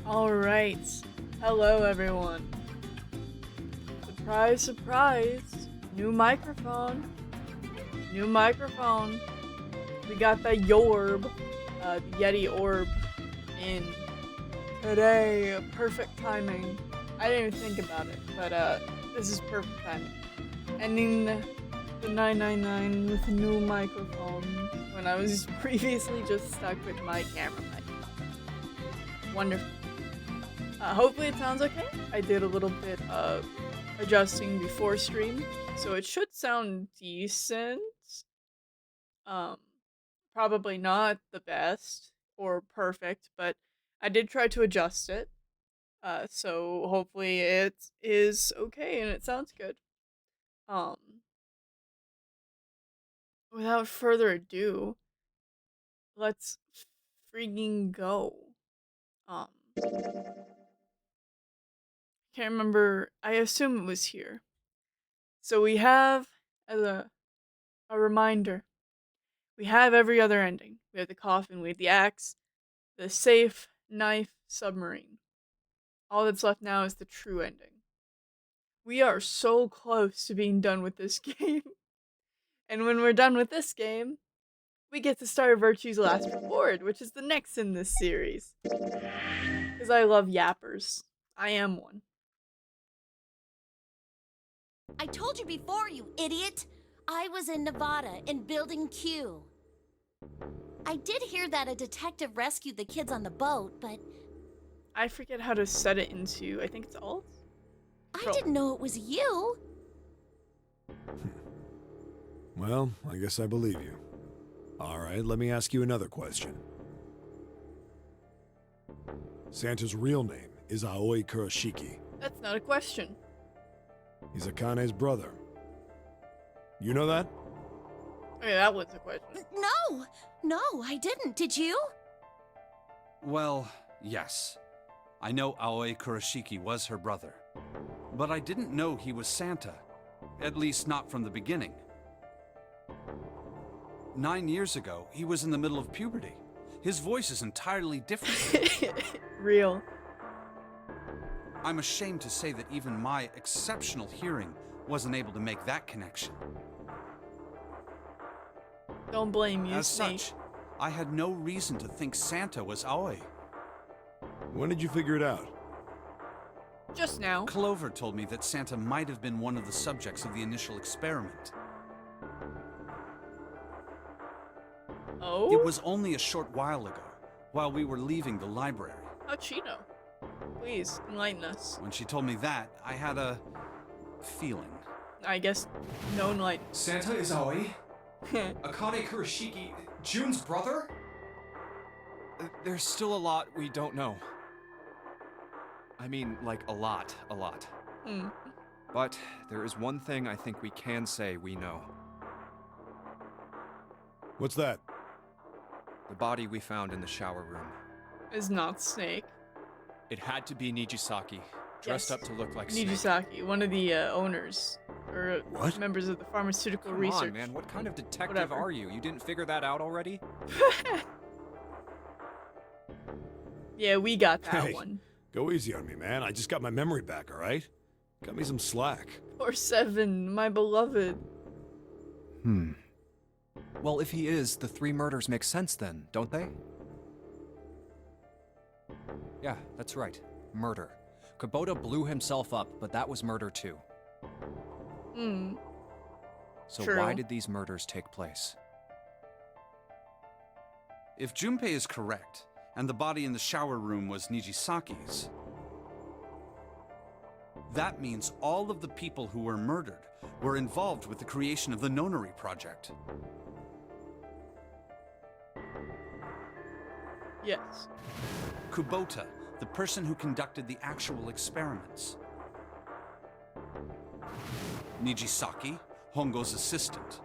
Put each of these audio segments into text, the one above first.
Alright. Hello, everyone. Surprise, surprise. New microphone. New microphone. We got the Yorb, the Yeti Orb, in today. Perfect timing. I didn't even think about it, but this is perfect timing. Ending the 999 with a new microphone when I was previously just stuck with my camera mic. Wonderful. Hopefully it sounds okay. I did a little bit of adjusting before stream, so it should sound decent. Probably not the best or perfect, but I did try to adjust it. So hopefully it is okay and it sounds good. Without further ado, let's freaking go. Can't remember. I assume it was here. So we have, as a reminder, we have every other ending. We have the coffin, we have the axe, the safe, knife, submarine. All that's left now is the true ending. We are so close to being done with this game. And when we're done with this game, we get to start Virtue's Last Reward, which is the next in this series. Because I love yappers. I am one. I told you before, you idiot! I was in Nevada, in Building Q. I did hear that a detective rescued the kids on the boat, but... I forget how to set it into, I think it's alt? I didn't know it was you! Well, I guess I believe you. Alright, let me ask you another question. Santa's real name is Aoi Kurashiki. That's not a question. He's Akane's brother. You know that? Okay, that was a question. No, I didn't. Did you? Well, yes. I know Aoi Kurashiki was her brother. But I didn't know he was Santa. At least not from the beginning. 9 years ago, he was in the middle of puberty. His voice is entirely different. Real. I'm ashamed to say that even my exceptional hearing wasn't able to make that connection. Don't blame you, As Snake. such, I had no reason to think Santa was Aoi. When did you figure it out? Just now. Clover told me that Santa might have been one of the subjects of the initial experiment. Oh? It was only a short while ago, while we were leaving the library. How'd she know? Please, enlighten us. When she told me that, I had a feeling. I guess no enlighten. Santa is Aoi? Akane Kurashiki, June's brother? There's still a lot we don't know. I mean, like, a lot. But there is one thing I think we can say we know. What's that? The body we found in the shower room. Is not Snake. It had to be Nijisaki, dressed up to look like Snake. Nijisaki, one of the owners. Or What? members of the pharmaceutical Come research. on, man, what kind of detective Whatever. are you? You didn't figure that out already? Yeah, we got that Hey. one. Go easy on me, man. I just got my memory back, alright? Cut me some slack. Or 7, my beloved. Well, if he is, the 3 murders make sense then, don't they? Yeah, that's right. Murder. Kubota blew himself up, but that was murder too. So True. why did these murders take place? If Junpei is correct, and the body in the shower room was Nijisaki's, that means all of the people who were murdered were involved with the creation of the Nonary Project. Yes. Kubota, the person who conducted the actual experiments. Nijisaki, Hongo's assistant.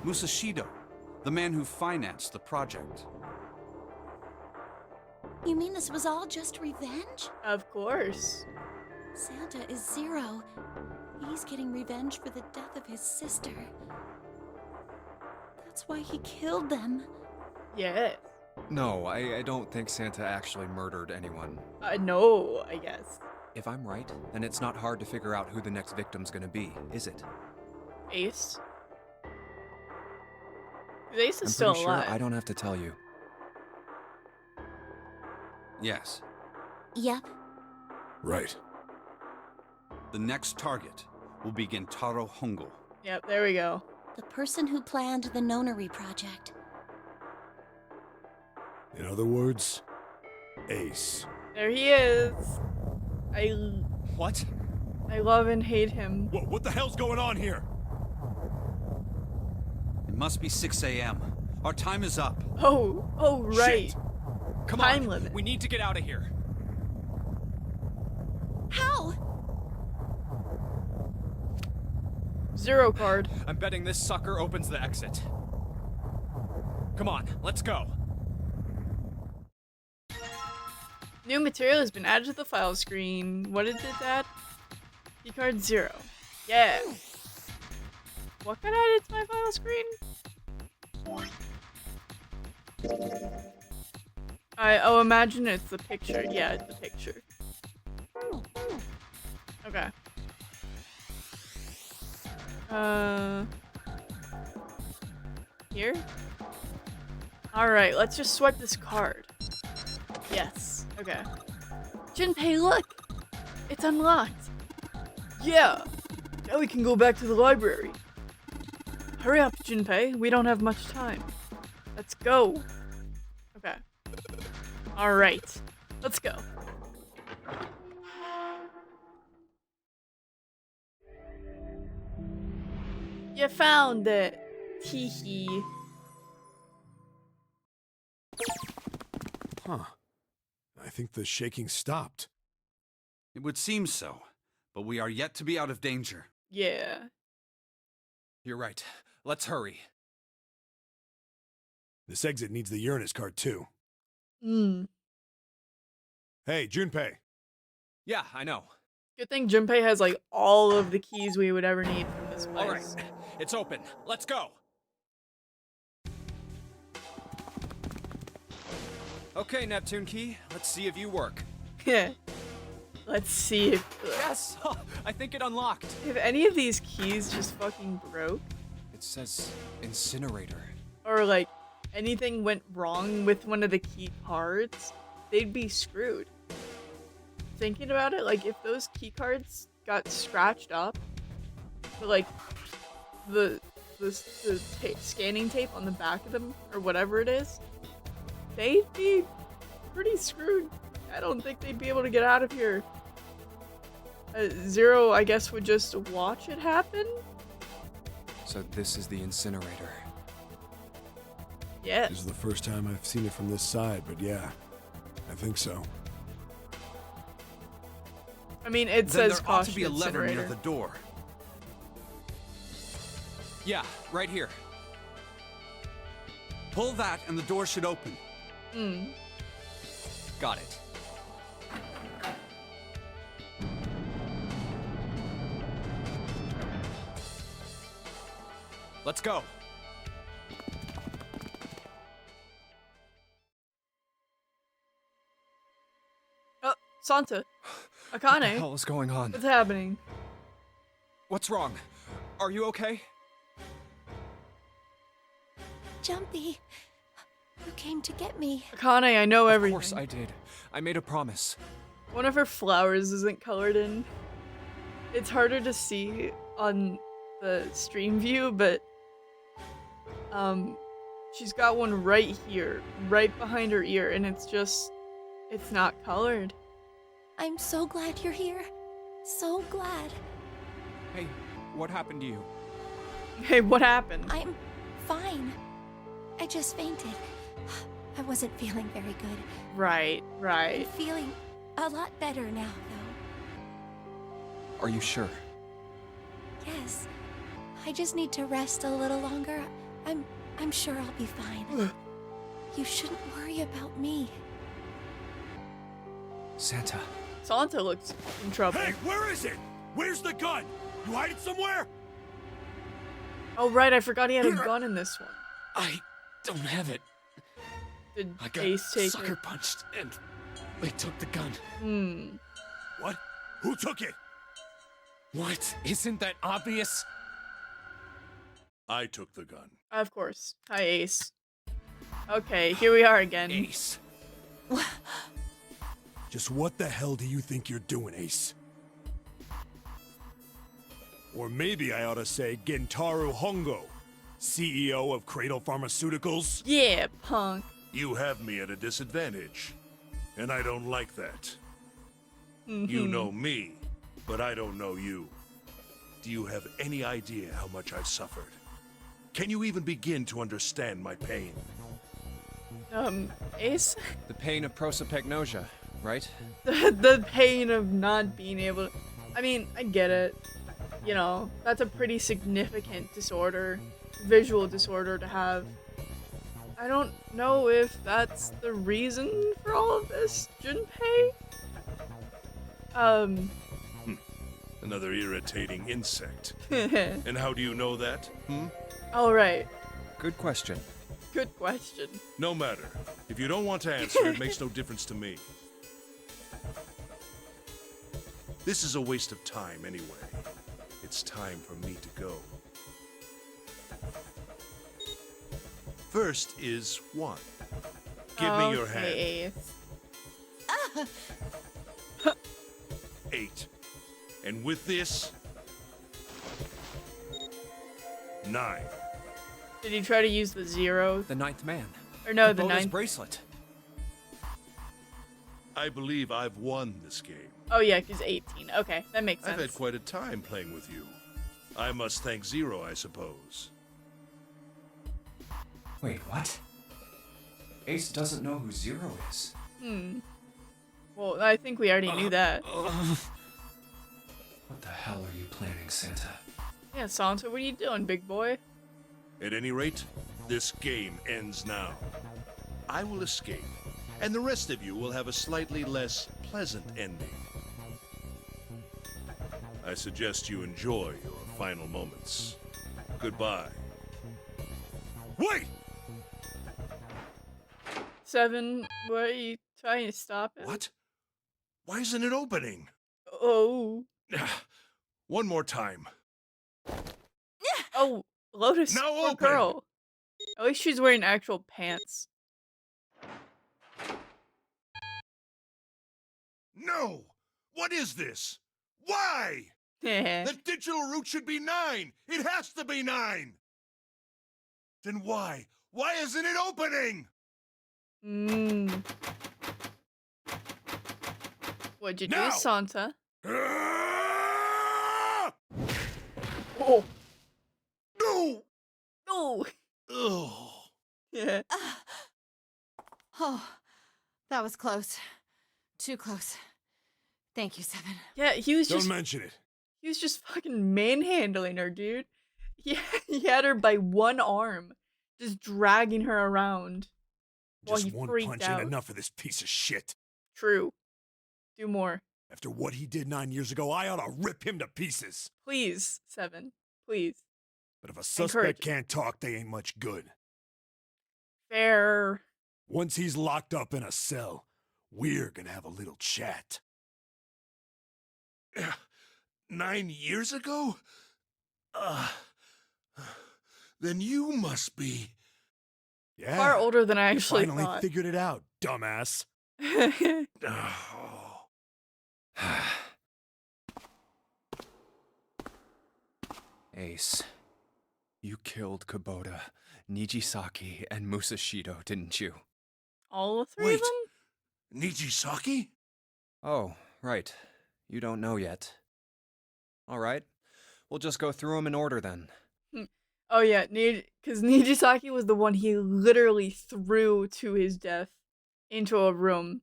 Musashido, the man who financed the project. You mean this was all just revenge? Of course. Santa is Zero. He's getting revenge for the death of his sister. That's why he killed them. Yes. No, I don't think Santa actually murdered anyone. No, I guess. If I'm right, then it's not hard to figure out who the next victim's gonna be, is it? Ace? Ace is I'm still pretty sure alive. I don't have to tell you. Yes. Yep. Right. The next target will be Gentaro Hongo. Yep, there we go. The person who planned the nonary project. In other words, Ace. There he is. What? I love and hate him. What the hell's going on here? It must be 6 a.m. Our time is up. Oh, right. Shit. Come Time on, limit. we need to get out of here. How? Zero card. I'm betting this sucker opens the exit. Come on, let's go. New material has been added to the file screen. What did it add? Keycard 0. Yeah. What got added to my file screen? Oh, imagine it's the picture. Yeah, it's the picture. Okay. Here? Alright, let's just swipe this card. Yes. Okay. Junpei, look! It's unlocked! Yeah! Now we can go back to the library. Hurry up, Junpei. We don't have much time. Let's go. Okay. Alright. Let's go. You found it. Teehee. Huh. I think the shaking stopped. It would seem so, but we are yet to be out of danger. Yeah. You're right. Let's hurry. This exit needs the Uranus card too. Mm. Hey, Junpei. Yeah, I know. Good thing Junpei has like all of the keys we would ever need from this place. All right, it's open. Let's go. Okay, Neptune Key. Let's see if you work. Yeah. Let's see if Yes! I think it unlocked. any of these keys just fucking broke, It says incinerator. or like anything went wrong with one of the key cards, they'd be screwed. Thinking about it, like if those key cards got scratched up, but like the scanning tape on the back of them or whatever it is, they'd be pretty screwed. I don't think they'd be able to get out of here. Zero, I guess, would just watch it happen. So this is the incinerator. Yeah. This is the first time I've seen it from this side, but yeah, I think so. I mean, it Then says there ought to caution be a lever near incinerator. the door. Yeah, right here. Pull that and the door should open. Hmm. Got it. Let's go. Oh, Santa. What the Akane. hell is going on? What's happening? What's wrong? Are you okay? Jumpy, you came to get me. Akane, I know Of everything. course I did. I made a promise. One of her flowers isn't colored in. It's harder to see on the stream view, but she's got one right here, right behind her ear, and it's not colored. I'm so glad you're here. So glad. Hey, what happened to you? Hey, what happened? I'm fine. I just fainted. I wasn't feeling very good. Right. I'm feeling a lot better now, though. Are you sure? Yes. I just need to rest a little longer. I'm sure I'll be fine. You shouldn't worry about me. Santa. Santa looks in trouble. Hey, where is it? Where's the gun? You hide it somewhere? Oh, right, I forgot he had a gun in this one. I don't have it. Did I got Ace take sucker it? punched and they took the gun. Hmm. What? Who took it? What? Isn't that obvious? I took the gun. Of course. Hi, Ace. Okay, here we are again. Ace. Just what the hell do you think you're doing, Ace? Or maybe I ought to say Gentaro Hongo, CEO of Cradle Pharmaceuticals. Yeah, punk. You have me at a disadvantage, and I don't like that. You know me, but I don't know you. Do you have any idea how much I've suffered? Can you even begin to understand my pain? Ace? The pain of prosopagnosia, right? The pain of not being able to... I mean, I get it. You know, that's a pretty significant disorder, visual disorder to have. I don't know if that's the reason for all of this, Junpei. Another irritating insect. And how do you know that? Alright, Good question. good question. No matter. If you don't want to answer, it makes no difference to me. This is a waste of time anyway. It's time for me to go. First is 1. Give me your hand. Okay, Ace. 8. And with this, 9. Did he try to use the 0? The ninth man. Or no, the Kubota's 9th? bracelet. I believe I've won this game. Oh yeah, he's 18. Okay, that makes I've sense. had quite a time playing with you. I must thank Zero, I suppose. Wait, what? Ace doesn't know who Zero is. Well, I think we already knew that. What the hell are you planning, Santa? Yeah, Santa, what are you doing, big boy? At any rate, this game ends now. I will escape, and the rest of you will have a slightly less pleasant ending. I suggest you enjoy your final moments. Goodbye. Wait! 7, what are you trying to stop him? What? Why isn't it opening? Oh. One more time. Oh, Lotus, Now poor open! girl. At least she's wearing actual pants. No! What is this? Why? The digital root should be 9! It has to be 9! Then why? Why isn't it opening? What'd you do, Now! Santa? Ah! Oh. No! No. Ugh. Yeah. Oh, that was close. Too close. Thank you, Seven. Yeah, he was Don't just mention it. he was just fucking manhandling her, dude. Yeah, he had her by one arm, just dragging her around. While Just he one freaked punch out. ain't enough for this piece of shit. True. Do more. After what he did 9 years ago, I ought to rip him to pieces. Please, 7. Please. But if a suspect Encourage it. can't talk, they ain't much good. Fair. Once he's locked up in a cell, we're gonna have a little chat. 9 years ago? Then you must be... Yeah. Far older than I you actually finally thought. figured it out, dumbass. Oh. Ace, you killed Kubota, Nijisaki, and Musashido, didn't you? All the 3 of Wait. them? Nijisaki? Oh, right. You don't know yet. All right. We'll just go through them in order then. Oh yeah, because Nijisaki was the one he literally threw to his death into a room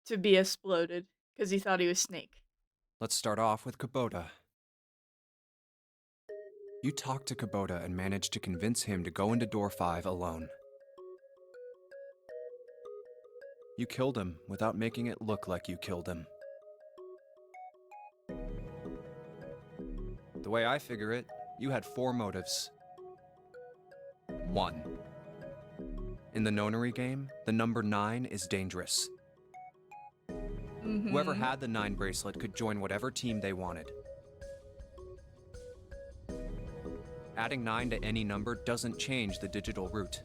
to be exploded because he thought he was Snake. Let's start off with Kubota. You talked to Kubota and managed to convince him to go into door 5 alone. You killed him without making it look like you killed him. The way I figure it, you had 4 motives. 1. In the Nonary game, the number 9 is dangerous. Whoever had the 9 bracelet could join whatever team they wanted. Adding 9 to any number doesn't change the digital root.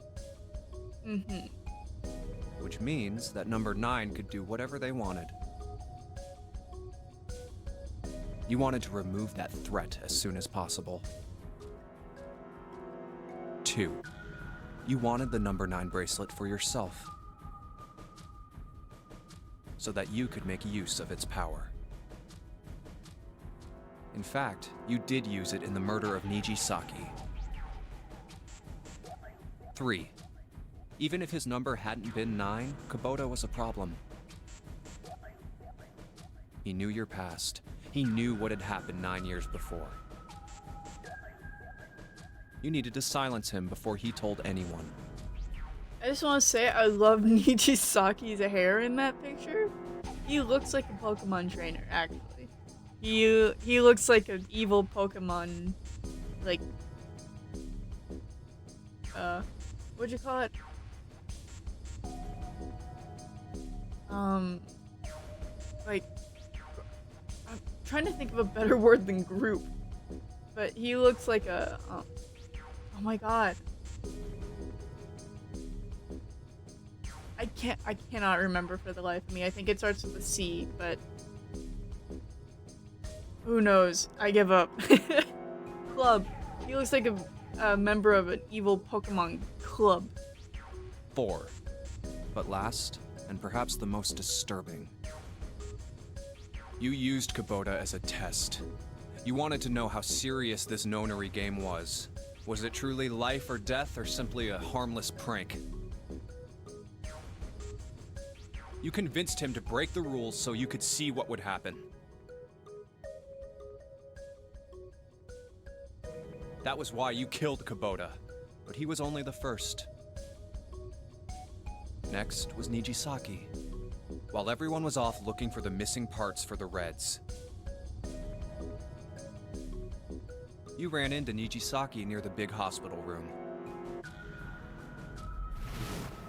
Which means that number 9 could do whatever they wanted. You wanted to remove that threat as soon as possible. 2. You wanted the number 9 bracelet for yourself, so that you could make use of its power. In fact, you did use it in the murder of Nijisaki. 3. Even if his number hadn't been 9, Kubota was a problem. He knew your past. He knew what had happened 9 years before. You needed to silence him before he told anyone. I just want to say I love Nijisaki's hair in that picture. He looks like a Pokemon trainer, actually. He looks like an evil Pokemon, like, what'd you call it? Like, I'm trying to think of a better word than group, but he looks like a, oh my god. I cannot remember for the life of me. I think it starts with a C, but who knows? I give up. Club. He looks like a member of an evil Pokemon club. 4. But last, and perhaps the most disturbing. You used Kubota as a test. You wanted to know how serious this Nonary game was. Was it truly life or death, or simply a harmless prank? You convinced him to break the rules so you could see what would happen. That was why you killed Kubota, but he was only the first. Next was Nijisaki, while everyone was off looking for the missing parts for the Reds. You ran into Nijisaki near the big hospital room.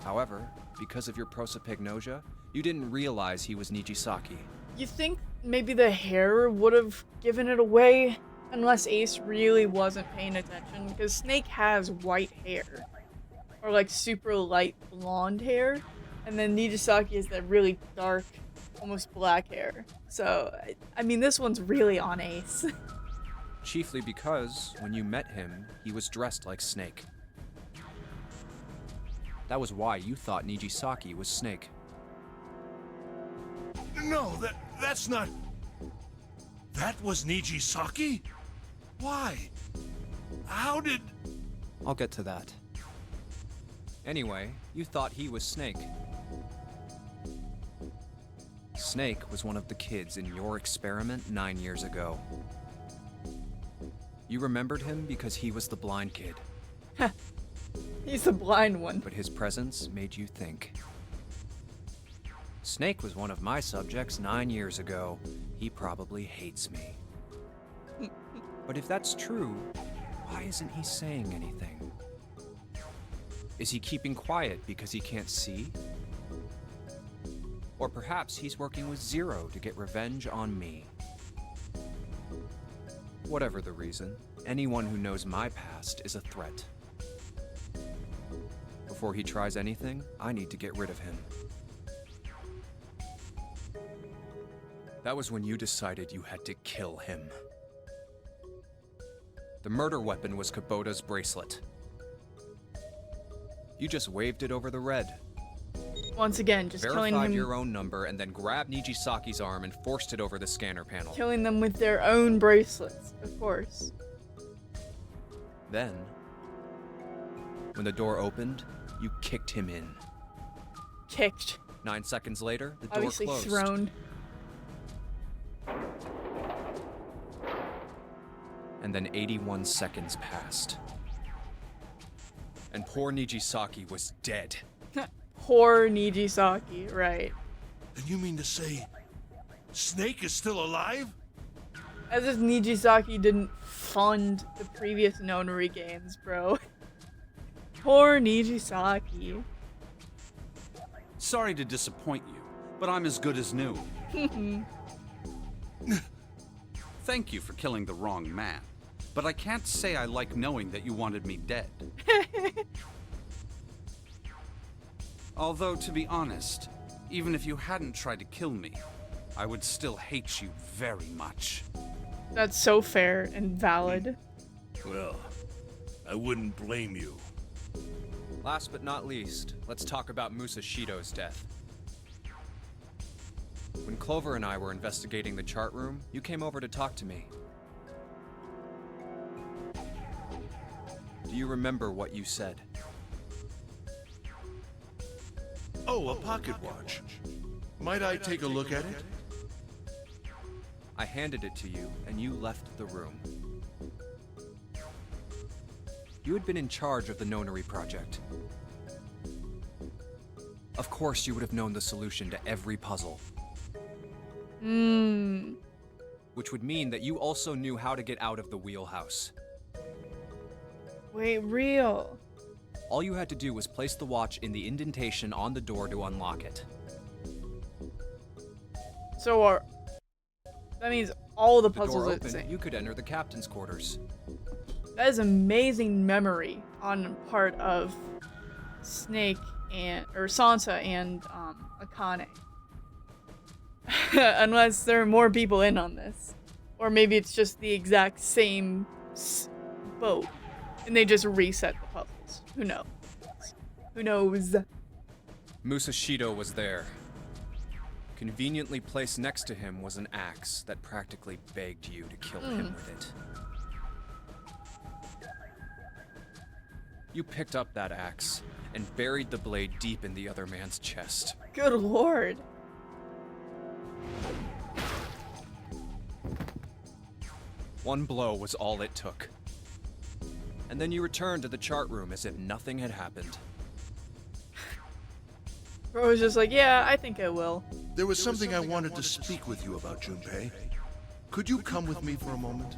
However, because of your prosopagnosia, you didn't realize he was Nijisaki. You think maybe the hair would have given it away? Unless Ace really wasn't paying attention, because Snake has white hair. Or like super light blonde hair. And then Nijisaki has that really dark, almost black hair. So, I mean, this one's really on Ace. Chiefly because, when you met him, he was dressed like Snake. That was why you thought Nijisaki was Snake. No, that's not... That was Nijisaki? Why? How did... I'll get to that. Anyway, you thought he was Snake. Snake was one of the kids in your experiment 9 years ago. You remembered him because he was the blind kid. He's the blind one. But his presence made you think. Snake was one of my subjects 9 years ago. He probably hates me. But if that's true, why isn't he saying anything? Is he keeping quiet because he can't see? Or perhaps he's working with Zero to get revenge on me. Whatever the reason, anyone who knows my past is a threat. Before he tries anything, I need to get rid of him. That was when you decided you had to kill him. The murder weapon was Kubota's bracelet. You just waved it over the red. Once again, just killing Verified him. your own number and then grabbed Nijisaki's arm and forced it over the scanner panel. Killing them with their own bracelets, of course. Then, when the door opened, you kicked him in. Kicked. 9 seconds later, the door Obviously closed. thrown. And then 81 seconds passed. And poor Nijisaki was dead. Poor Nijisaki, right. And you mean to say... Snake is still alive? As if Nijisaki didn't fund the previous Nonary games, bro. Poor Nijisaki. Sorry to disappoint you, but I'm as good as new. Thank you for killing the wrong man, but I can't say I like knowing that you wanted me dead. Although, to be honest, even if you hadn't tried to kill me, I would still hate you very much. That's so fair and valid. Well, I wouldn't blame you. Last but not least, let's talk about Musashido's death. When Clover and I were investigating the chart room, you came over to talk to me. Do you remember what you said? Oh, a pocket watch. Might I take a look at it? I handed it to you, and you left the room. You had been in charge of the Nonary project. Of course, you would have known the solution to every puzzle. Which would mean that you also knew how to get out of the wheelhouse. Wait, real? All you had to do was place the watch in the indentation on the door to unlock it. So that means all the The puzzles door are the open, same. you could enter the captain's quarters. That is amazing memory on part of Snake or Sansa and Akane. Unless there are more people in on this. Or maybe it's just the exact same boat. And they just reset the puzzles. Who knows? Who knows? Musashido was there. Conveniently placed next to him was an axe that practically begged you to kill him with it. You picked up that axe and buried the blade deep in the other man's chest. Good lord. One blow was all it took. And then you returned to the chart room as if nothing had happened. Bro was just like, yeah, I think I will. There was something I wanted to speak with you about, Junpei. Could you come with me for a moment?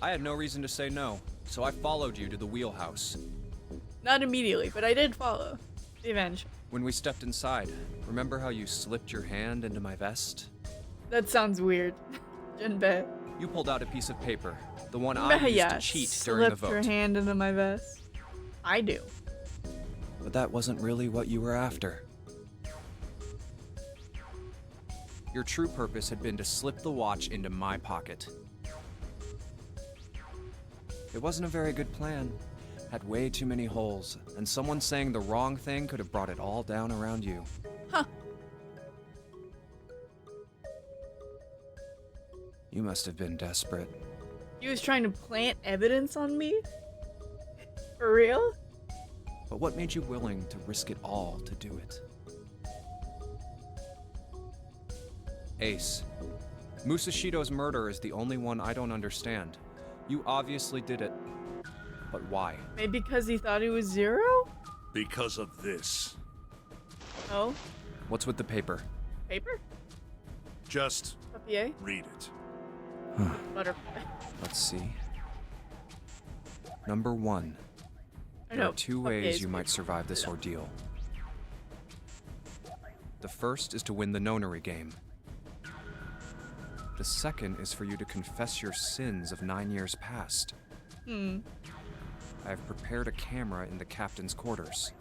I had no reason to say no, so I followed you to the wheelhouse. Not immediately, but I did follow. Eventually. When we stepped inside, remember how you slipped your hand into my vest? That sounds weird. Jinbei. You pulled out a piece of paper, the one I used Yeah, to cheat during the slipped your vote. hand into my vest. I do. But that wasn't really what you were after. Your true purpose had been to slip the watch into my pocket. It wasn't a very good plan. Had way too many holes, and someone saying the wrong thing could have brought it all down around you. Huh. You must have been desperate. He was trying to plant evidence on me? For real? But what made you willing to risk it all to do it? Ace, Musashido's murder is the only one I don't understand. You obviously did it. But why? Maybe because he thought he was Zero? Because of this. Oh? What's with the paper? Paper? Just Papier? read it. Butterfly. Let's see. Number 1. I There know, are two papier ways is you might paper. survive this ordeal. The first is to win the Nonary game. The second is for you to confess your sins of 9 years past. I have prepared a camera in the captain's quarters.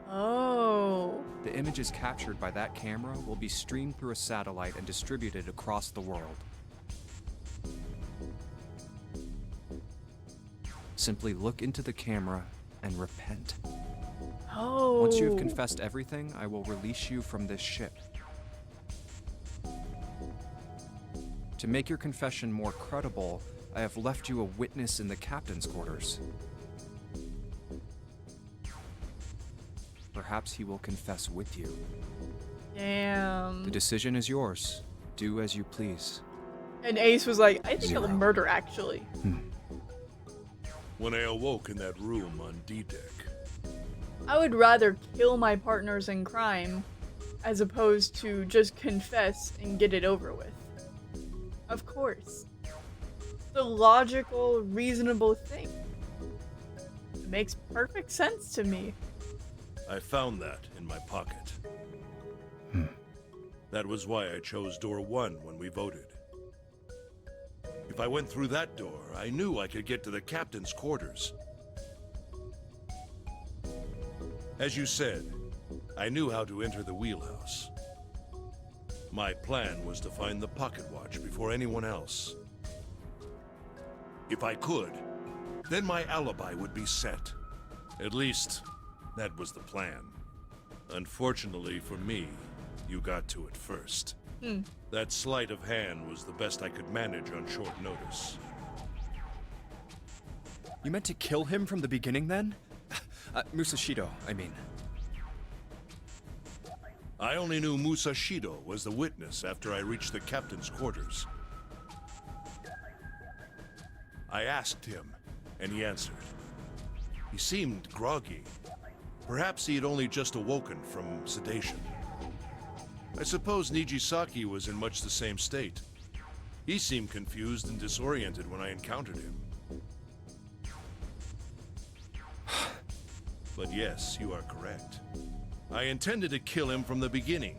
Oh. The images captured by that camera will be streamed through a satellite and distributed across the world. Simply look into the camera and repent. Oh. Once you have confessed everything, I will release you from this ship. To make your confession more credible, I have left you a witness in the captain's quarters. Perhaps he will confess with you. Damn. The decision is yours. Do as you please. And Ace was like, I think I'll 0. murder actually. When I awoke in that room on D-Deck, I would rather kill my partners in crime as opposed to just confess and get it over with. Of course. The logical, reasonable thing. It makes perfect sense to me. I found that in my pocket. That was why I chose door 1 when we voted. If I went through that door, I knew I could get to the captain's quarters. As you said, I knew how to enter the wheelhouse. My plan was to find the pocket watch before anyone else. If I could, then my alibi would be set. At least, that was the plan. Unfortunately for me, you got to it first. That sleight of hand was the best I could manage on short notice. You meant to kill him from the beginning then? Musashido, I mean. I only knew Musashido was the witness after I reached the captain's quarters. I asked him, and he answered. He seemed groggy. Perhaps he had only just awoken from sedation. I suppose Nijisaki was in much the same state. He seemed confused and disoriented when I encountered him. But yes, you are correct. I intended to kill him from the beginning,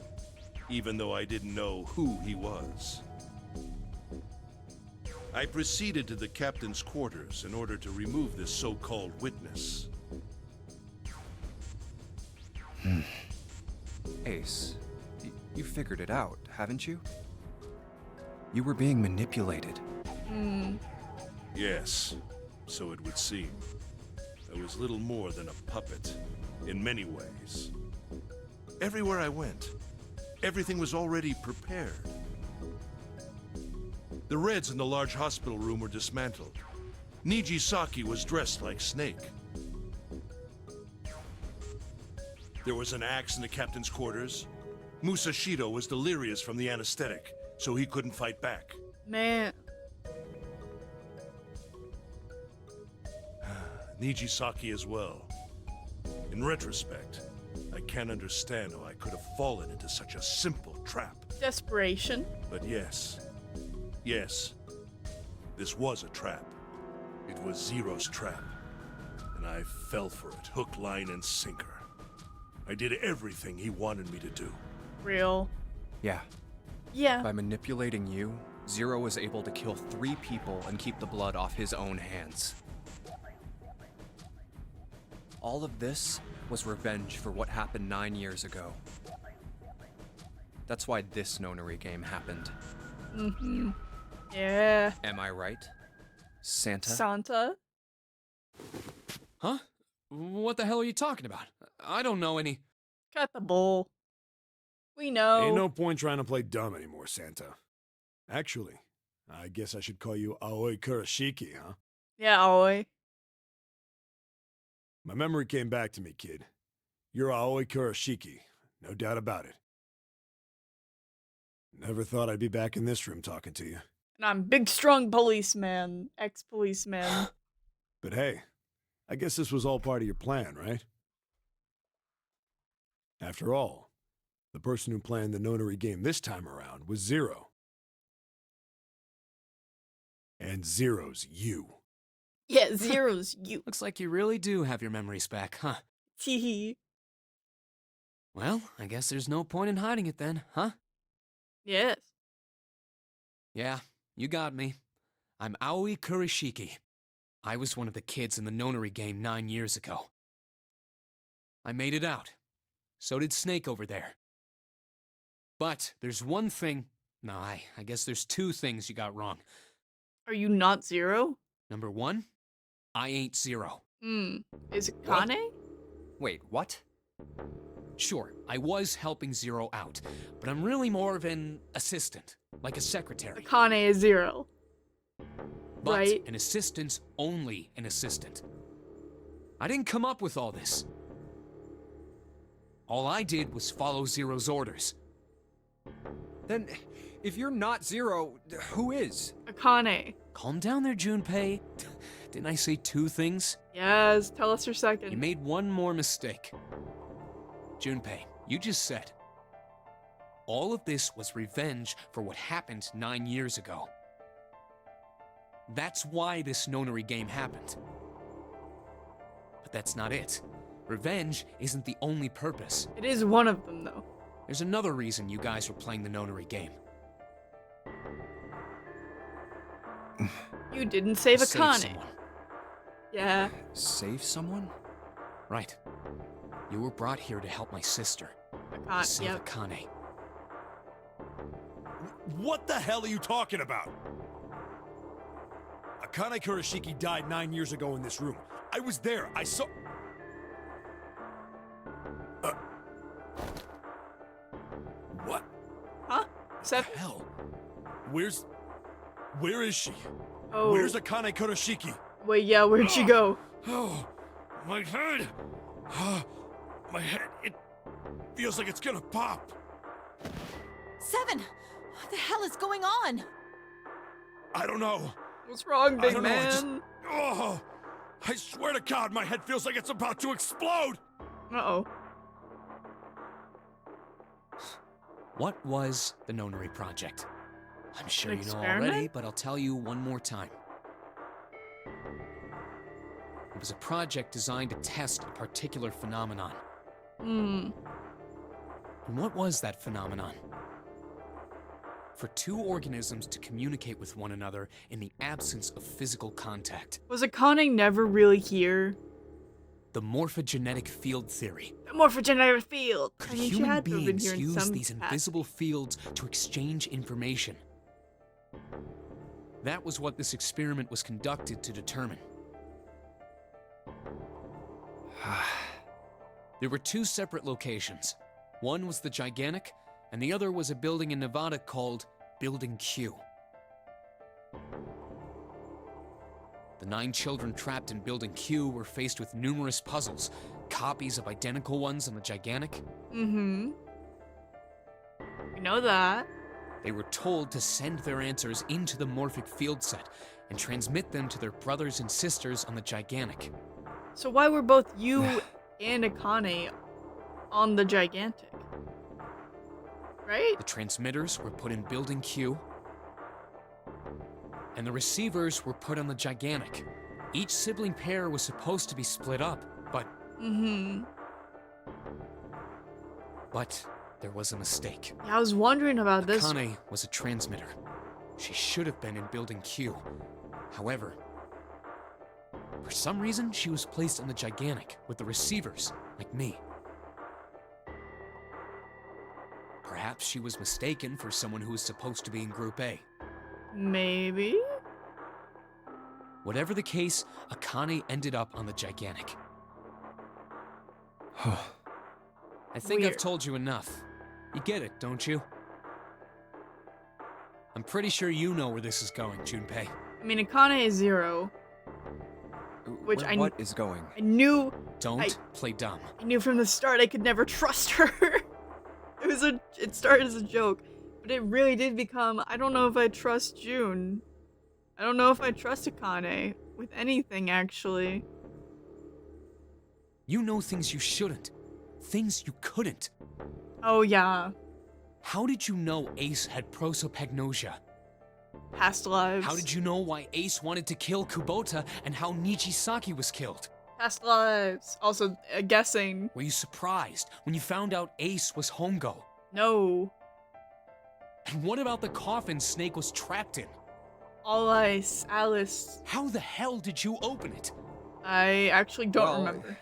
even though I didn't know who he was. I proceeded to the captain's quarters in order to remove this so-called witness. Ace, you figured it out, haven't you? You were being manipulated. Yes, so it would seem. I was little more than a puppet, in many ways. Everywhere I went, everything was already prepared. The Reds in the large hospital room were dismantled. Nijisaki was dressed like Snake. There was an axe in the captain's quarters. Musashido was delirious from the anesthetic, so he couldn't fight back. Man. Nijisaki as well. In retrospect, I can't understand how I could have fallen into such a simple trap. Desperation. But yes, this was a trap. It was Zero's trap, and I fell for it, hook, line, and sinker. I did everything he wanted me to do. Real. Yeah. Yeah. By manipulating you, Zero was able to kill 3 people and keep the blood off his own hands. All of this was revenge for what happened 9 years ago. That's why this nonary game happened. Yeah. Am I right? Santa? Santa? Huh? What the hell are you talking about? I don't know any. Cut the bull. We know. Ain't no point trying to play dumb anymore, Santa. Actually, I guess I should call you Aoi Kurashiki, huh? Yeah, Aoi. My memory came back to me, kid. You're Aoi Kurashiki, no doubt about it. Never thought I'd be back in this room talking to you. And I'm big, strong policeman. Ex-policeman. But hey, I guess this was all part of your plan, right? After all, the person who planned the nonary game this time around was Zero. And Zero's you. Yeah, Zero's you. Looks like you really do have your memories back, huh? Teehee. Well, I guess there's no point in hiding it then, huh? Yes. Yeah, you got me. I'm Aoi Kurashiki. I was one of the kids in the nonary game 9 years ago. I made it out. So did Snake over there. But there's one thing... No, I guess there's 2 things you got wrong. Are you not Zero? Number 1, I ain't Zero. Is it What? Kane? Wait, what? Sure, I was helping Zero out, but I'm really more of an assistant, like a secretary. Kane is Zero. But right. an assistant's only an assistant. I didn't come up with all this. All I did was follow Zero's orders. Then, if you're not Zero, who is? Akane. Calm down there, Junpei. Didn't I say 2 things? Yes, tell us your second. You made one more mistake. Junpei, you just said, all of this was revenge for what happened 9 years ago. That's why this nonary game happened. But that's not it. Revenge isn't the only purpose. It is one of them, though. There's another reason you guys were playing the nonary game. You didn't save To Akane. someone. Yeah. Save someone? Right. You were brought here to help my sister. Akane. Save Yep. Akane. What the hell are you talking about? Akane Kurashiki died 9 years ago in this room. I was there. I saw... What Huh? Seth? the hell? Where is she? Oh. Where's Akane Kurashiki? Wait, yeah, where'd she go? Oh, my head. My head, it feels like it's gonna pop. Seven! What the hell is going on? I don't know. What's wrong, I big don't know. man? Oh, I swear to God, my head feels like it's about to explode. Uh-oh. What was the Nonary Project? I'm sure An you know already, experiment? but I'll tell you one more time. It was a project designed to test a particular phenomenon. Hmm. And what was that phenomenon? For two organisms to communicate with one another in the absence of physical contact. Was Akane never really here? The morphogenetic field theory. The morphogenetic field. Could I mean, she human had to have been beings here in use some these capacity. invisible fields to exchange information? That was what this experiment was conducted to determine. There were two separate locations. One was the Gigantic, and the other was a building in Nevada called Building Q. The 9 children trapped in Building Q were faced with numerous puzzles, copies of identical ones on the Gigantic. Mm-hmm. We know that. They were told to send their answers into the morphic field set and transmit them to their brothers and sisters on the Gigantic. So why were both you and Akane on the Gigantic? Right? The transmitters were put in Building Q, and the receivers were put on the Gigantic. Each sibling pair was supposed to be split up, but Mm-hmm. there was a mistake. Yeah, I was wondering about this. Akane was a transmitter. She should have been in Building Q. However, for some reason, she was placed on the Gigantic with the receivers, like me. Perhaps she was mistaken for someone who was supposed to be in Group A. Maybe? Whatever the case, Akane ended up on the Gigantic. I think I've Weird. told you enough. You get it, don't you? I'm pretty sure you know where this is going, Junpei. I mean, Akane is 0. Which What is going? I knew Don't play dumb. I knew from the start I could never trust her. It started as a joke, but it really did become, I don't know if I trust June. I don't know if I trust Akane with anything, actually. You know things you shouldn't. Things you couldn't. Oh yeah, How did you know Ace had prosopagnosia? past lives. How did you know why Ace wanted to kill Kubota and how Nijisaki was killed? Past lives. Also, guessing. Were you surprised when you found out Ace was Hongo? No. And what about the coffin Snake was trapped in? All Ice, Alice. How the hell did you open it? I actually don't Well, remember.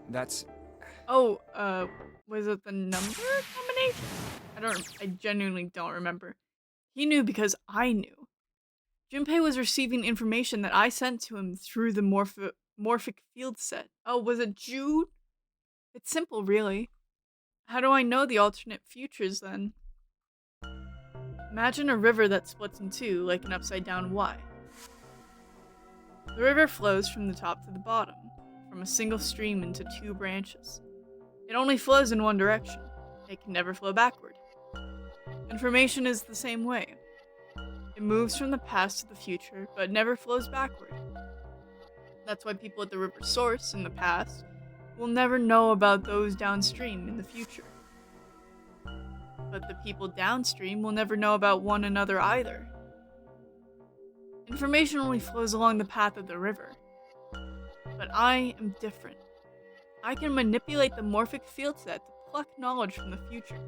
That's... Oh, was it the number combination? I genuinely don't remember. He knew because I knew. Junpei was receiving information that I sent to him through the morphic field set. Oh, was it Jude? It's simple, really. How do I know the alternate futures, then? Imagine a river that splits in two, like an upside-down Y. The river flows from the top to the bottom, from a single stream into 2 branches. It only flows in one direction. It can never flow backward. Information is the same way. It moves from the past to the future, but never flows backward. That's why people at the river's source in the past will never know about those downstream in the future. But the people downstream will never know about one another either. Information only flows along the path of the river. But I am different. I can manipulate the morphic field set to pluck knowledge from the future.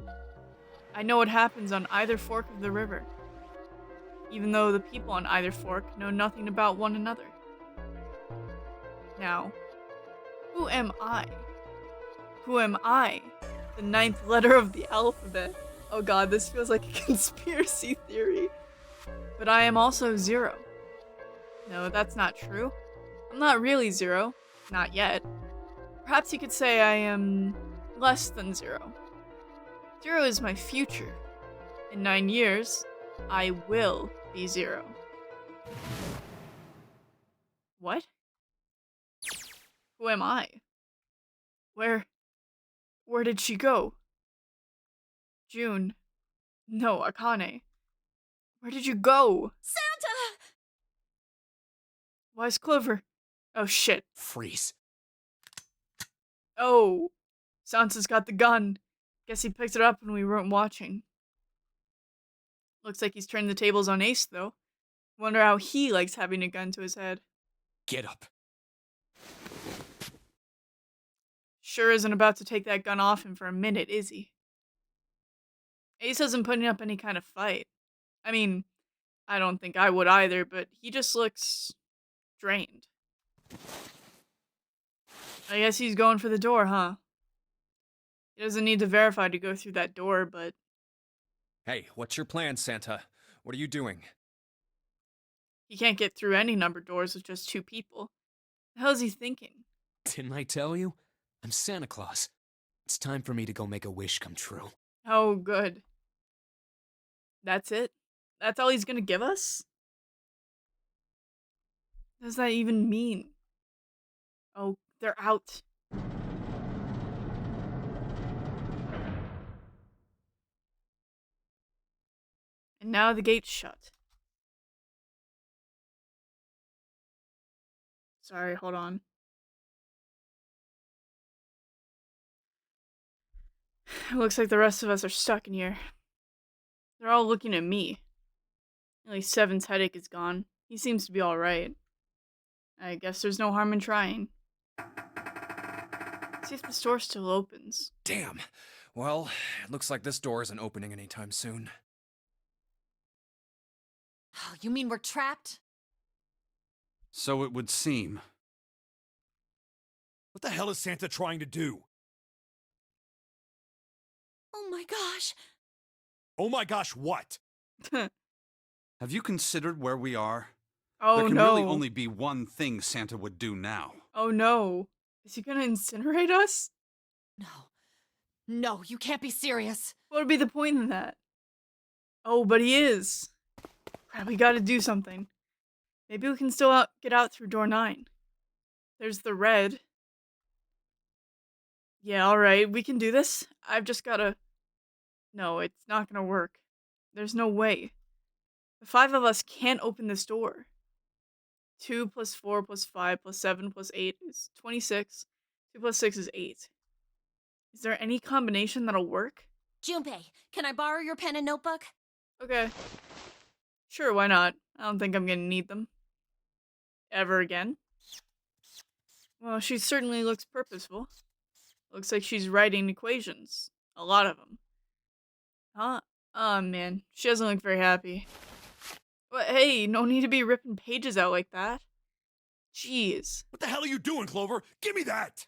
I know what happens on either fork of the river, even though the people on either fork know nothing about one another. Now, who am I? Who am I? The 9th letter of the alphabet. Oh god, this feels like a conspiracy theory. But I am also 0. No, that's not true. I'm not really 0. Not yet. Perhaps you could say I am less than 0. 0 is my future. In 9 years, I will be 0. What? Who am I? Where did she go? June. No, Akane. Where did you go? Santa! Why's Clover? Oh shit. Freeze. Oh. Sansa's got the gun. Guess he picked it up when we weren't watching. Looks like he's turned the tables on Ace, though. Wonder how he likes having a gun to his head. Get up. Sure isn't about to take that gun off him for a minute, is he? Ace isn't putting up any kind of fight. I mean, I don't think I would either, but he just looks drained. I guess he's going for the door, huh? He doesn't need to verify to go through that door, but... Hey, what's your plan, Santa? What are you doing? He can't get through any numbered doors with just 2 people. The hell is he thinking? Didn't I tell you? I'm Santa Claus. It's time for me to go make a wish come true. Oh, good. That's it? That's all he's gonna give us? What does that even mean? Oh, they're out. And now the gate's shut. Sorry, hold on. It looks like the rest of us are stuck in here. They're all looking at me. At least Seven's headache is gone. He seems to be alright. I guess there's no harm in trying. See if the store still opens. Damn. Well, it looks like this door isn't opening anytime soon. Oh, you mean we're trapped? So it would seem. What the hell is Santa trying to do? Oh my gosh. Oh my gosh, what? Have you considered where we are? Oh there can no. really only be one thing Santa would do now. Oh no. Is he gonna incinerate us? No. No, you can't be serious. What would be the point in that? Oh, but he is. Crap, we gotta do something. Maybe we can still get out through door 9. There's the red. Yeah, alright, we can do this. I've just gotta... No, it's not gonna work. There's no way. The 5 of us can't open this door. 2 plus 4 plus 5 plus 7 plus 8 is 26. 2 plus 6 is 8. Is there any combination that'll work? Junpei, can I borrow your pen and notebook? Okay. Sure, why not? I don't think I'm gonna need them. Ever again. Well, she certainly looks purposeful. Looks like she's writing equations. A lot of them. Huh? Oh man, she doesn't look very happy. But hey, no need to be ripping pages out like that. Jeez. What the hell are you doing, Clover? Give me that!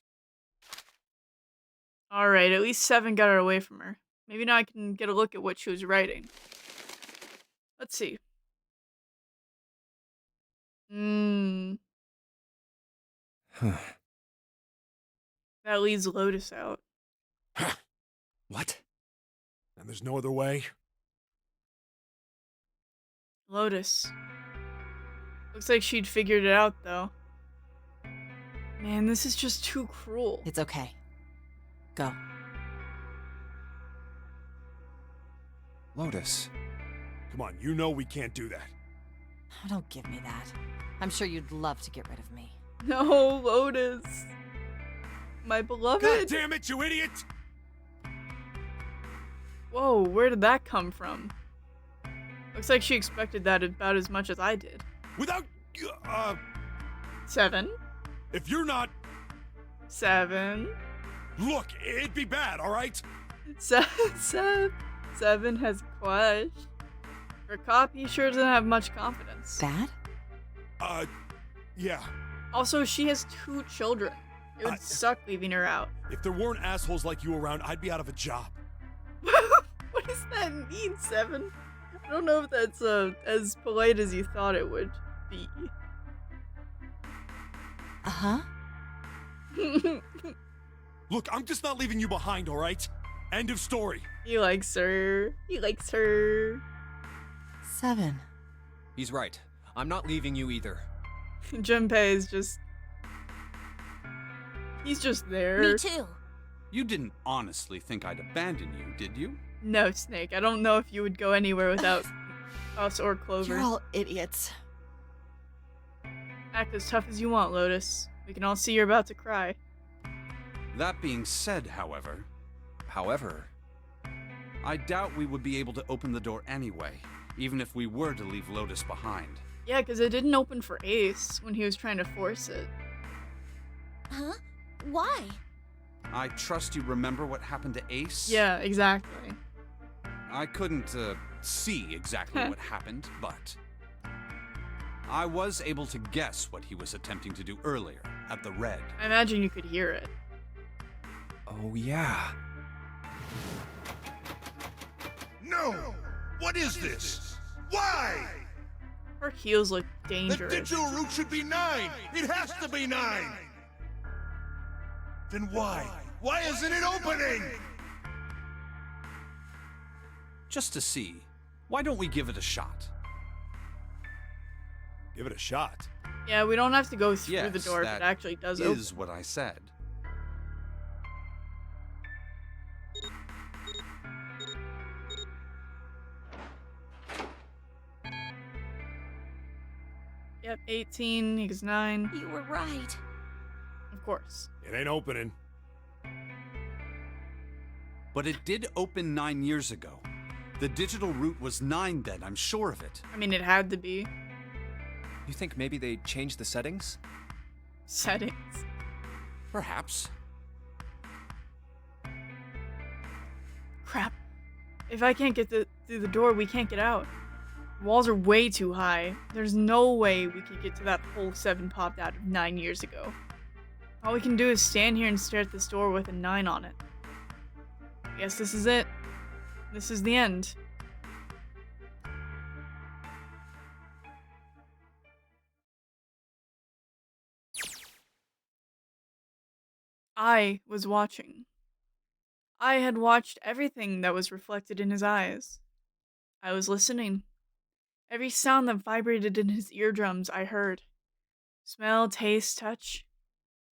Alright, at least 7 got it away from her. Maybe now I can get a look at what she was writing. Let's see. That leaves Lotus out. What? And there's no other way? Lotus. Looks like she'd figured it out, though. Man, this is just too cruel. It's okay. Go. Lotus. Come on, you know we can't do that. Oh, don't give me that. I'm sure you'd love to get rid of me. No, Lotus. My beloved. God damn it, you idiot! Whoa, where did that come from? Looks like she expected that about as much as I did. Without... 7? If you're not... 7. Look, it'd be bad, alright? 7 has Quash. For a cop, he sure doesn't have much confidence. Bad? Yeah. Also, she has 2 children. It would suck leaving her out. If there weren't assholes like you around, I'd be out of a job. What does that mean, 7? I don't know if that's as polite as you thought it would be. Uh-huh. Look, I'm just not leaving you behind, alright? End of story. He likes her. He likes her. 7. He's right. I'm not leaving you either. Junpei is just... He's just there. Me too. You didn't honestly think I'd abandon you, did you? No, Snake. I don't know if you would go anywhere without us or Clover. You're all idiots. Act as tough as you want, Lotus. We can all see you're about to cry. That being said, however, I doubt we would be able to open the door anyway, even if we were to leave Lotus behind. Yeah, because it didn't open for Ace when he was trying to force it. Huh? Why? I trust you remember what happened to Ace? Yeah, exactly. I couldn't see exactly what happened, but I was able to guess what he was attempting to do earlier at the Red. I imagine you could hear it. Oh, yeah. No! What is this? Why? Her heels look The dangerous. digital route should be 9! It has to be 9! Then why? Why isn't it opening? Just to see, why don't we give it a shot? Give it a shot. Yeah, we don't have to go through Yes, the door if that it actually does open. is what I said. Yep, 18 equals 9. You were right. Of course. It ain't opening. But it did open 9 years ago. The digital route was 9 then, I'm sure of it. I mean, it had to be. You think maybe they changed the settings? Settings. Perhaps. Crap. If I can't get through the door, we can't get out. The walls are way too high. There's no way we could get to that hole 7 popped out of 9 years ago. All we can do is stand here and stare at this door with a 9 on it. I guess this is it. This is the end. I was watching. I had watched everything that was reflected in his eyes. I was listening. Every sound that vibrated in his eardrums I heard. Smell, taste, touch.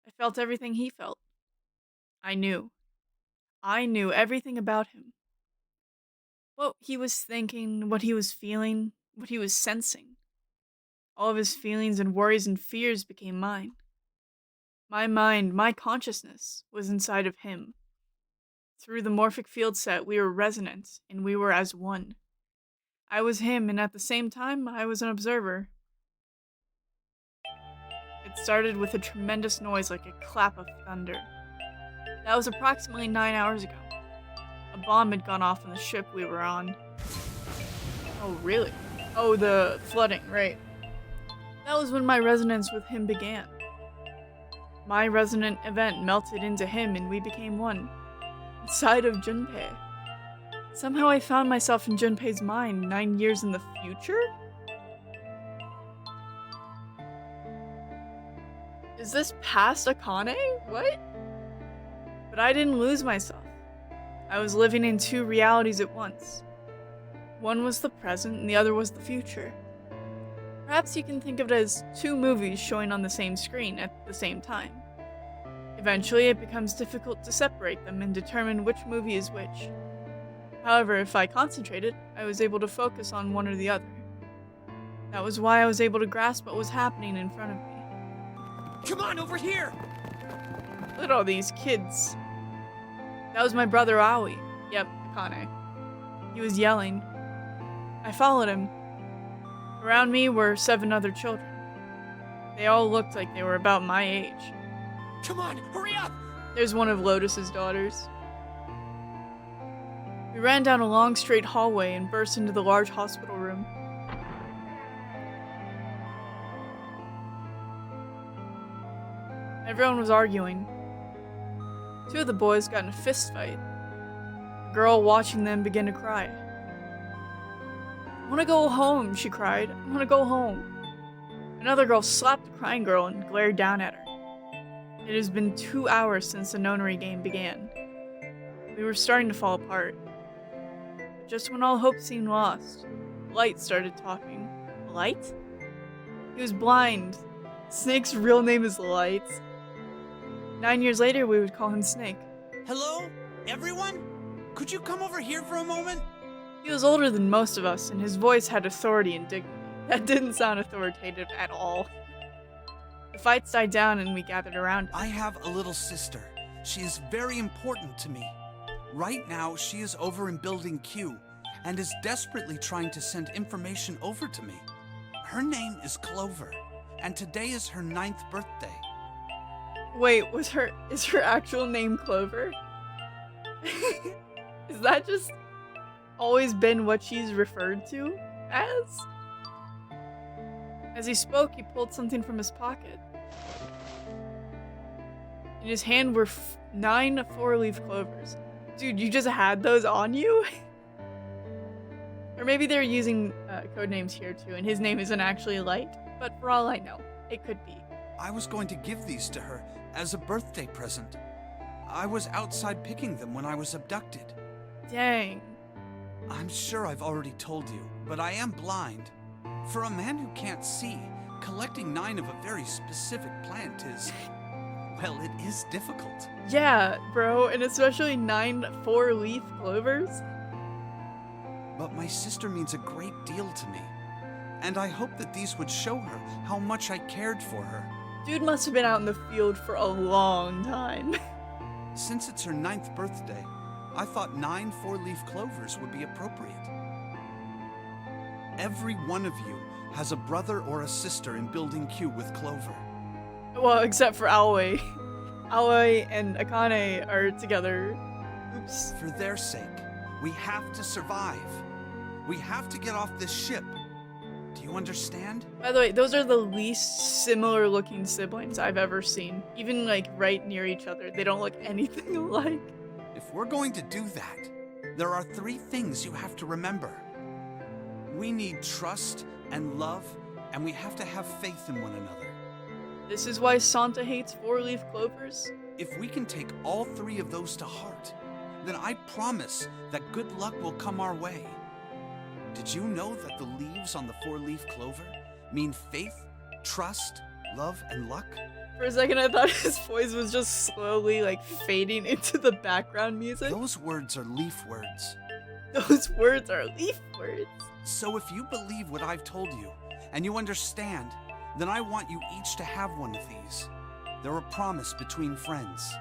I felt everything he felt. I knew. I knew everything about him. What he was thinking, what he was feeling, what he was sensing. All of his feelings and worries and fears became mine. My mind, my consciousness, was inside of him. Through the morphic field set, we were resonant, and we were as one. I was him, and at the same time, I was an observer. It started with a tremendous noise like a clap of thunder. That was approximately 9 hours ago. A bomb had gone off on the ship we were on. Oh, really? Oh, the flooding, right. That was when my resonance with him began. My resonant event melted into him and we became one. Inside of Junpei. Somehow I found myself in Junpei's mind 9 years in the future? Is this past Akane? What? But I didn't lose myself. I was living in 2 realities at once. One was the present and the other was the future. Perhaps you can think of it as 2 movies showing on the same screen at the same time. Eventually, it becomes difficult to separate them and determine which movie is which. However, if I concentrated, I was able to focus on one or the other. That was why I was able to grasp what was happening in front of me. Come on, over here! Look at all these kids. That was my brother Aoi. Yep, Akane. He was yelling. I followed him. Around me were 7 other children. They all looked like they were about my age. Come on, hurry up! There's one of Lotus's daughters. We ran down a long straight hallway and burst into the large hospital room. Everyone was arguing. Two of the boys got in a fist fight. A girl watching them began to cry. I want to go home, she cried. I want to go home. Another girl slapped the crying girl and glared down at her. It has been 2 hours since the nonary game began. We were starting to fall apart. But just when all hope seemed lost, Light started talking. Light? He was blind. Snake's real name is Light. 9 years later, we would call him Snake. Hello? Everyone? Could you come over here for a moment? He was older than most of us, and his voice had authority and dignity. That didn't sound authoritative at all. The fights died down and we gathered around her. I have a little sister. She is very important to me. Right now, she is over in Building Q and is desperately trying to send information over to me. Her name is Clover, and today is her 9th birthday. Wait, is her actual name Clover? Is that just always been what she's referred to as? As he spoke, he pulled something from his pocket. In his hand were 9 4-leaf clovers. Dude, you just had those on you? Or maybe they're using code names here too, and his name isn't actually Light, but for all I know, it could be. I was going to give these to her as a birthday present. I was outside picking them when I was abducted. Dang. I'm sure I've already told you, but I am blind. For a man who can't see, collecting 9 of a very specific plant is, well, it is difficult. Yeah, bro, and especially 9 4-leaf clovers. But my sister means a great deal to me, and I hope that these would show her how much I cared for her. Dude must have been out in the field for a long time. Since it's her 9th birthday, I thought 9 4-leaf clovers would be appropriate. Every one of you has a brother or a sister in Building Q with Clover. Well, except for Aoi. Aoi and Akane are together. Oops. For their sake, we have to survive. We have to get off this ship. Do you understand? By the way, those are the least similar looking siblings I've ever seen. Even like right near each other. They don't look anything alike. If we're going to do that, there are 3 things you have to remember. We need trust and love, and we have to have faith in one another. This is why Santa hates 4-leaf clovers? If we can take all 3 of those to heart, then I promise that good luck will come our way. Did you know that the leaves on the 4-leaf clover mean faith, trust, love, and luck? For a second I thought his voice was just slowly like fading into the background music. Those words are leaf words. Those words are leaf words. So if you believe what I've told you, and you understand, then I want you each to have one of these. They're a promise between friends.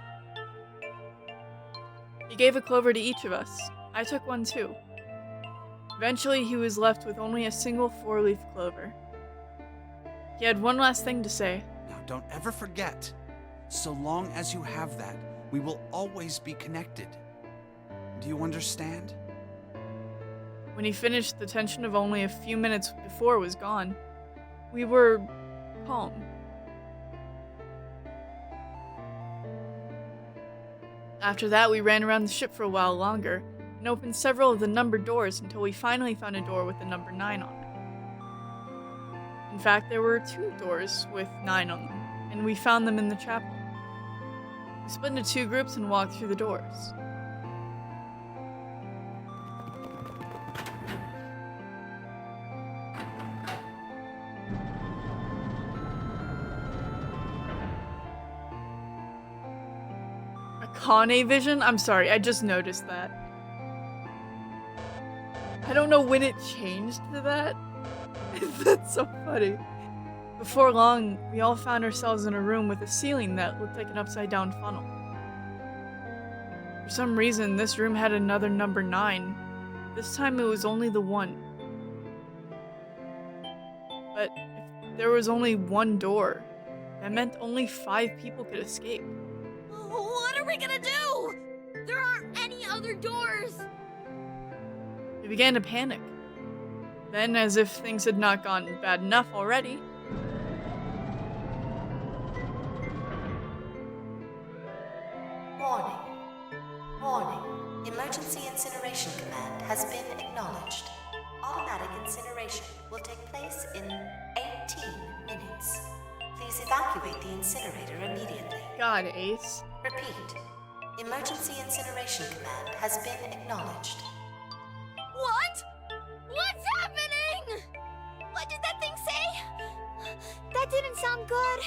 He gave a clover to each of us. I took one too. Eventually, he was left with only a single 4-leaf clover. He had one last thing to say. Now, don't ever forget. So long as you have that, we will always be connected. Do you understand? When he finished, the tension of only a few minutes before was gone. We were calm. After that, we ran around the ship for a while longer and opened several of the numbered doors until we finally found a door with the number 9 on it. In fact, there were 2 doors with 9 on them, and we found them in the chapel. We split into 2 groups and walked through the doors. Akane vision? I'm sorry, I just noticed that. I don't know when it changed to that. That's so funny. Before long, we all found ourselves in a room with a ceiling that looked like an upside-down funnel. For some reason, this room had another number 9. This time it was only the 1. But there was only one door. That meant only 5 people could escape. What are we gonna do? There aren't any other doors. We began to panic. Then, as if things had not gotten bad enough already, Warning. Warning. Emergency incineration command has been acknowledged. Automatic incineration will take place in 18 minutes. Please evacuate the incinerator immediately. God, Ace. Repeat. Emergency incineration command has been acknowledged. What? What's happening? What did that thing say? That didn't sound good.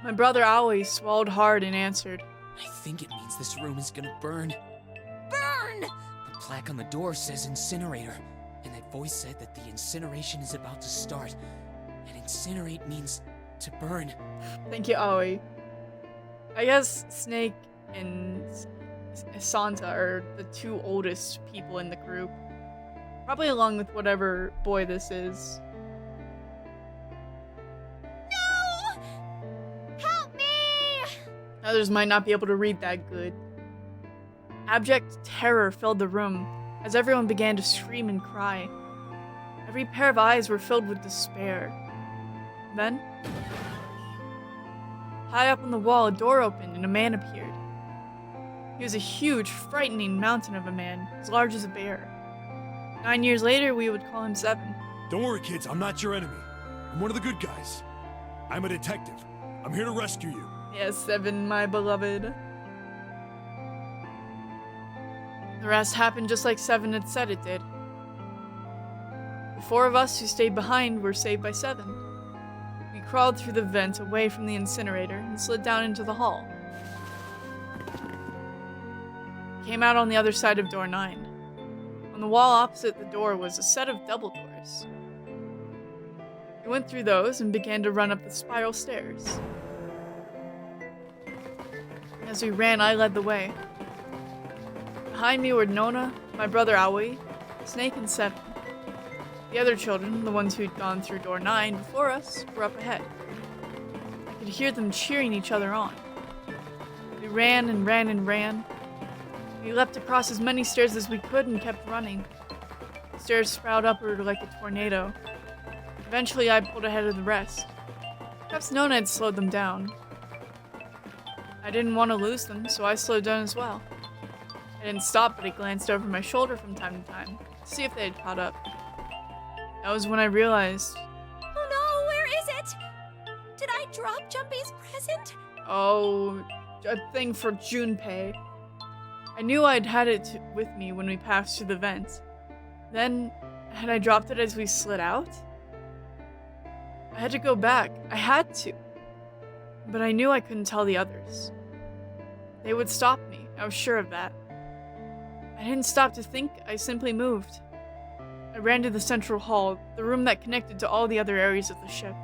My brother Aoi swallowed hard and answered. I think it means this room is gonna burn. Burn! The plaque on the door says incinerator, and that voice said that the incineration is about to start. And incinerate means to burn. Thank you, Aoi. I guess Snake and Santa are the 2 oldest people in the group. Probably along with whatever boy this is. No! Help me! Others might not be able to read that good. Abject terror filled the room as everyone began to scream and cry. Every pair of eyes were filled with despair. Then, high up on the wall, a door opened and a man appeared. He was a huge, frightening mountain of a man, as large as a bear. 9 years later, we would call him 7. Don't worry, kids, I'm not your enemy. I'm one of the good guys. I'm a detective. I'm here to rescue you. Yes, 7, my beloved. The rest happened just like 7 had said it did. The 4 of us who stayed behind were saved by 7. We crawled through the vent away from the incinerator and slid down into the hall. Came out on the other side of door 9. On the wall opposite the door was a set of double doors. We went through those and began to run up the spiral stairs. As we ran, I led the way. Behind me were Nona, my brother Aoi, Snake, and 7. The other children, the ones who'd gone through door 9 before us, were up ahead. I could hear them cheering each other on. We ran and ran and ran. We leapt across as many stairs as we could and kept running. The stairs sprouted upward like a tornado. Eventually, I pulled ahead of the rest. Perhaps Nona had slowed them down. I didn't want to lose them, so I slowed down as well. I didn't stop, but I glanced over my shoulder from time to time to see if they had caught up. That was when I realized, Oh no, where is it? Did I drop Jumpy's present? oh, a thing for Junpei. I knew I'd had it with me when we passed through the vent. Then, had I dropped it as we slid out? I had to go back. I had to. But I knew I couldn't tell the others. They would stop me. I was sure of that. I didn't stop to think. I simply moved. I ran to the central hall, the room that connected to all the other areas of the ship.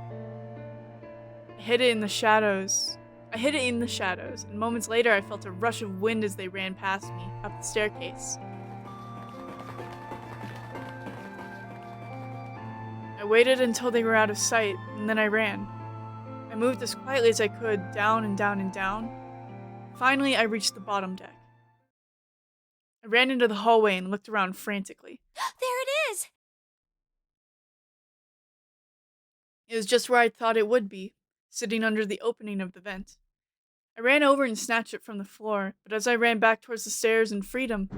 I hid it in the shadows, and moments later I felt a rush of wind as they ran past me, up the staircase. I waited until they were out of sight, and then I ran. I moved as quietly as I could, down and down and down. Finally, I reached the bottom deck. I ran into the hallway and looked around frantically. There it is! It was just where I thought it would be, sitting under the opening of the vent. I ran over and snatched it from the floor, but as I ran back towards the stairs and freedom,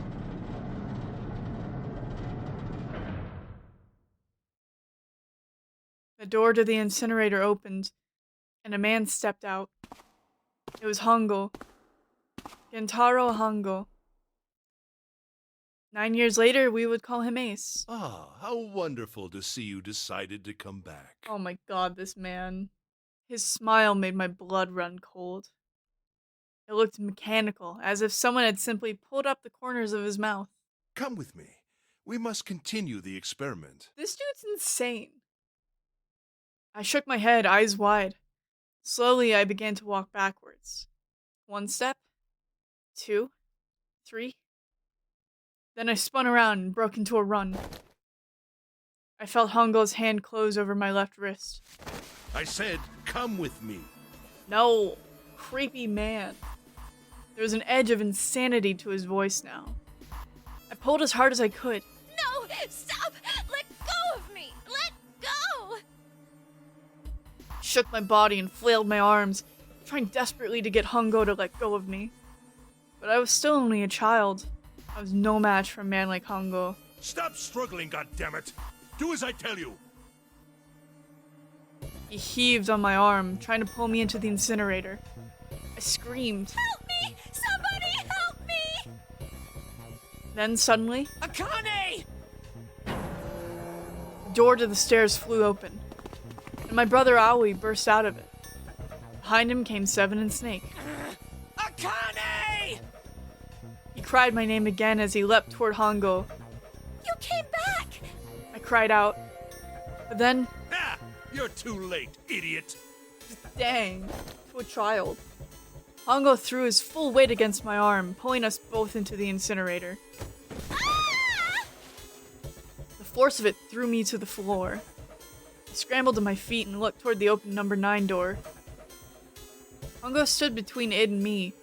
the door to the incinerator opened, and a man stepped out. It was Hongo. Gentaro Hongo. 9 years later, we would call him Ace. Ah, how wonderful to see you decided to come back. Oh my god, this man. His smile made my blood run cold. It looked mechanical, as if someone had simply pulled up the corners of his mouth. Come with me. We must continue the experiment. This dude's insane. I shook my head, eyes wide. Slowly, I began to walk backwards. 1 step, 2, 3. Then I spun around and broke into a run. I felt Hongo's hand close over my left wrist. I said, come with me. No, creepy man. There was an edge of insanity to his voice now. I pulled as hard as I could. No! Stop! Let go of me! Let go! I shook my body and flailed my arms, trying desperately to get Hongo to let go of me. But I was still only a child. I was no match for a man like Hongo. Stop struggling, goddammit! Do as I tell you! He heaved on my arm, trying to pull me into the incinerator. I screamed. Help me! Somebody help me! Then suddenly, Akane! the door to the stairs flew open, and my brother Aoi burst out of it. Behind him came Seven and Snake. Akane! He cried my name again as he leapt toward Hongo. You came back! I cried out, but then, Ah! You're too late, idiot! dang, to a child. Hongo threw his full weight against my arm, pulling us both into the incinerator. Ah! The force of it threw me to the floor. I scrambled to my feet and looked toward the open number 9 door. Hongo stood between it and me.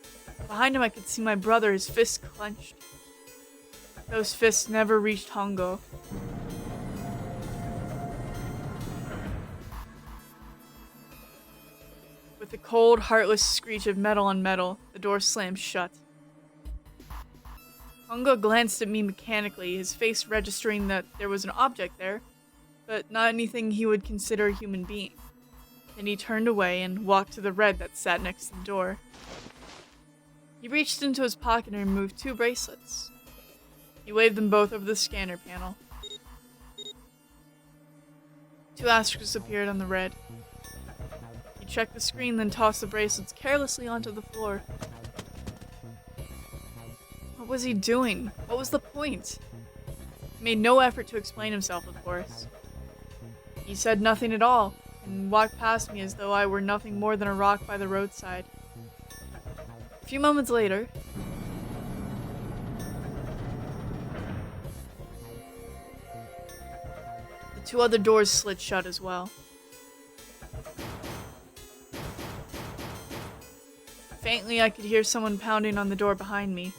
Behind him I could see my brother, his fists clenched. Those fists never reached Hongo. With a cold, heartless screech of metal on metal, the door slammed shut. Hongo glanced at me mechanically, his face registering that there was an object there, but not anything he would consider a human being. Then he turned away and walked to the red that sat next to the door. He reached into his pocket and removed 2 bracelets. He waved them both over the scanner panel. 2 asterisks appeared on the red. He checked the screen, then tossed the bracelets carelessly onto the floor. What was he doing? What was the point? He made no effort to explain himself, of course. He said nothing at all, and walked past me as though I were nothing more than a rock by the roadside. A few moments later, the 2 other doors slid shut as well. Faintly, I could hear someone pounding on the door behind me.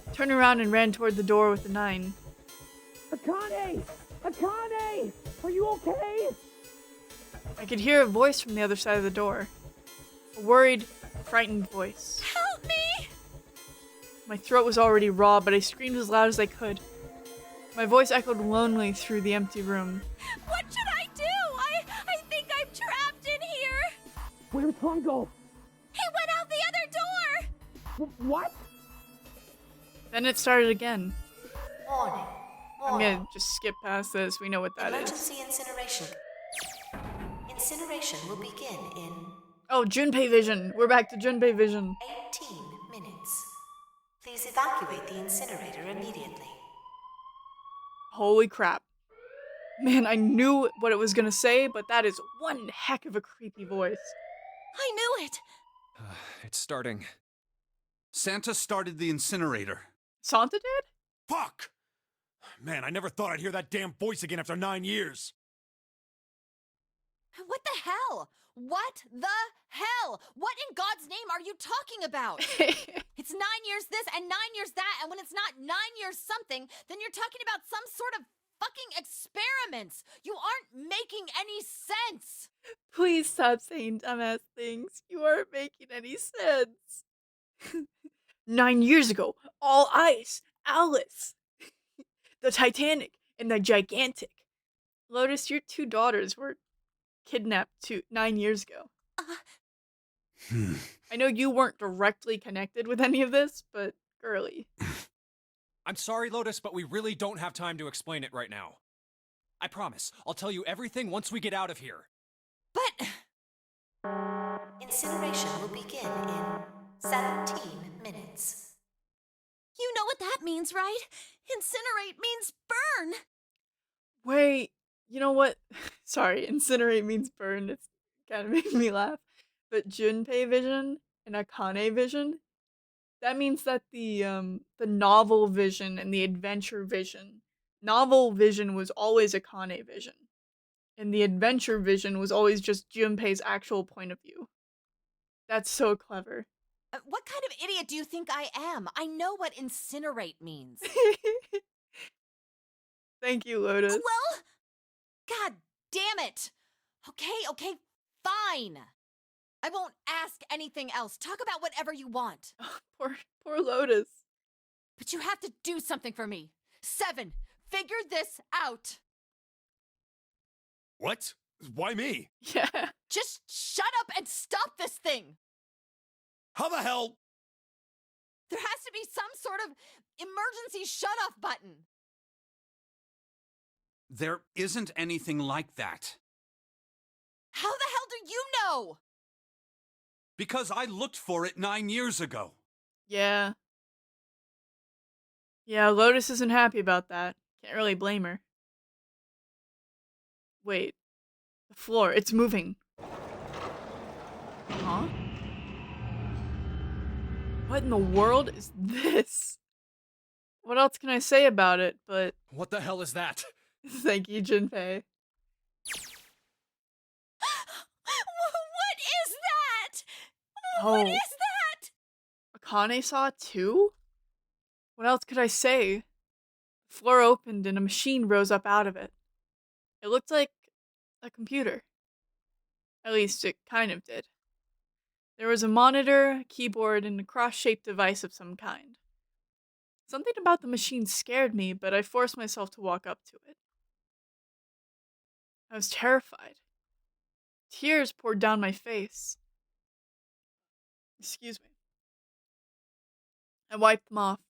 I turned around and ran toward the door with the 9. Akane! Akane! Are you okay? I could hear a voice from the other side of the door. A worried, frightened voice. Help me! My throat was already raw, but I screamed as loud as I could. My voice echoed lonely through the empty room. What should I do? I think I'm trapped in here! Where's Hongo? He went out the other door! What? Then it started again. Warning. I'm gonna just skip past this. We know what that is. Emergency incineration. Incineration will begin in Oh, Junpei Vision. We're back to Junpei Vision. 18 minutes. Please evacuate the incinerator immediately. Holy crap. Man, I knew what it was gonna say, but that is one heck of a creepy voice. I knew it! It's starting. Santa started the incinerator. Santa did? Fuck! Man, I never thought I'd hear that damn voice again after 9 years. What the hell? What the hell? What in God's name are you talking about? It's 9 years this and 9 years that, and when it's not 9 years something, then you're talking about some sort of fucking experiments. You aren't making any sense. Please stop saying dumbass things. You aren't making any sense. 9 years ago, all ice, Alice, the Titanic, and the Gigantic. Lotus, your 2 daughters were kidnapped 9 years ago. I know you weren't directly connected with any of this, but girly. I'm sorry, Lotus, but we really don't have time to explain it right now. I promise, I'll tell you everything once we get out of here. But Incineration will begin in 17 minutes. You know what that means, right? Incinerate means burn! Wait, you know what? Sorry, incinerate means burn. It's kind of making me laugh. But Junpei Vision and Akane Vision, that means that the novel vision and the adventure vision novel vision was always Akane vision. And the adventure vision was always just Junpei's actual point of view. That's so clever. What kind of idiot do you think I am? I know what incinerate means. Thank you, Lotus. Well, God damn it. Okay, fine. I won't ask anything else. Talk about whatever you want. Poor Lotus. But you have to do something for me. 7, figure this out. What? Why me? Yeah. Just shut up and stop this thing. How the hell? There has to be some sort of emergency shut-off button. There isn't anything like that. How the hell do you know? Because I looked for it 9 years ago. Yeah. Yeah, Lotus isn't happy about that. Can't really blame her. Wait. The floor, it's moving. Huh? What in the world is this? What else can I say about it, but... What the hell is that? Thank you, Junpei. What is that? Oh. What is that? Akane saw it too? What else could I say? The floor opened and a machine rose up out of it. It looked like a computer. At least it kind of did. There was a monitor, a keyboard, and a cross-shaped device of some kind. Something about the machine scared me, but I forced myself to walk up to it. I was terrified. Tears poured down my face. Excuse me. I wiped them off,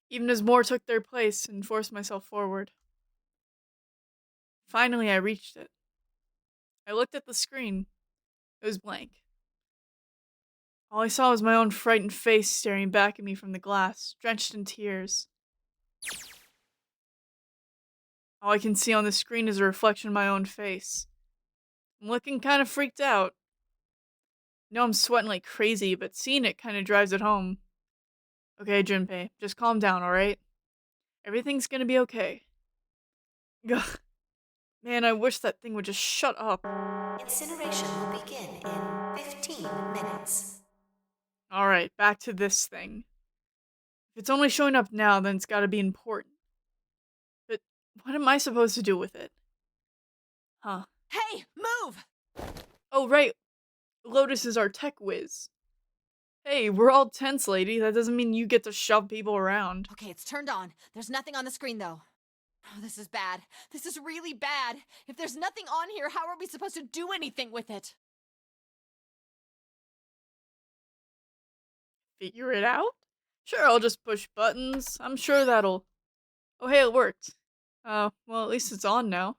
even as more took their place, and forced myself forward. Finally, I reached it. I looked at the screen. It was blank. All I saw was my own frightened face staring back at me from the glass, drenched in tears. All I can see on the screen is a reflection of my own face. I'm looking kind of freaked out. I know I'm sweating like crazy, but seeing it kind of drives it home. Okay, Junpei, just calm down, alright? Everything's gonna be okay. Ugh. Man, I wish that thing would just shut up. Incineration will begin in 15 minutes. Alright, back to this thing. If it's only showing up now, then it's gotta be important. But what am I supposed to do with it? Huh. Hey, move! Oh, right. Lotus is our tech whiz. Hey, we're all tense, lady. That doesn't mean you get to shove people around. Okay, it's turned on. There's nothing on the screen, though. Oh, this is bad. This is really bad. If there's nothing on here, how are we supposed to do anything with it? Figure it out? Sure, I'll just push buttons. I'm sure that'll... Oh, hey, it worked. Well, at least it's on now.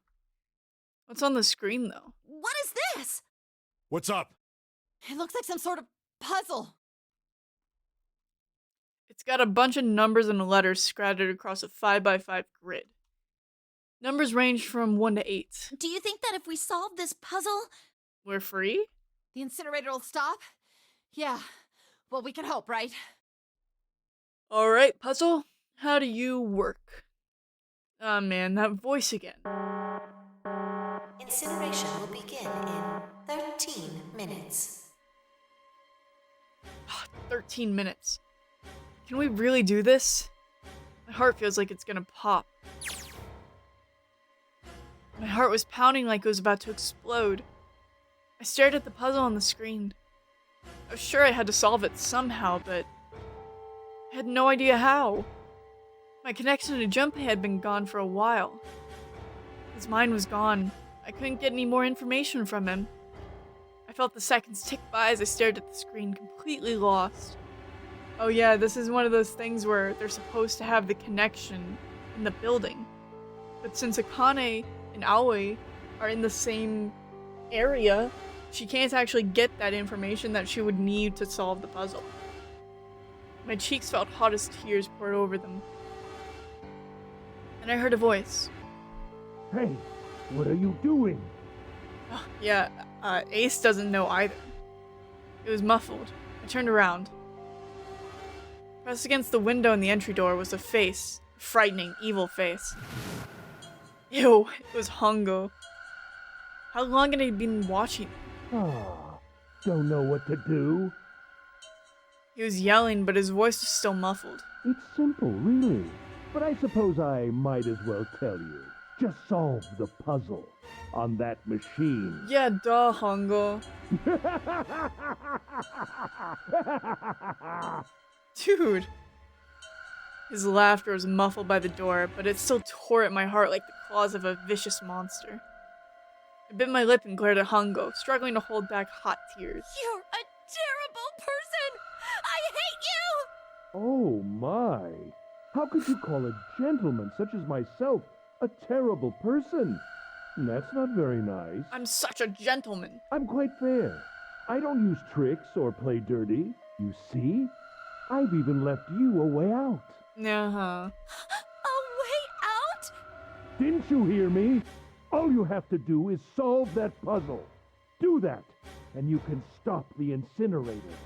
What's on the screen, though? What is this? What's up? It looks like some sort of puzzle. It's got a bunch of numbers and letters scattered across a 5x5 grid. Numbers range from 1 to 8. Do you think that if we solve this puzzle... We're free? The incinerator will stop? Yeah. Well, we can hope, right? Alright, puzzle. How do you work? Ah, man, that voice again. Incineration will begin in 13 minutes. 13 minutes. Can we really do this? My heart feels like it's gonna pop. My heart was pounding like it was about to explode. I stared at the puzzle on the screen. I was sure I had to solve it somehow, but I had no idea how. My connection to Junpei had been gone for a while. His mind was gone. I couldn't get any more information from him. I felt the seconds tick by as I stared at the screen, completely lost. Oh yeah, this is one of those things where they're supposed to have the connection in the building. But since Akane and Aoi are in the same area, she can't actually get that information that she would need to solve the puzzle. My cheeks felt hot as tears poured over them. And I heard a voice. Hey, what are you doing? Oh, yeah, Ace doesn't know either. It was muffled. I turned around. Pressed against the window in the entry door was a face. A frightening, evil face. Ew, it was Hongo. How long had I been watching? Ah, don't know what to do? He was yelling, but his voice was still muffled. It's simple, really. But I suppose I might as well tell you. Just solve the puzzle on that machine. Yeah, duh, Hongo. Dude. His laughter was muffled by the door, but it still tore at my heart like the claws of a vicious monster. I bit my lip and glared at Hongo, struggling to hold back hot tears. You're a terrible person! I hate you! Oh my! How could you call a gentleman such as myself a terrible person? That's not very nice. I'm such a gentleman. I'm quite fair. I don't use tricks or play dirty. You see? I've even left you a way out. Uh-huh. A way out? Didn't you hear me? All you have to do is solve that puzzle. Do that, and you can stop the incinerator.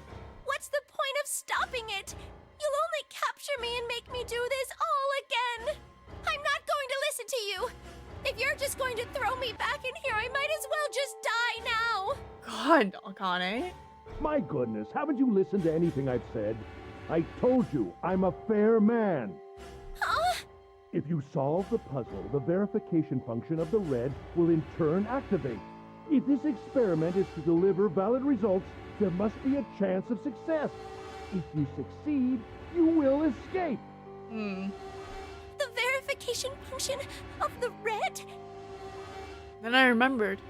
What's the point of stopping it? You'll only capture me and make me do this all again. I'm not going to listen to you. If you're just going to throw me back in here, I might as well just die now. God, Akane. My goodness, haven't you listened to anything I've said? I told you, I'm a fair man. Huh? If you solve the puzzle, the verification function of the red will in turn activate. If this experiment is to deliver valid results, there must be a chance of success. If you succeed, you will escape. The verification function of the red? Then I remembered.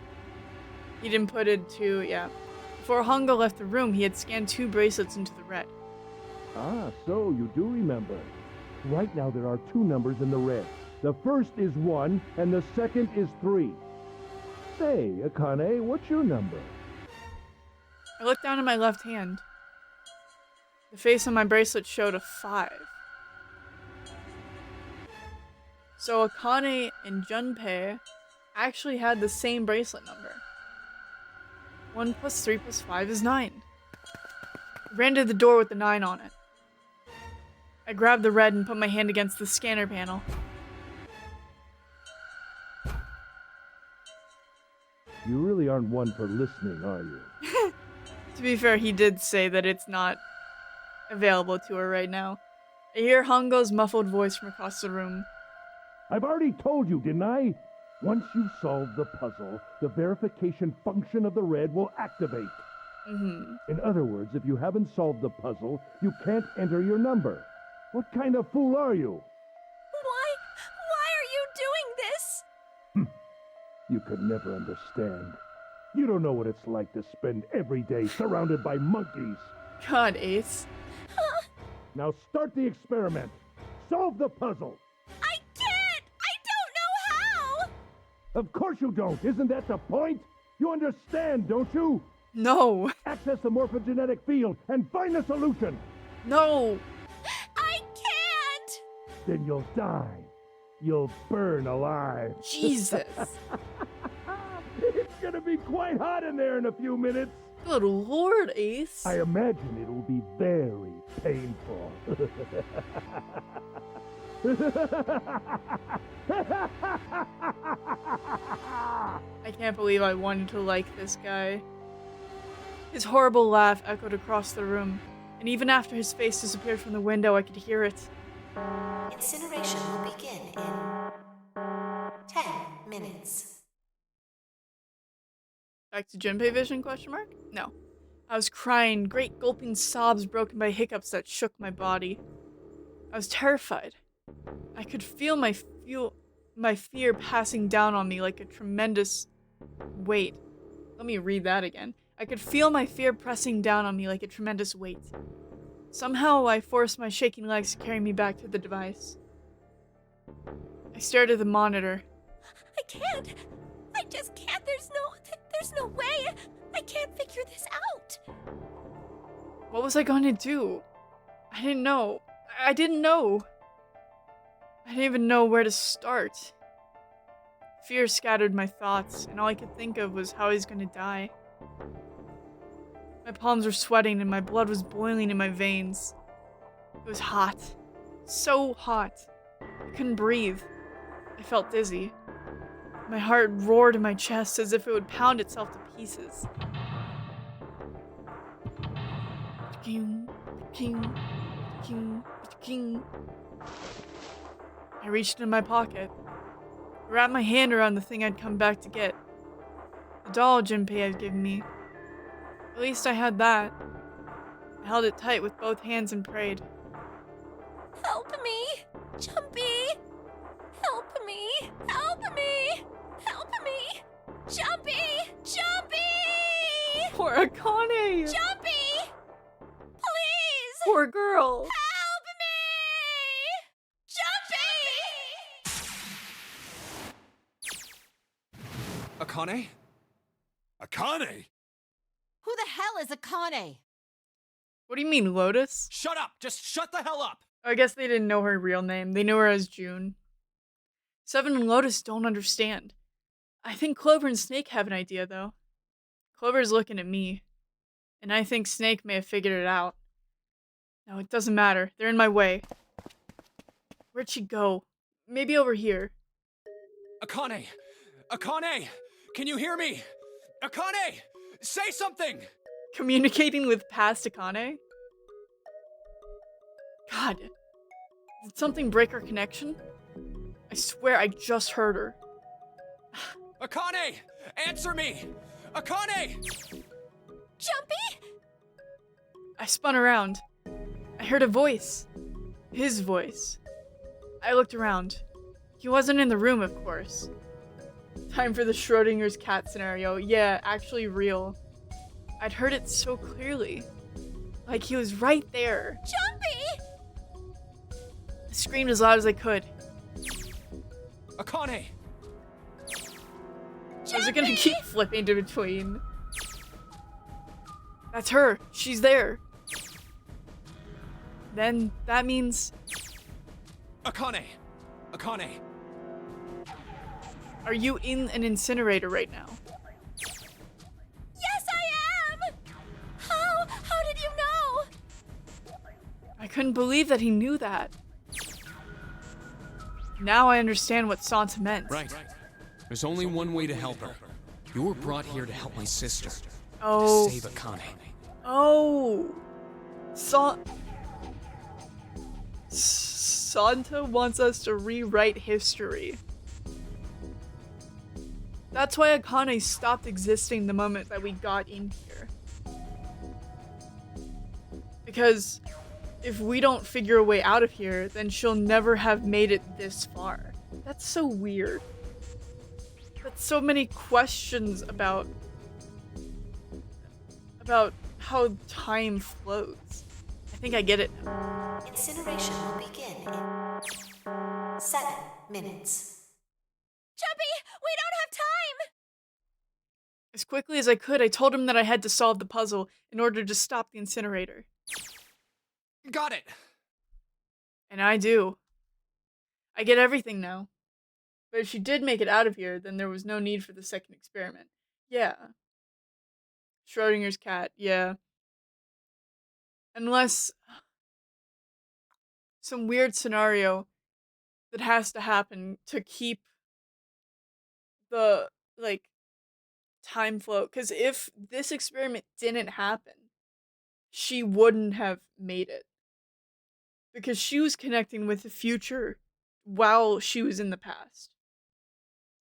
He didn't put it to, yeah. Before Hongo left the room, he had scanned 2 bracelets into the red. Ah, so you do remember. Right now there are 2 numbers in the red. The first is 1, and the second is 3. Say, Akane, what's your number? I looked down at my left hand. The face on my bracelet showed a 5. So Akane and Junpei actually had the same bracelet number. 1 plus 3 plus 5 is 9. I ran to the door with the 9 on it. I grabbed the red and put my hand against the scanner panel. You really aren't one for listening, are you? To be fair, he did say that it's not available to her right now. I hear Hongo's muffled voice from across the room. I've already told you, didn't I? Once you solve the puzzle, the verification function of the red will activate. In other words, if you haven't solved the puzzle, you can't enter your number. What kind of fool are you? Why are you doing this? You could never understand. You don't know what it's like to spend every day surrounded by monkeys. God, Ace. Now start the experiment. Solve the puzzle. I can't! I don't know how! Of course you don't. Isn't that the point? You understand, don't you? No. Access the morphogenetic field and find the solution. No. I can't! Then you'll die. You'll burn alive. Jesus. It's gonna be quite hot in there in a few minutes. Good lord, Ace. I imagine it'll be very painful. I can't believe I wanted to like this guy. His horrible laugh echoed across the room, and even after his face disappeared from the window, I could hear it. Incineration will begin in 10 minutes. Back to Junpei vision, question mark? No. I was crying, great gulping sobs broken by hiccups that shook my body. I was terrified. I could feel my fear passing down on me like a tremendous weight. Let me read that again. I could feel my fear pressing down on me like a tremendous weight. Somehow I forced my shaking legs to carry me back to the device. I stared at the monitor. I can't. I just can't. There's no way. I can't figure this out. What was I going to do? I didn't know. I didn't know. I didn't even know where to start. Fear scattered my thoughts, and all I could think of was how he's going to die. My palms were sweating and my blood was boiling in my veins. It was hot. So hot. I couldn't breathe. I felt dizzy. My heart roared in my chest as if it would pound itself to pieces. King, king, king, king. I reached in my pocket, wrapped my hand around the thing I'd come back to get. The doll Junpei had given me. At least I had that. I held it tight with both hands and prayed. Help me! Jumpy! Help me! Help me! Help me! Jumpy! Jumpy! Poor Akane! Jumpy! Please! Poor girl! Help me! Jumpy! Akane? Akane? Who the hell is Akane? What do you mean, Lotus? Shut up! Just shut the hell up! I guess they didn't know her real name. They knew her as June. Seven and Lotus don't understand. I think Clover and Snake have an idea, though. Clover's looking at me. And I think Snake may have figured it out. No, it doesn't matter. They're in my way. Where'd she go? Maybe over here. Akane! Akane! Can you hear me? Akane! Say something! Communicating with past Akane? God. Did something break our connection? I swear I just heard her. Akane! Answer me! Akane! Jumpy? I spun around. I heard a voice. His voice. I looked around. He wasn't in the room, of course. Time for the Schrodinger's cat scenario. Yeah, actually real. I'd heard it so clearly. Like he was right there. Jumpy! I screamed as loud as I could. Akane! I was gonna keep flipping to between. That's her. She's there. Then that means... Akane! Akane! Are you in an incinerator right now? Yes, I am! How did you know? I couldn't believe that he knew that. Now I understand what Santa meant. Right. There's only one way to help her. You were brought here to help my sister. Oh. To save Akane. Oh. Santa wants us to rewrite history. That's why Akane stopped existing the moment that we got in here. Because if we don't figure a way out of here, then she'll never have made it this far. That's so weird. That's so many questions about how time flows. I think I get it now. Incineration will begin in 7 minutes. Jumpy, we don't have time! As quickly as I could, I told him that I had to solve the puzzle in order to stop the incinerator. Got it! And I do. I get everything now. But if she did make it out of here, then there was no need for the second experiment. Yeah. Schrodinger's cat, yeah. Unless some weird scenario that has to happen to keep the, time flow. Because if this experiment didn't happen, she wouldn't have made it. Because she was connecting with the future while she was in the past.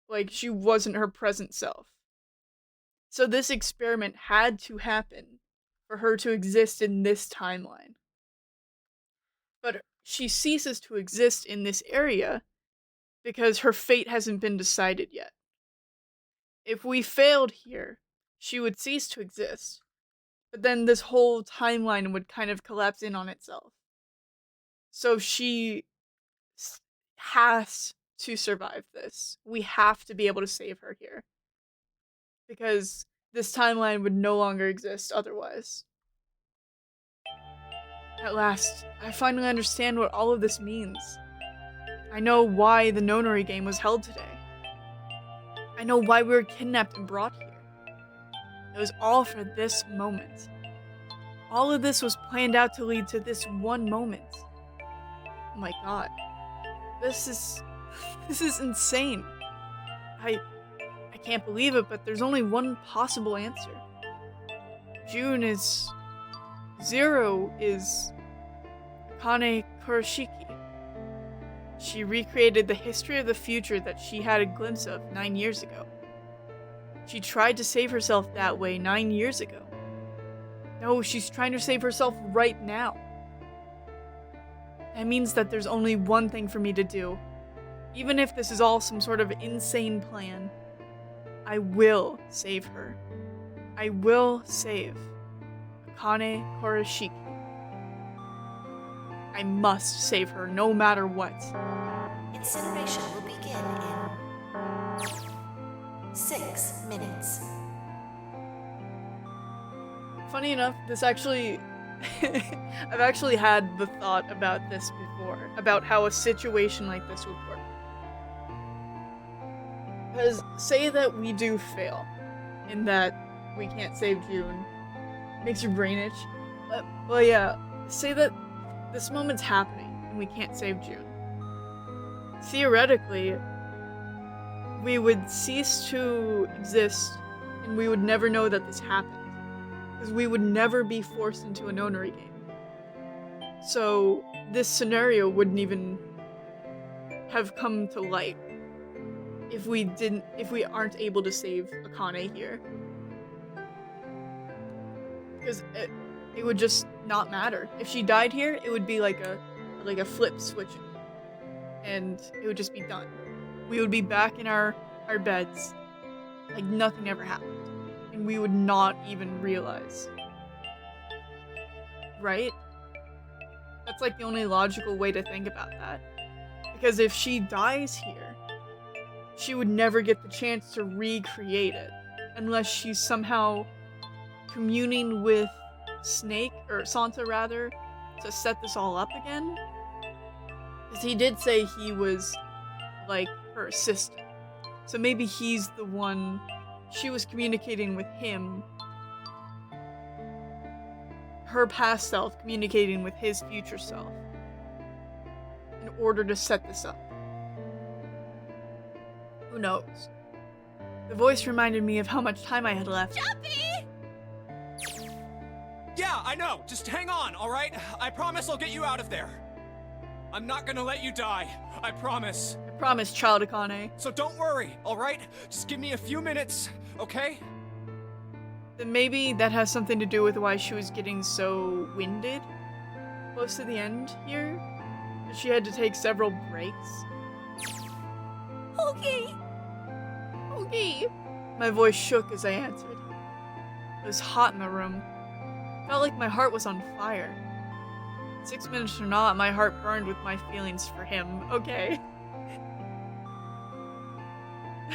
Like, she wasn't her present self. So this experiment had to happen for her to exist in this timeline. But she ceases to exist in this area because her fate hasn't been decided yet. If we failed here, she would cease to exist. But then this whole timeline would kind of collapse in on itself. So she has to survive this. We have to be able to save her here. Because this timeline would no longer exist otherwise. At last, I finally understand what all of this means. I know why the nonary game was held today. I know why we were kidnapped and brought here. It was all for this moment. All of this was planned out to lead to this one moment. Oh my god. This is insane. I can't believe it, but there's only one possible answer. June is... 0 is... Akane Kurashiki. She recreated the history of the future that she had a glimpse of 9 years ago. She tried to save herself that way 9 years ago. No, she's trying to save herself right now. That means that there's only one thing for me to do. Even if this is all some sort of insane plan, I will save her. I will save Akane Kurashiki. I must save her, no matter what. Incineration will begin in 6 minutes. Funny enough, this actually... I've actually had the thought about this before, about how a situation like this would work. Because say that we do fail, in that we can't save June. Makes your brain itch. Well, yeah, say that this moment's happening and we can't save June. Theoretically, we would cease to exist and we would never know that this happened. Because we would never be forced into a nonary game. So this scenario wouldn't even have come to light if we aren't able to save Akane here. Because it would just not matter. If she died here, it would be like a flip switching. And it would just be done. We would be back in our beds like nothing ever happened. And we would not even realize. Right? That's like the only logical way to think about that. Because if she dies here, she would never get the chance to recreate it. Unless she's somehow communing with Snake, or Santa rather, to set this all up again. Because he did say he was, like, her assistant. So maybe he's the one... She was communicating with him. Her past self communicating with his future self. In order to set this up. Who knows? The voice reminded me of how much time I had left. Jumpy! Yeah, I know. Just hang on, all right? I promise I'll get you out of there. I'm not gonna let you die. I promise. I promise, Child Akane. So don't worry, all right? Just give me a few minutes, okay? Then maybe that has something to do with why she was getting so winded close to the end here. She had to take several breaks. Okay. Okay. My voice shook as I answered. It was hot in the room. Felt like my heart was on fire. 6 minutes or not, my heart burned with my feelings for him. Okay.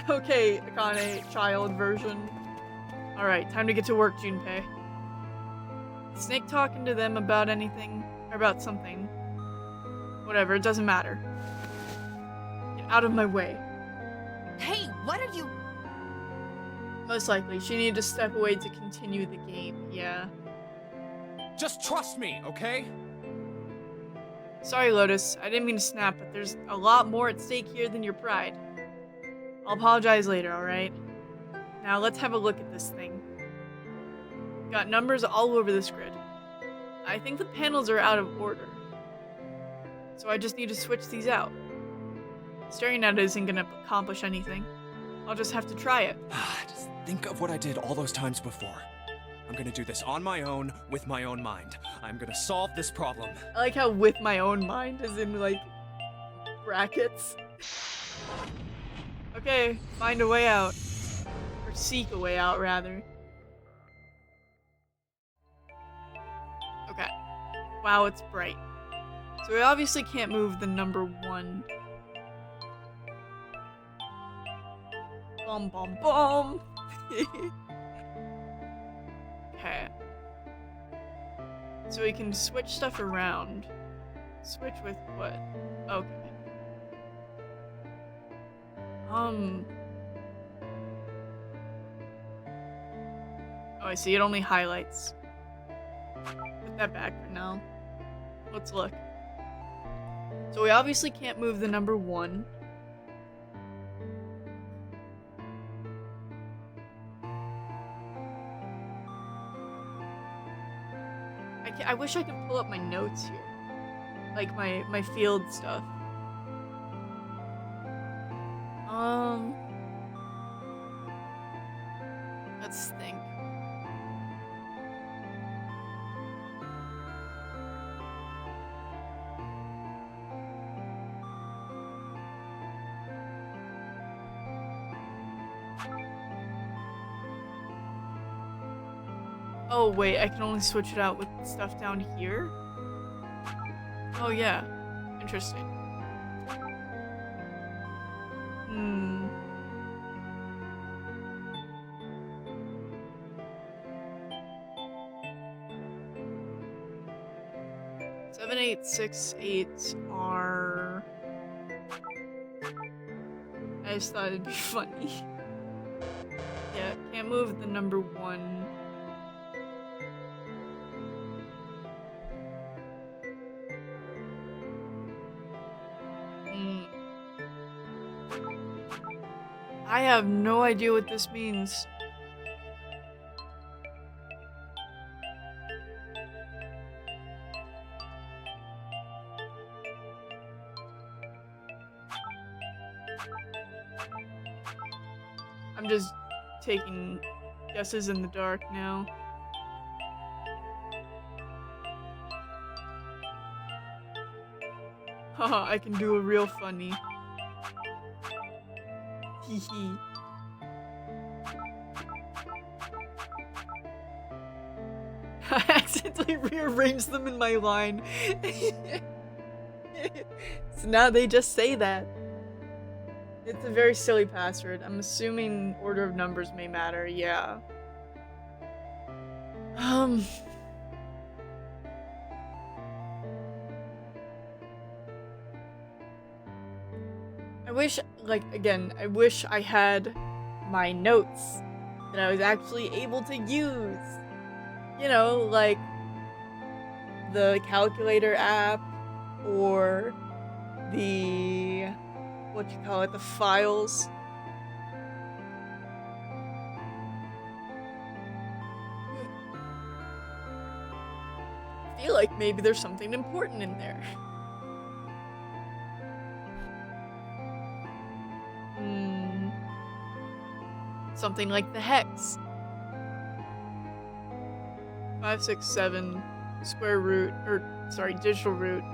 Okay, Akane, child version. Alright, time to get to work, Junpei. Snake talking to them about anything? Or about something? Whatever, it doesn't matter. Get out of my way. Hey, what are you... Most likely, she needed to step away to continue the game, yeah. Just trust me, okay? Sorry, Lotus. I didn't mean to snap, but there's a lot more at stake here than your pride. I'll apologize later, alright? Now let's have a look at this thing. Got numbers all over this grid. I think the panels are out of order. So I just need to switch these out. Staring at it isn't gonna accomplish anything. I'll just have to try it. Just think of what I did all those times before. I'm gonna do this on my own, with my own mind. I'm gonna solve this problem. I like how with my own mind is in, like, brackets. Okay, find a way out. Or seek a way out, rather. Okay. Wow, it's bright. So we obviously can't move the number 1. Bum bum bum! Okay. So we can switch stuff around. Switch with what? Okay. Oh, I see. It only highlights. Put that back for now. Let's look. So we obviously can't move the number 1. I wish I could pull up my notes here. Like my field stuff. Let's think. Oh wait, I can only switch it out with stuff down here? Oh yeah. Interesting. Hmm. Seven, 8, 6, 8 are... I just thought it'd be funny. Yeah, can't move the number 1. I have no idea what this means. I'm just taking guesses in the dark now. Haha, I can do a real funny. Hee hee. I accidentally rearranged them in my line. So now they just say that. It's a very silly password. I'm assuming order of numbers may matter, yeah. I wish, like, again, I wish I had my notes that I was actually able to use. You know, like the calculator app or the, the files. I feel like maybe there's something important in there. Something like the hex. 567 square root, digital root.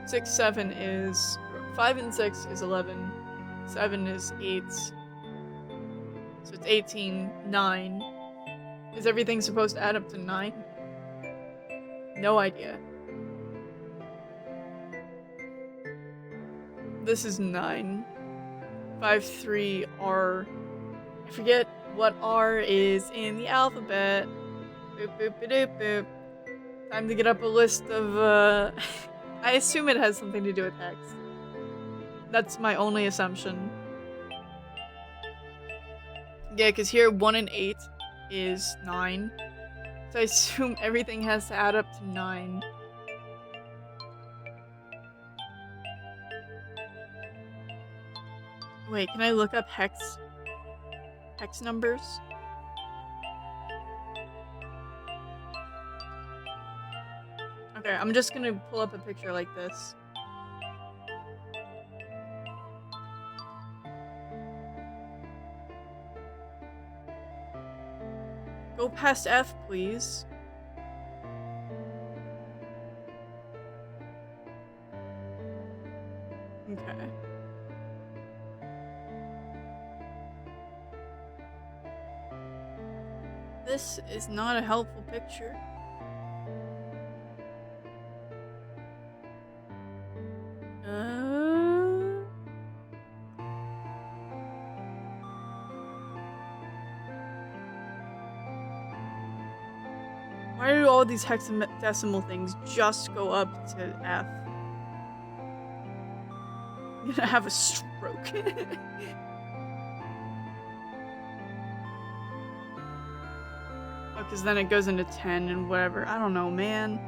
6, 7 is 5 and 6 is 11. 7 is 8. So it's 18. 9. Is everything supposed to add up to 9? No idea. This is 9. 5, 3, R. I forget what R is in the alphabet. Boop, boop, boop, boop. Time to get up a list of, I assume it has something to do with hex. That's my only assumption. Yeah, because here 1 and 8 is 9. So I assume everything has to add up to 9. Wait, can I look up hex numbers? Okay, I'm just gonna pull up a picture like this. Go past F, please. Okay. This is not a helpful picture. Why do all these hexadecimal things just go up to F? I'm gonna have a stroke. Oh, because then it goes into 10 and whatever. I don't know, man.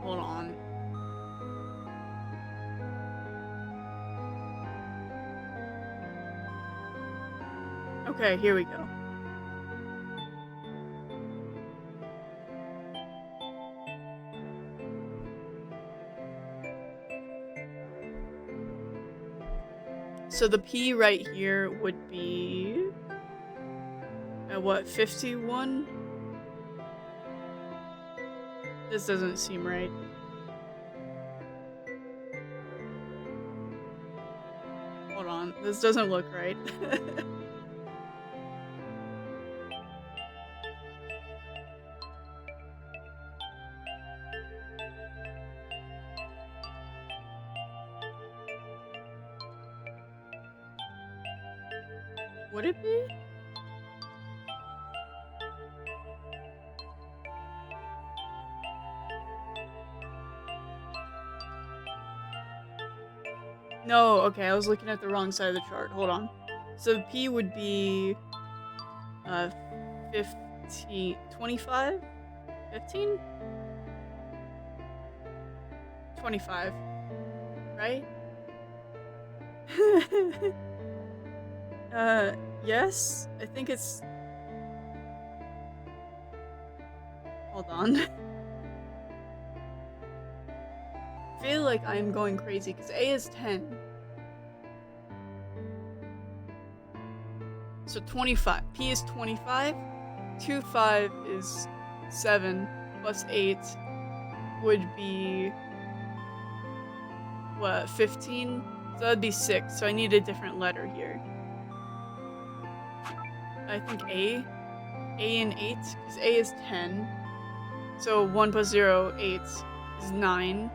Hold on. Okay, here we go. So the P right here would be at what, 51? This doesn't seem right. Hold on, this doesn't look right. Would it be? No, okay, I was looking at the wrong side of the chart. Hold on. So the P would be 15, 25? 15? 25, right? Yes, I think it's... Hold on. I feel like I'm going crazy, because A is 10. So 25. P is 25. 25 is 7, plus 8 would be... what, 15? So that'd be 6, so I need a different letter here. I think A and 8, because A is 10. So 1 plus 0, 8 is 9.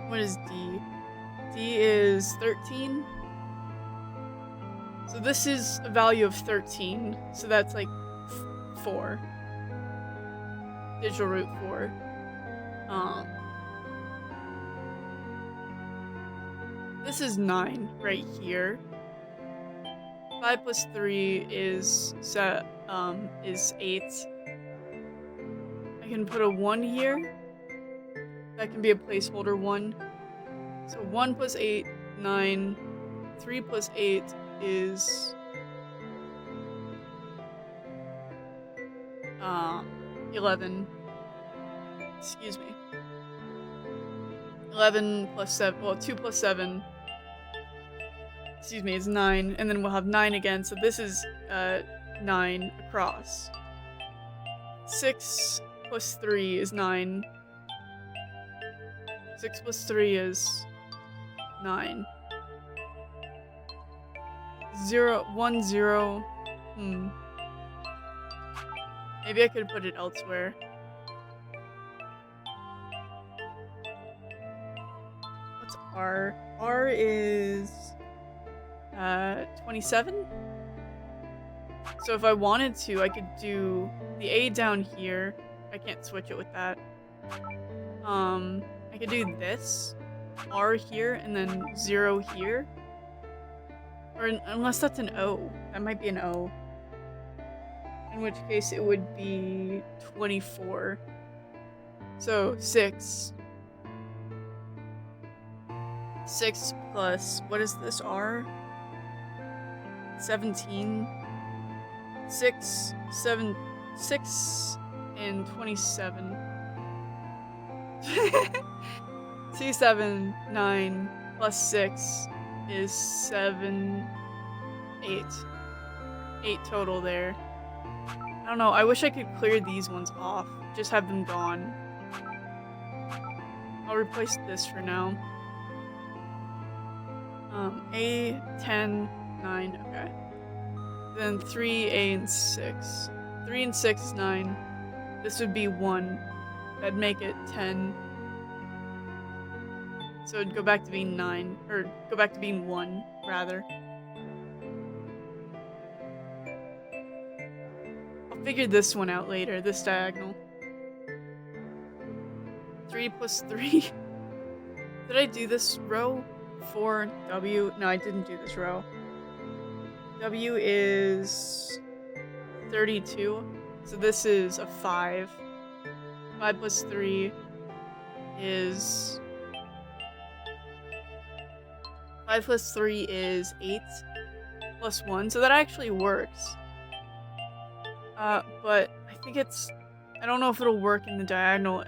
What is D? D is 13. So this is a value of 13, so that's like 4. Digital root 4. This is 9 right here. 5 plus 3 is 8. I can put a 1 here. That can be a placeholder 1. So 1 plus 8, 9. 3 plus 8 is 11. Excuse me. 11 plus 7, well, 2 plus 7, excuse me, is 9, and then we'll have 9 again, so this is 9 across. 6 plus 3 is 9. 6 plus 3 is 9. 0, 1, 0, Maybe I could put it elsewhere. What's R? R is 27? So if I wanted to, I could do the A down here. I can't switch it with that. I could do this. R here, and then 0 here. Or unless that's an O. That might be an O. In which case it would be 24. So 6. 6 plus, what is this, R? 17. 6, 7, 6, and 27. 2, 7, 9, plus 6 is 7, 8. 8 total there. I don't know, I wish I could clear these ones off. Just have them gone. I'll replace this for now. A, 10, 9, okay. Then 3, A, and 6. 3 and 6 is 9. This would be 1. That'd make it 10. So it'd go back to being 9, or go back to being 1, rather. I'll figure this one out later, this diagonal. 3 plus 3. Did I do this row? 4, W. No, I didn't do this row. W is 32. So this is a 5. 5 plus 3 is 5 plus 3 is 8 plus 1, so that actually works. But I think it's... I don't know if it'll work in the diagonal.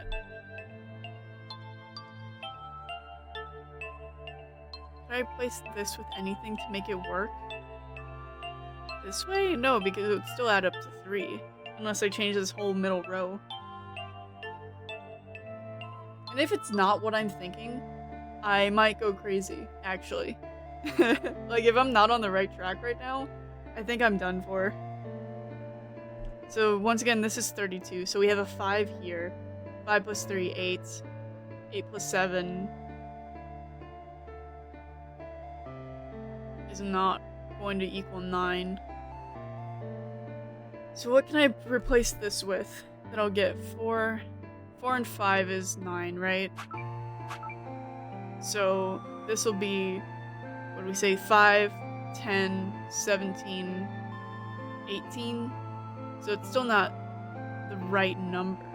Should I place this with anything to make it work? This way? No, because it would still add up to 3. Unless I change this whole middle row. And if it's not what I'm thinking, I might go crazy, actually. Like, if I'm not on the right track right now, I think I'm done for. So, once again, this is 32. So we have a 5 here. 5 plus 3, 8. 8 plus 7 is not going to equal 9. So what can I replace this with that I'll get? 4 and 5 is 9, right? So this will be, what do we say, 5, 10, 17, 18? So it's still not the right number.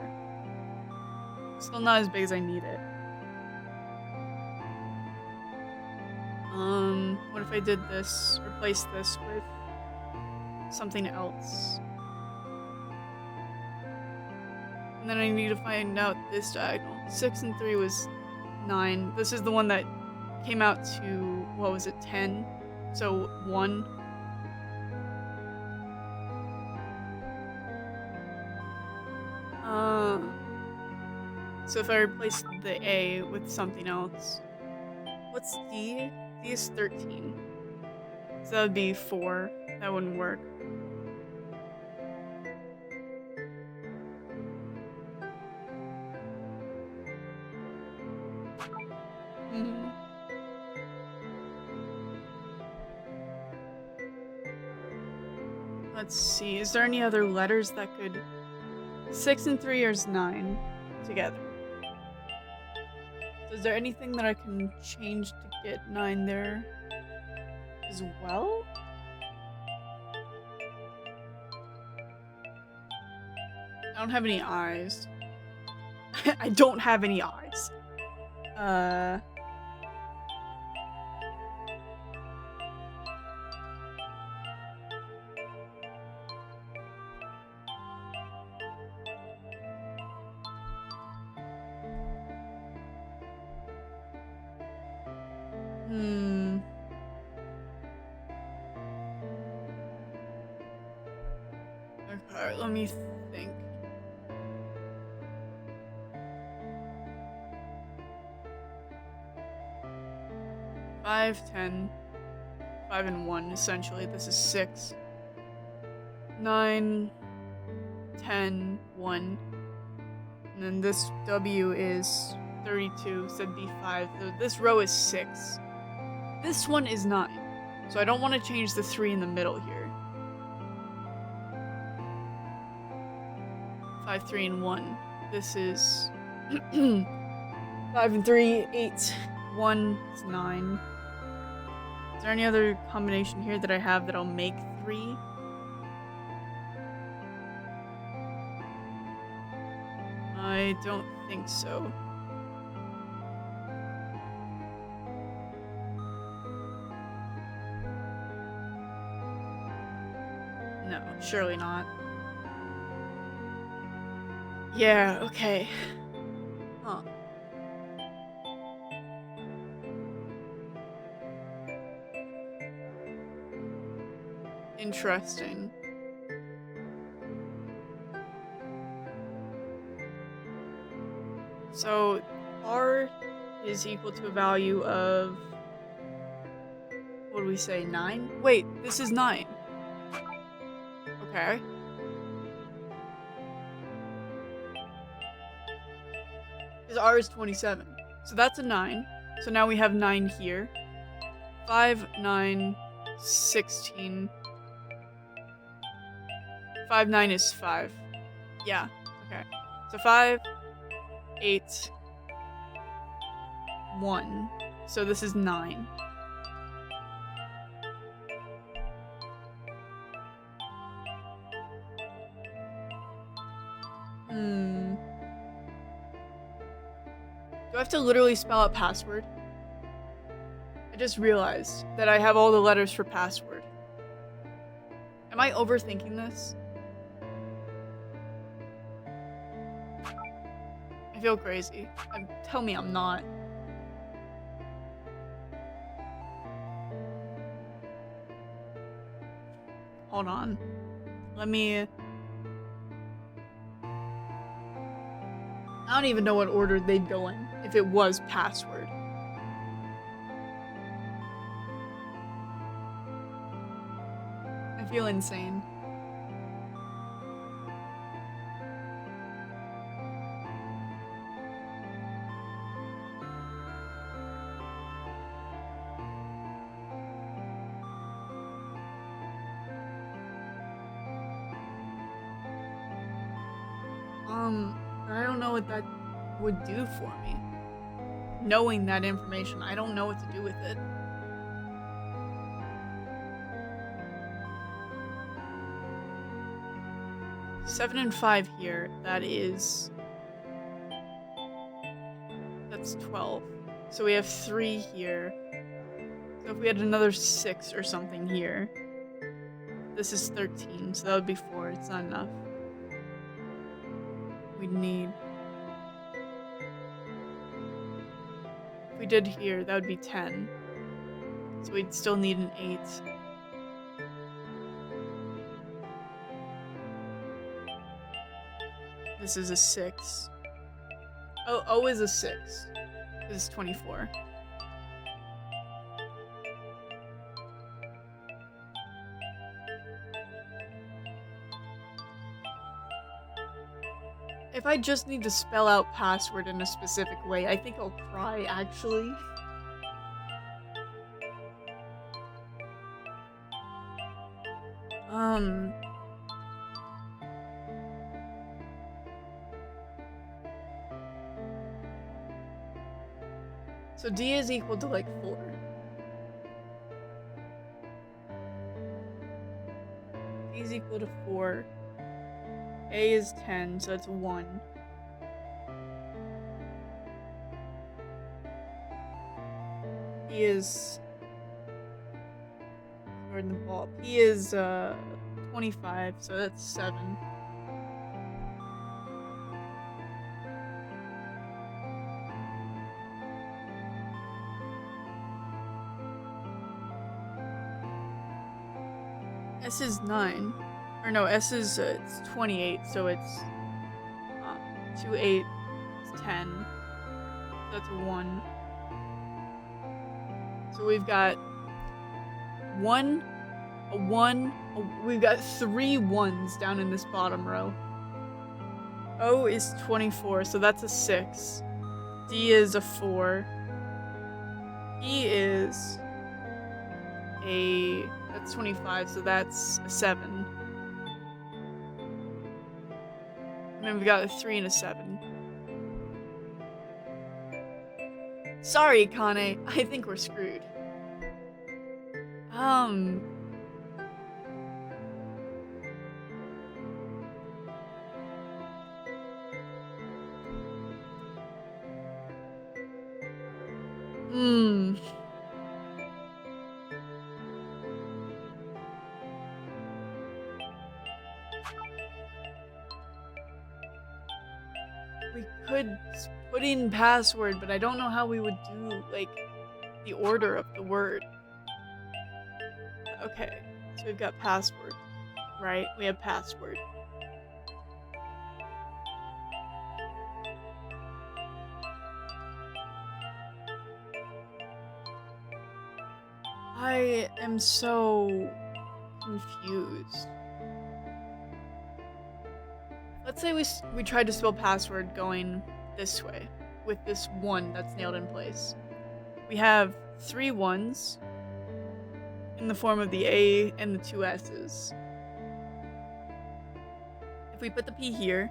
Still not as big as I need it. What if I did this, replace this with something else? And then I need to find out this diagonal. 6 and 3 was 9. This is the one that came out to, what was it, 10? So 1. So if I replace the A with something else. What's D? D is 13. So that would be 4. That wouldn't work. Let's see, is there any other letters that could... 6 and 3 is 9 together. So is there anything that I can change to get 9 there as well? I don't have any eyes. I don't have any eyes. Okay, let me think. Five, 10, 5 and 1, essentially. This is 6. 9, 10, 1. And then this W is 32, so it'd be 5. So this row is 6. This one is 9. So I don't want to change the 3 in the middle here. 5, 3, and 1. This is 5 and 3, 8, 1 is 9. Is there any other combination here that I have that'll make 3? I don't think so. No, surely not. Yeah, okay. Huh. Interesting. So, R is equal to a value of... what do we say, 9? Wait, this is 9. Okay. Because R is 27. So that's a 9. So now we have 9 here. 5, 9, 16. 5, 9 is 5. Yeah, okay. So 5, 8, 1. So this is 9. Do I have to literally spell out password? I just realized that I have all the letters for password. Am I overthinking this? I feel crazy. Tell me I'm not. Hold on. Let me... I don't even know what order they'd go in if it was password. I feel insane. I don't know what that would do for me. Knowing that information, I don't know what to do with it. Seven and 5 here, that's 12. So we have 3 here. So if we had another 6 or something here, this is 13, so that would be 4. It's not enough. We'd need... If we did here, that would be 10. So we'd still need an 8. This is a 6. Oh, O is a 6. This is 24. If I just need to spell out password in a specific way, I think I'll cry, actually. So D is equal to like 4. D is equal to 4. A is 10, so that's 1. P is... Guarding the ball. P is 25, so that's 7. S is 9. Or no, S is it's 28, so it's 2, 8, it's 10. That's a 1. So we've got 1, a 1, we've got 3 ones down in this bottom row. O is 24, so that's a 6. D is a 4. E is that's 25, so that's a 7. And then we've got a 3 and a 7. Sorry, Kane. I think we're screwed. We could put in password, but I don't know how we would do, like, the order of the word. Okay, so we've got password, right? We have password. I am so confused. Let's say we tried to spell password going this way, with this 1 that's nailed in place. We have 3 1s in the form of the A and the 2 S's. If we put the P here,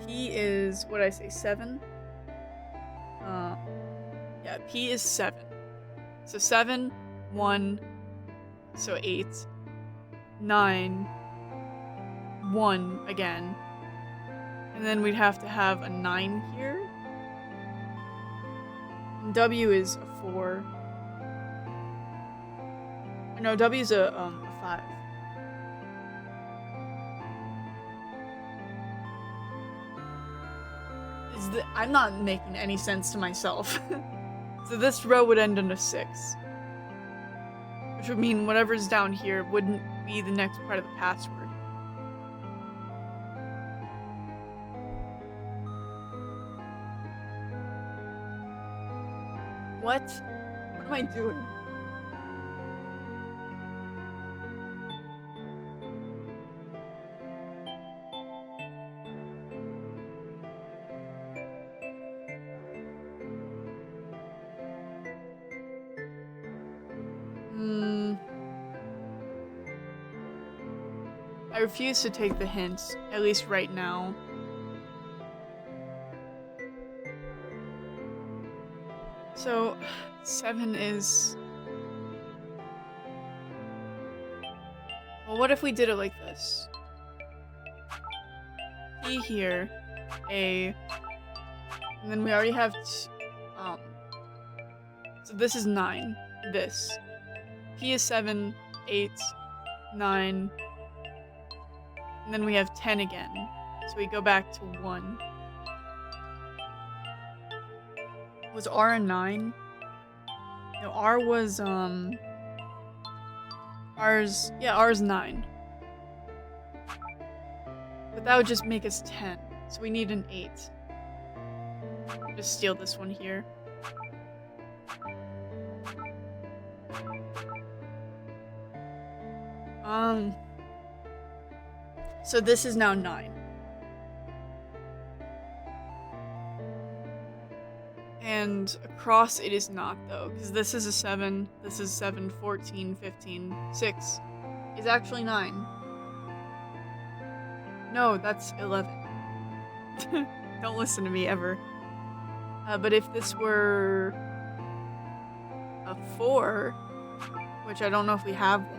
P is, what did I say, 7? Yeah, P is 7. So 7, 1, so 8, 9, 1 again. And then we'd have to have a 9 here. And W is a 4. No, W's a 5. I'm not making any sense to myself. So this row would end in a 6. Which would mean whatever's down here wouldn't be the next part of the password. What? What am I doing? I refuse to take the hint, at least right now. So, 7 is... Well, what if we did it like this? P here, A, and then we already have so this is 9, this. P is 7, 8, 9, and then we have 10 again. So we go back to 1. Was R a 9? No, R was, R's 9. But that would just make us 10. So we need an 8. Just steal this one here. So this is now 9. And across it is not, though, because this is a 7, this is 7, 14, 15, 6 is actually 9. No, that's 11. Don't listen to me ever. But if this were a 4, which I don't know if we have one.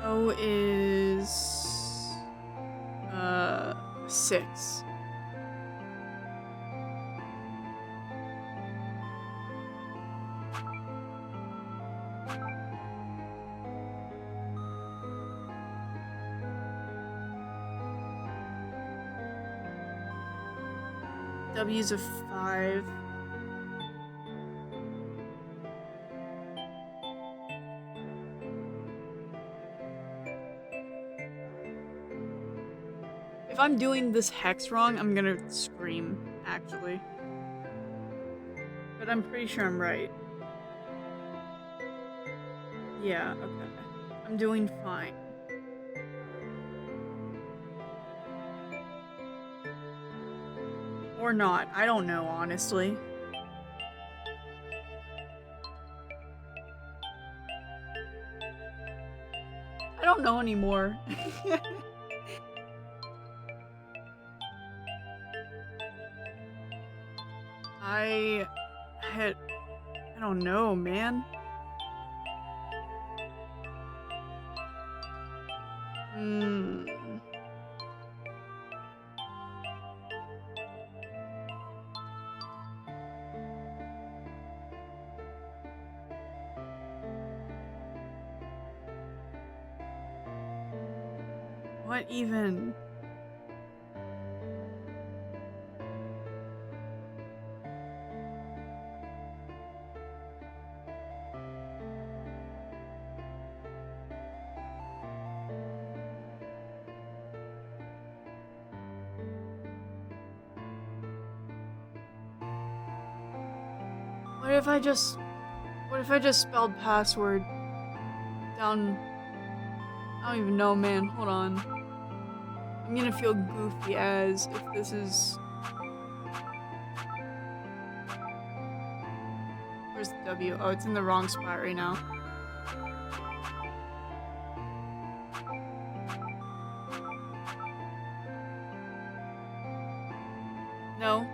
O is 6. W's a 5. If I'm doing this hex wrong, I'm gonna scream, actually. But I'm pretty sure I'm right. Yeah, okay. I'm doing fine. Or not. I don't know, honestly. I don't know anymore. I don't know, man. What even? What if I just spelled password down? I don't even know, man. Hold on. I'm gonna feel goofy as if this is... Where's the W? Oh, it's in the wrong spot right now. No.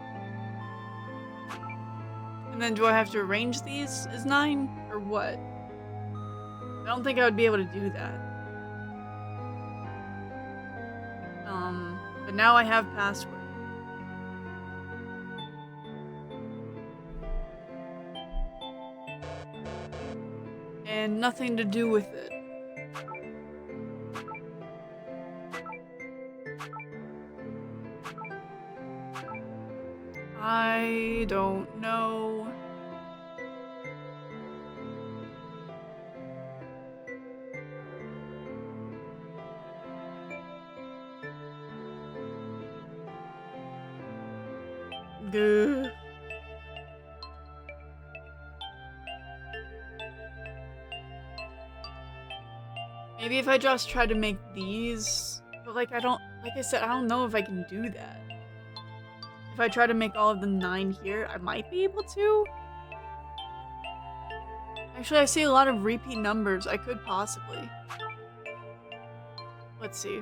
And then do I have to arrange these as 9? Or what? I don't think I would be able to do that. But now I have password. and nothing to do with it. I don't know. Gah. Maybe if I just try to make these, but like like I said, I don't know if I can do that. If I try to make all of the 9 here, I might be able to. Actually, I see a lot of repeat numbers. I could possibly. Let's see.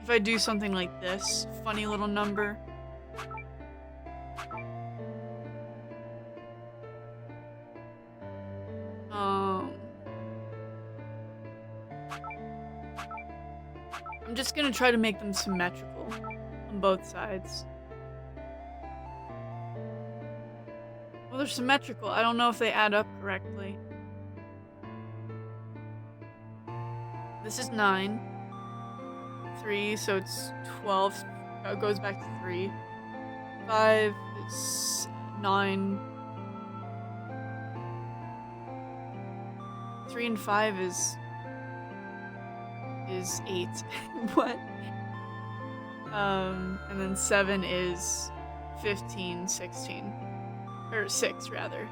If I do something like this, funny little number. I'm just gonna try to make them symmetrical on both sides. Well, they're symmetrical. I don't know if they add up correctly. This is 9. 3, so it's 12. It goes back to 3. 5 is 9. 3 and 5 is 8. What? And then 7 is 15, 16. Or 6, rather.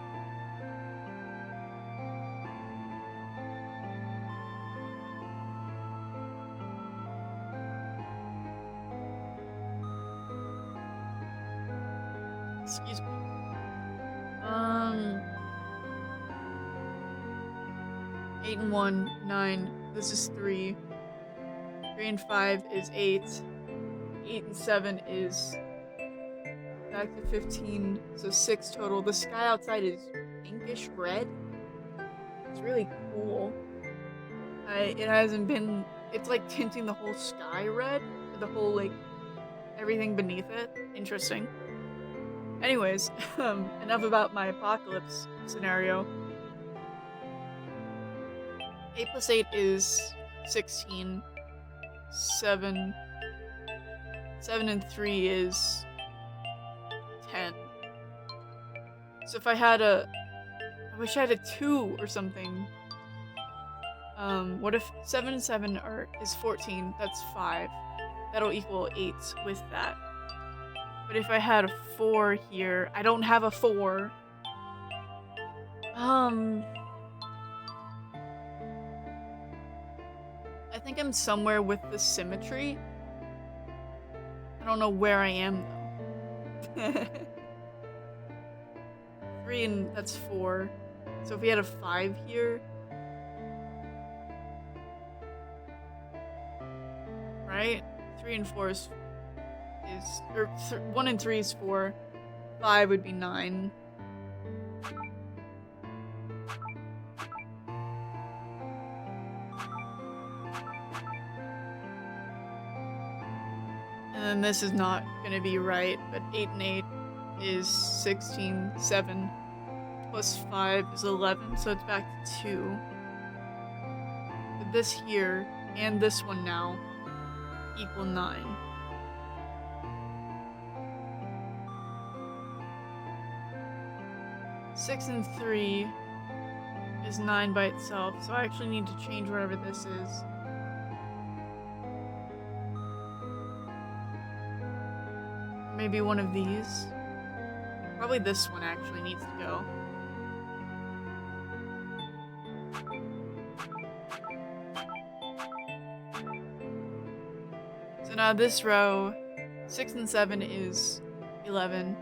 Excuse me. 8 and 1, 9. This is 3. 3 and 5 is 8. 8 and 7 is back to 15, so 6 total. The sky outside is pinkish red. It's really cool. It hasn't been, it's like tinting the whole sky red, the whole like everything beneath it. Interesting. Anyways, enough about my apocalypse scenario. 8 plus 8 is 16. 7 and 3 is 10. So if I had I wish I had a 2 or something. What if 7 and 7 is 14? That's 5. That'll equal 8 with that. But if I had a 4 here, I don't have a 4. I think I'm somewhere with the symmetry. I don't know where I am though. 3 and that's 4. So if we had a 5 here. Right? 3 and 4 is 1 and 3 is 4. 5 would be 9. And then this is not gonna be right, but 8 and 8 is 16, 7 plus 5 is 11, so it's back to 2. But this here and this one now equal 9. Six and 3 is 9 by itself, so I actually need to change wherever this is. Maybe one of these. Probably this one actually needs to go. So now this row, 6 and 7 is 11.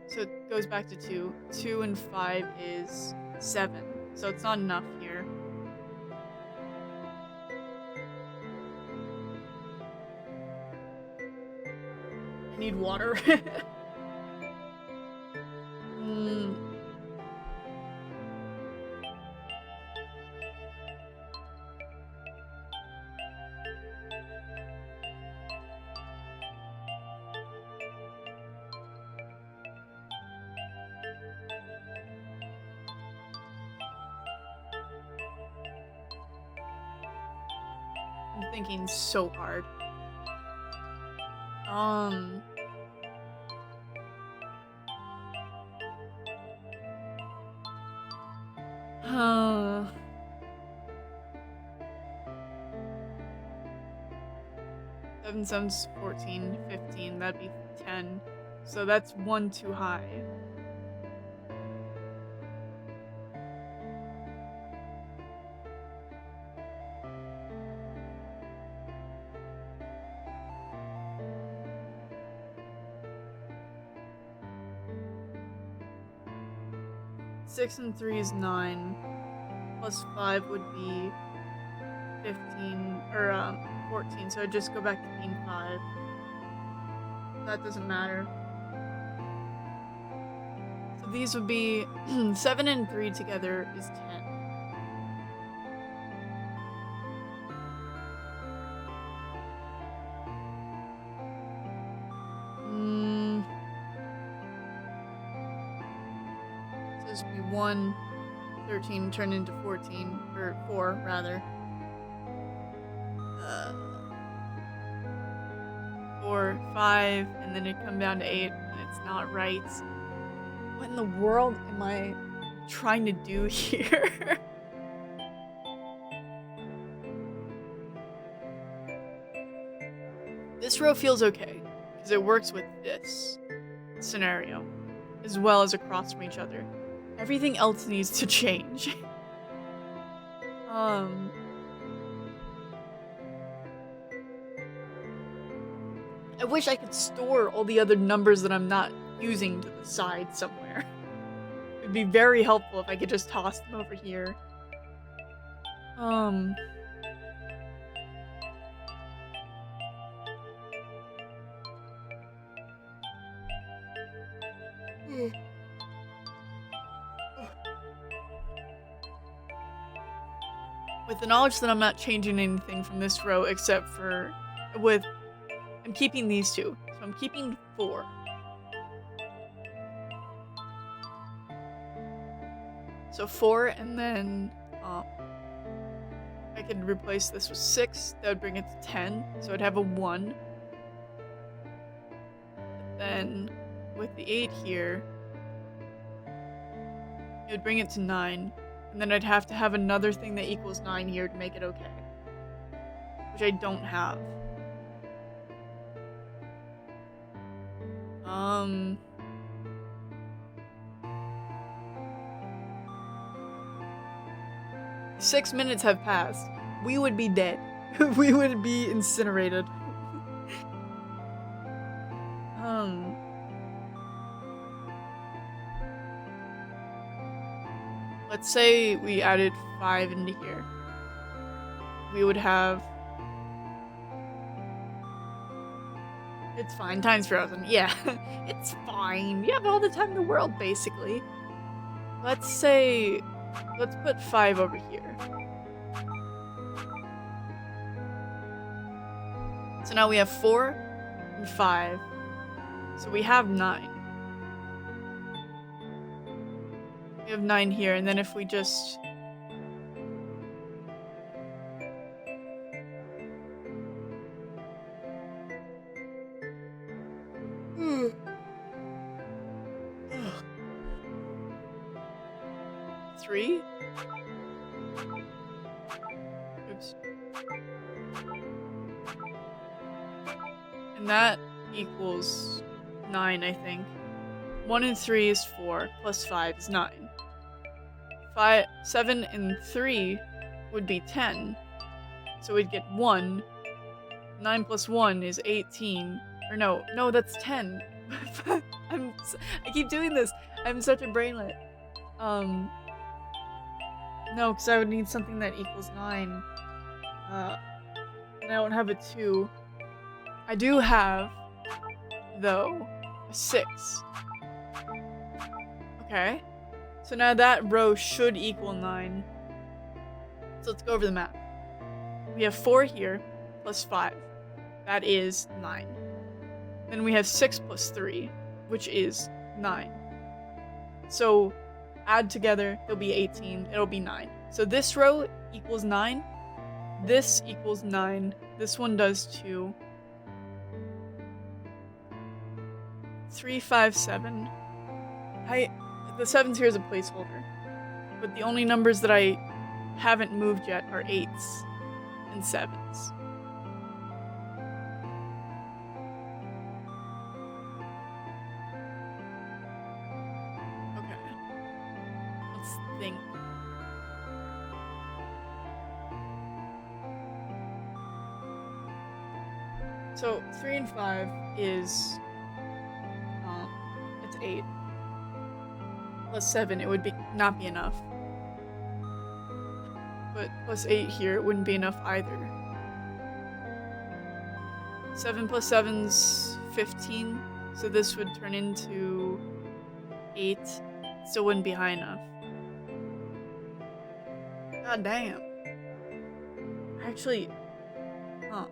So it goes back to 2. 2 and 5 is 7. So it's not enough here. I need water. I'm thinking so hard. Seven sums 14, 15, that'd be 10. So that's one too high. Six and 3 is 9. Plus 5 would be 15, or 14, so I'd just go back to being 5. That doesn't matter. So these would be 7 and 3 together is 10. So this would be 1, 13 turned into 14, or 4 rather. 4, 5, and then it come down to 8, and it's not right. What in the world am I trying to do here? This row feels okay, because it works with this scenario, as well as across from each other. Everything else needs to change. I wish I could store all the other numbers that I'm not using to the side somewhere. It would be very helpful if I could just toss them over here. With the knowledge that I'm not changing anything from this row except for I'm keeping these two. So I'm keeping 4. So 4, and then I could replace this with 6. That would bring it to 10. So I'd have a 1. Then with the 8 here, it would bring it to 9. And then I'd have to have another thing that equals 9 here to make it okay. Which I don't have. 6 minutes have passed. We would be dead. We would be incinerated. Let's say we added 5 into here. We would have... It's fine, time's frozen. Yeah, it's fine. You have all the time in the world, basically. Let's put 5 over here. So now we have 4 and 5. So we have 9. We have 9 here, and then if we just... Three? Oops. And that equals 9, I think. 1 and 3 is 4, plus 5 is 9. 7 and 3 would be 10. So we'd get 1. 9 plus 1 is 18. Or no, that's 10. I keep doing this. I'm such a brainlet. No, because I would need something that equals 9. And I don't have a 2. I do have, though, a 6. Okay. So now that row should equal 9. So let's go over the map. We have 4 here, plus 5. That is 9. Then we have 6 plus 3, which is 9. So add together, it'll be 18, it'll be 9. So this row equals 9. this equals 9. This one does 2. 3, 5, 7. The 7's here as a placeholder. But the only numbers that I haven't moved yet are 8s and 7s. Okay. Let's think. So 3 and 5 is it's 8. Plus 7, it would not be enough. But plus 8 here, it wouldn't be enough either. 7 plus 7's 15, so this would turn into 8. Still wouldn't be high enough. God damn. Actually, huh.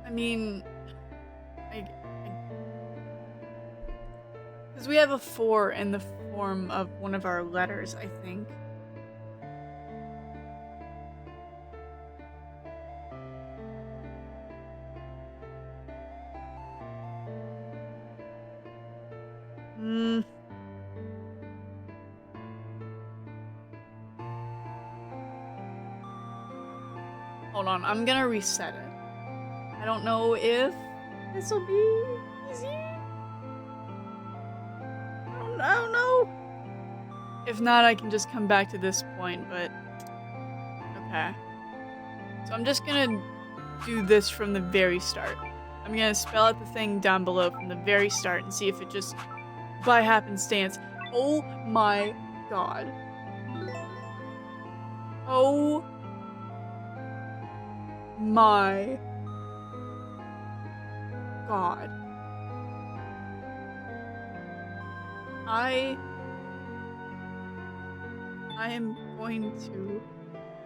I mean, because we have a 4 in the form of one of our letters, I think. Hold on, I'm gonna reset it. I don't know if this will be easy. I don't know. If not, I can just come back to this point, but okay. So I'm just gonna do this from the very start. I'm gonna spell out the thing down below from the very start and see if it just, by happenstance. Oh my god. Oh my god. I am going to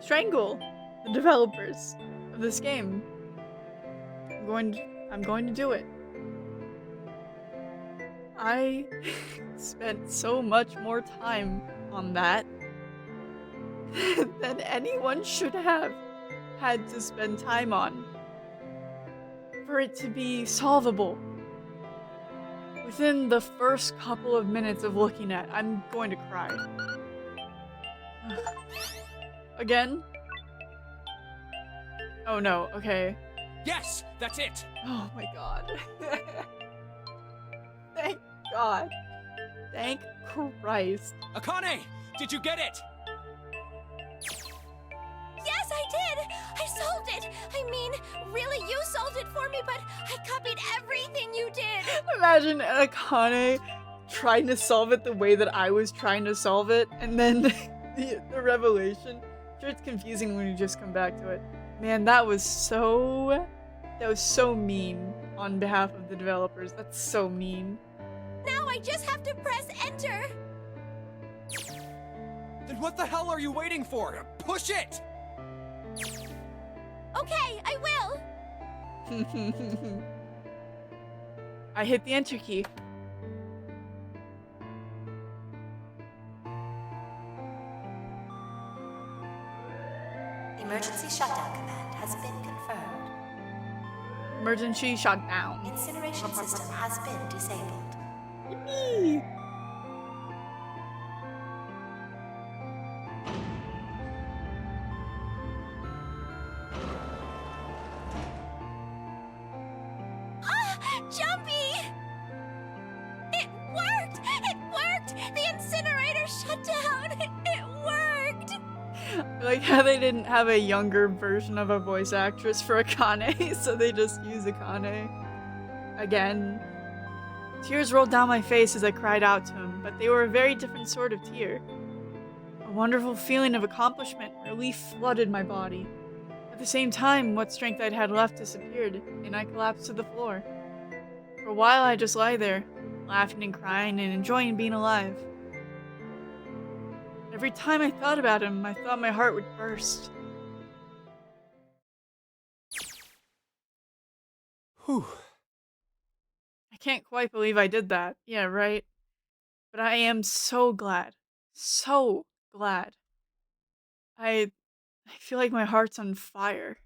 strangle the developers of this game. I'm going to do it. I spent so much more time on that than anyone should have had to spend time on for it to be solvable. Within the first couple of minutes of looking at, I'm going to cry. Again? Oh no, okay. Yes, that's it. Oh my god. Thank God. Thank Christ. Akane, did you get it? Yes, I did! I solved it! I mean, really, you solved it for me, but I copied everything you did! Imagine Akane trying to solve it the way that I was trying to solve it, and then the revelation. Sure, it's confusing when you just come back to it. Man, that was so mean on behalf of the developers. That's so mean. Now I just have to press enter! Then what the hell are you waiting for? Push it! Okay, I will! I hit the enter key. Emergency shutdown command has been confirmed. Emergency shutdown. Incineration system has been disabled. Yippee! Jumpy! It that down. It worked. I like how they didn't have a younger version of a voice actress for Akane, so they just use Akane. Again. Tears rolled down my face as I cried out to him, but they were a very different sort of tear. A wonderful feeling of accomplishment, relief flooded my body. At the same time, what strength I'd had left disappeared, and I collapsed to the floor. For a while I just lay there, laughing and crying and enjoying being alive. Every time I thought about him, I thought my heart would burst. Whew. I can't quite believe I did that. Yeah, right? But I am so glad. So glad. I feel like my heart's on fire.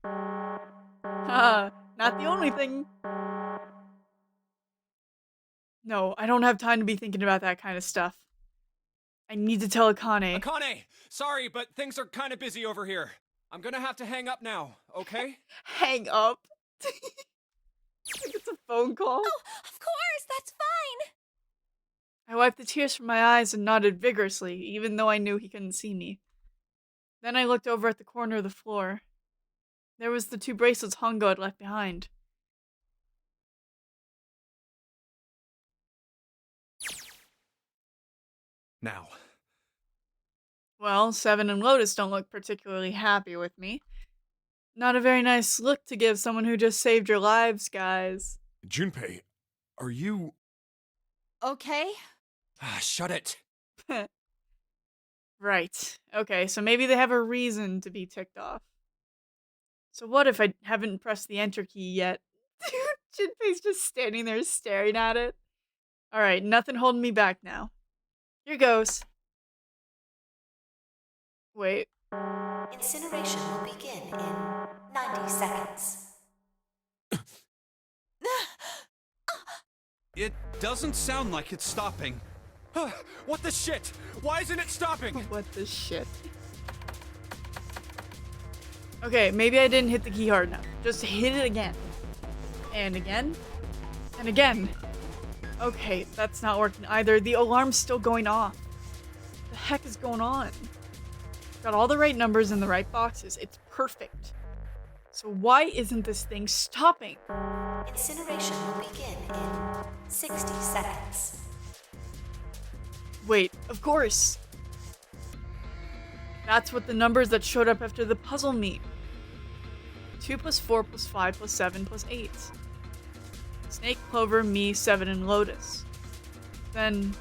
Haha, not the only thing. No, I don't have time to be thinking about that kind of stuff. I need to tell Akane. Akane! Sorry, but things are kind of busy over here. I'm gonna have to hang up now, okay? Hang up? It's a phone call? Oh, of course, that's fine. I wiped the tears from my eyes and nodded vigorously, even though I knew he couldn't see me. Then I looked over at the corner of the floor. There was the 2 bracelets Hongo had left behind. Now. Well, Seven and Lotus don't look particularly happy with me. Not a very nice look to give someone who just saved your lives, guys. Junpei, are you... Okay? Shut it. Right. Okay, so maybe they have a reason to be ticked off. So what if I haven't pressed the enter key yet? Junpei's just standing there staring at it. Alright, nothing holding me back now. Here goes. Wait. Incineration will begin in 90 seconds. It doesn't sound like it's stopping. What the shit? Why isn't it stopping? What the shit? Okay, maybe I didn't hit the key hard enough. Just hit it again. And again. And again. Okay, that's not working either. The alarm's still going off. What the heck is going on? Got all the right numbers in the right boxes. It's perfect. So why isn't this thing stopping? Incineration will begin in 60 seconds. Wait, of course. That's what the numbers that showed up after the puzzle mean. 2 plus 4 plus 5 plus 7 plus 8. Snake, Clover, me, 7, and Lotus. Then...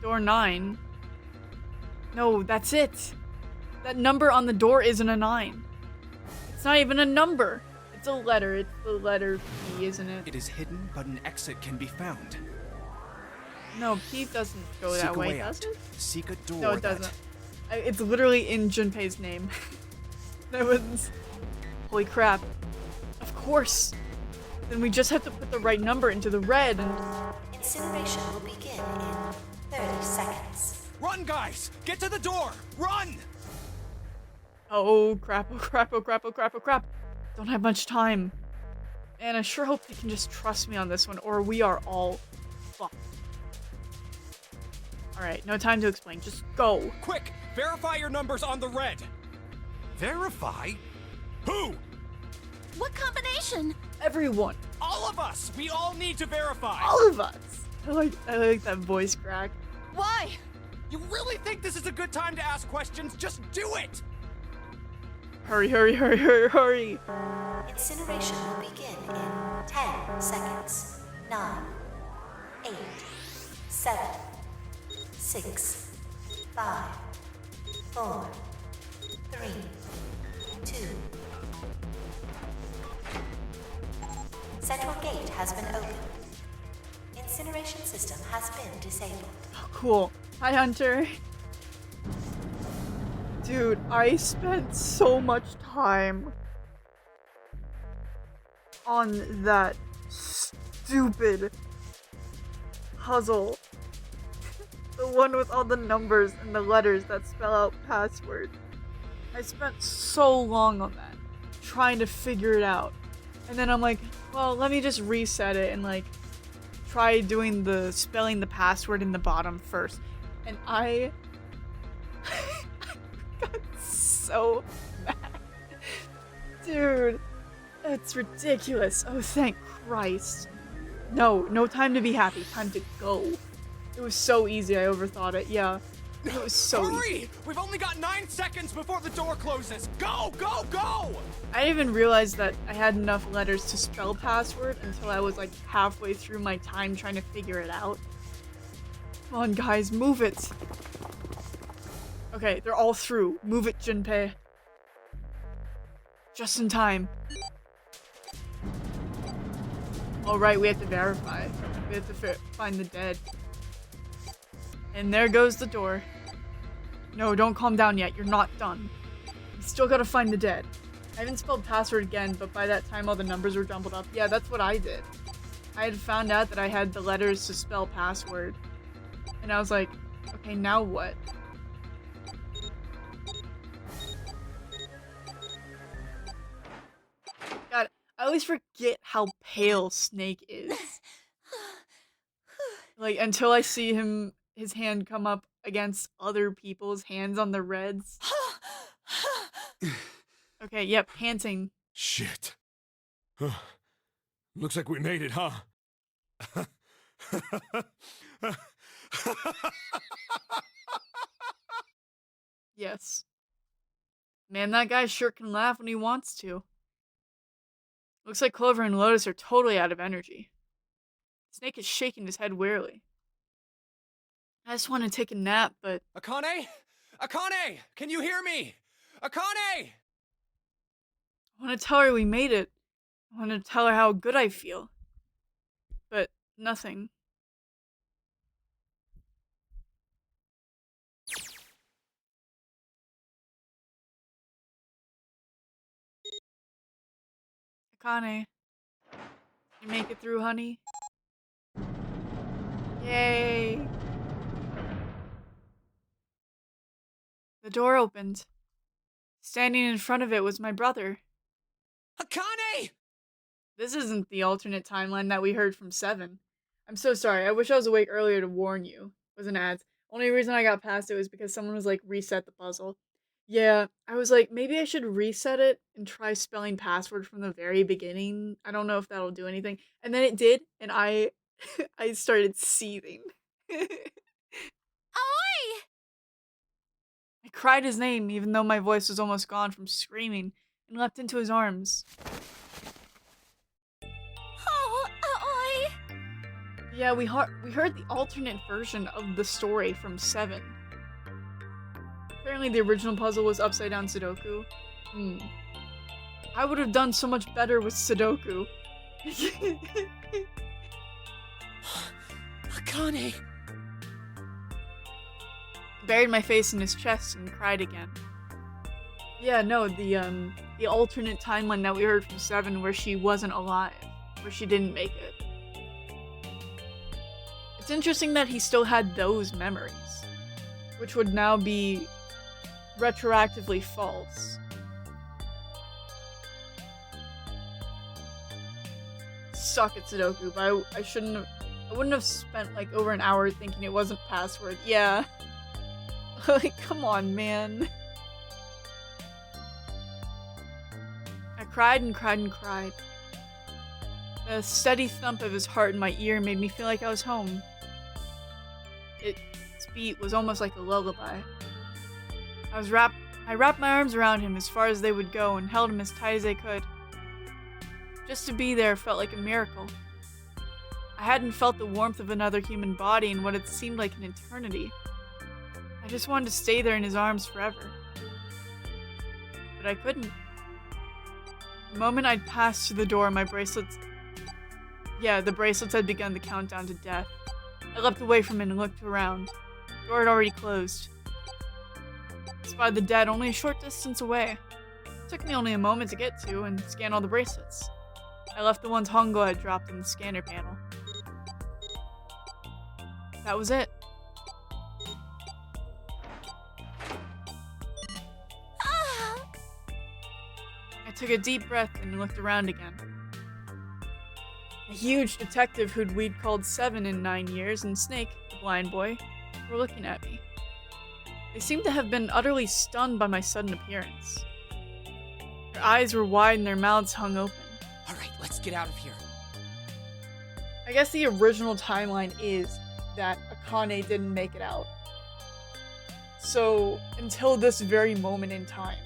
door 9. No, that's it. That number on the door isn't a 9. It's not even a number. It's a letter. It's the letter P, isn't it? It is hidden, but an exit can be found. No, P doesn't go that way, does it? Seek a door. No, it doesn't. It's literally in Junpei's name. That was... Holy crap. Of course. Then we just have to put the right number into the red and... Incineration will begin in 30 seconds. Run, guys! Get to the door! Run! Oh crap, oh crap, oh crap, oh crap, oh crap. Don't have much time. And I sure hope they can just trust me on this one, or we are all fucked. Alright, no time to explain. Just go. Quick! Verify your numbers on the red! Verify? Who? What combination? Everyone. All of us! We all need to verify! All of us. I like that voice crack. Why? You really think this is a good time to ask questions? Just do it! Hurry, hurry, hurry, hurry, hurry. Incineration will begin in 10 seconds. 9, 8, 7, 6, 5, 4, 3, 2. Central gate has been opened. Incineration system has been disabled. Oh, cool. Hi, Hunter. Dude, I spent so much time on that stupid puzzle. The one with all the numbers and the letters that spell out password. I spent so long on that, trying to figure it out. And then I'm like, well, let me just reset it and like try doing the spelling the password in the bottom first. And I so mad. Dude, it's ridiculous. Oh, thank Christ. No time to be happy. Time to go. It was so easy, I overthought it. Yeah, it was so Hurry! easy. We've only got 9 seconds before the door closes. Go, go, go! I didn't even realize that I had enough letters to spell password until I was like halfway through my time trying to figure it out. Come on, guys, move it. Okay, they're all through. Move it, Junpei. Just in time. Alright, we have to verify. We have to find the dead. And there goes the door. No, don't calm down yet. You're not done. You still gotta find the dead. I haven't spelled password again, but by that time all the numbers were jumbled up. Yeah, that's what I did. I had found out that I had the letters to spell password. And I was like, okay, now what? God, I always forget how pale Snake is. Like, until I see his hand come up against other people's hands on the reds. Okay, yep, panting. Shit. Looks like we made it, huh? Yes. Man, that guy sure can laugh when he wants to. Looks like Clover and Lotus are totally out of energy. Snake is shaking his head wearily. I just want to take a nap, but... Akane? Akane! Can you hear me? Akane! I want to tell her we made it. I want to tell her how good I feel. But nothing. Akane. You make it through, honey? Yay! The door opened. Standing in front of it was my brother. Akane! This isn't the alternate timeline that we heard from 7. I'm so sorry. I wish I was awake earlier to warn you. It was an ad. Only reason I got past it was because someone was like, reset the puzzle. Yeah, I was like, maybe I should reset it and try spelling password from the very beginning. I don't know if that'll do anything. And then it did, and I I started seething. Oi! I cried his name, even though my voice was almost gone from screaming, and leapt into his arms. Oh, oi! Yeah, we heard the alternate version of the story from 7. Apparently the original puzzle was upside down Sudoku. I would have done so much better with Sudoku. Akane! Buried my face in his chest and cried again. Yeah, no, the alternate timeline that we heard from 7 where she wasn't alive, where she didn't make it. It's interesting that he still had those memories, which would now be retroactively false. Suck at Sudoku, but I wouldn't have spent like over an hour thinking it wasn't password. Yeah. Like, come on, man. I cried and cried and cried. The steady thump of his heart in my ear made me feel like I was home. Its beat was almost like a lullaby. I wrapped my arms around him as far as they would go and held him as tight as I could. Just to be there felt like a miracle. I hadn't felt the warmth of another human body in what had seemed like an eternity. I just wanted to stay there in his arms forever. But I couldn't. The moment I'd passed through the door, my bracelets... Yeah, the bracelets had begun the countdown to death. I leapt away from it and looked around. The door had already closed. I spied the dead only a short distance away. It took me only a moment to get to and scan all the bracelets. I left the ones Hongo had dropped in the scanner panel. That was it. I took a deep breath and looked around again. A huge detective we'd called 7 in 9 years, and Snake, the blind boy, were looking at me. They seemed to have been utterly stunned by my sudden appearance. Their eyes were wide and their mouths hung open. Alright, let's get out of here. I guess the original timeline is that Akane didn't make it out. So, until this very moment in time,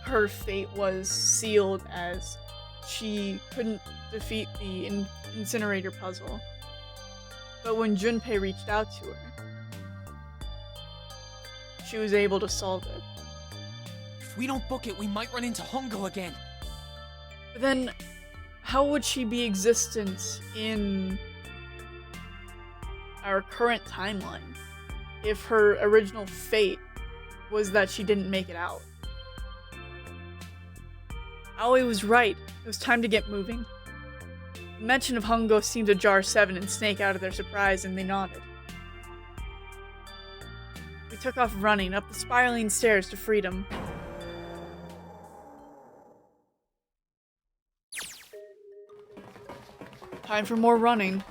her fate was sealed as she couldn't defeat the incinerator puzzle. But when Junpei reached out to her, she was able to solve it. If we don't book it, we might run into Hongo again. But then, how would she be existent in our current timeline if her original fate was that she didn't make it out? Aoi was right. It was time to get moving. The mention of Hongo seemed to jar Seven and Snake out of their surprise, and they nodded. We took off running up the spiraling stairs to freedom. Time for more running.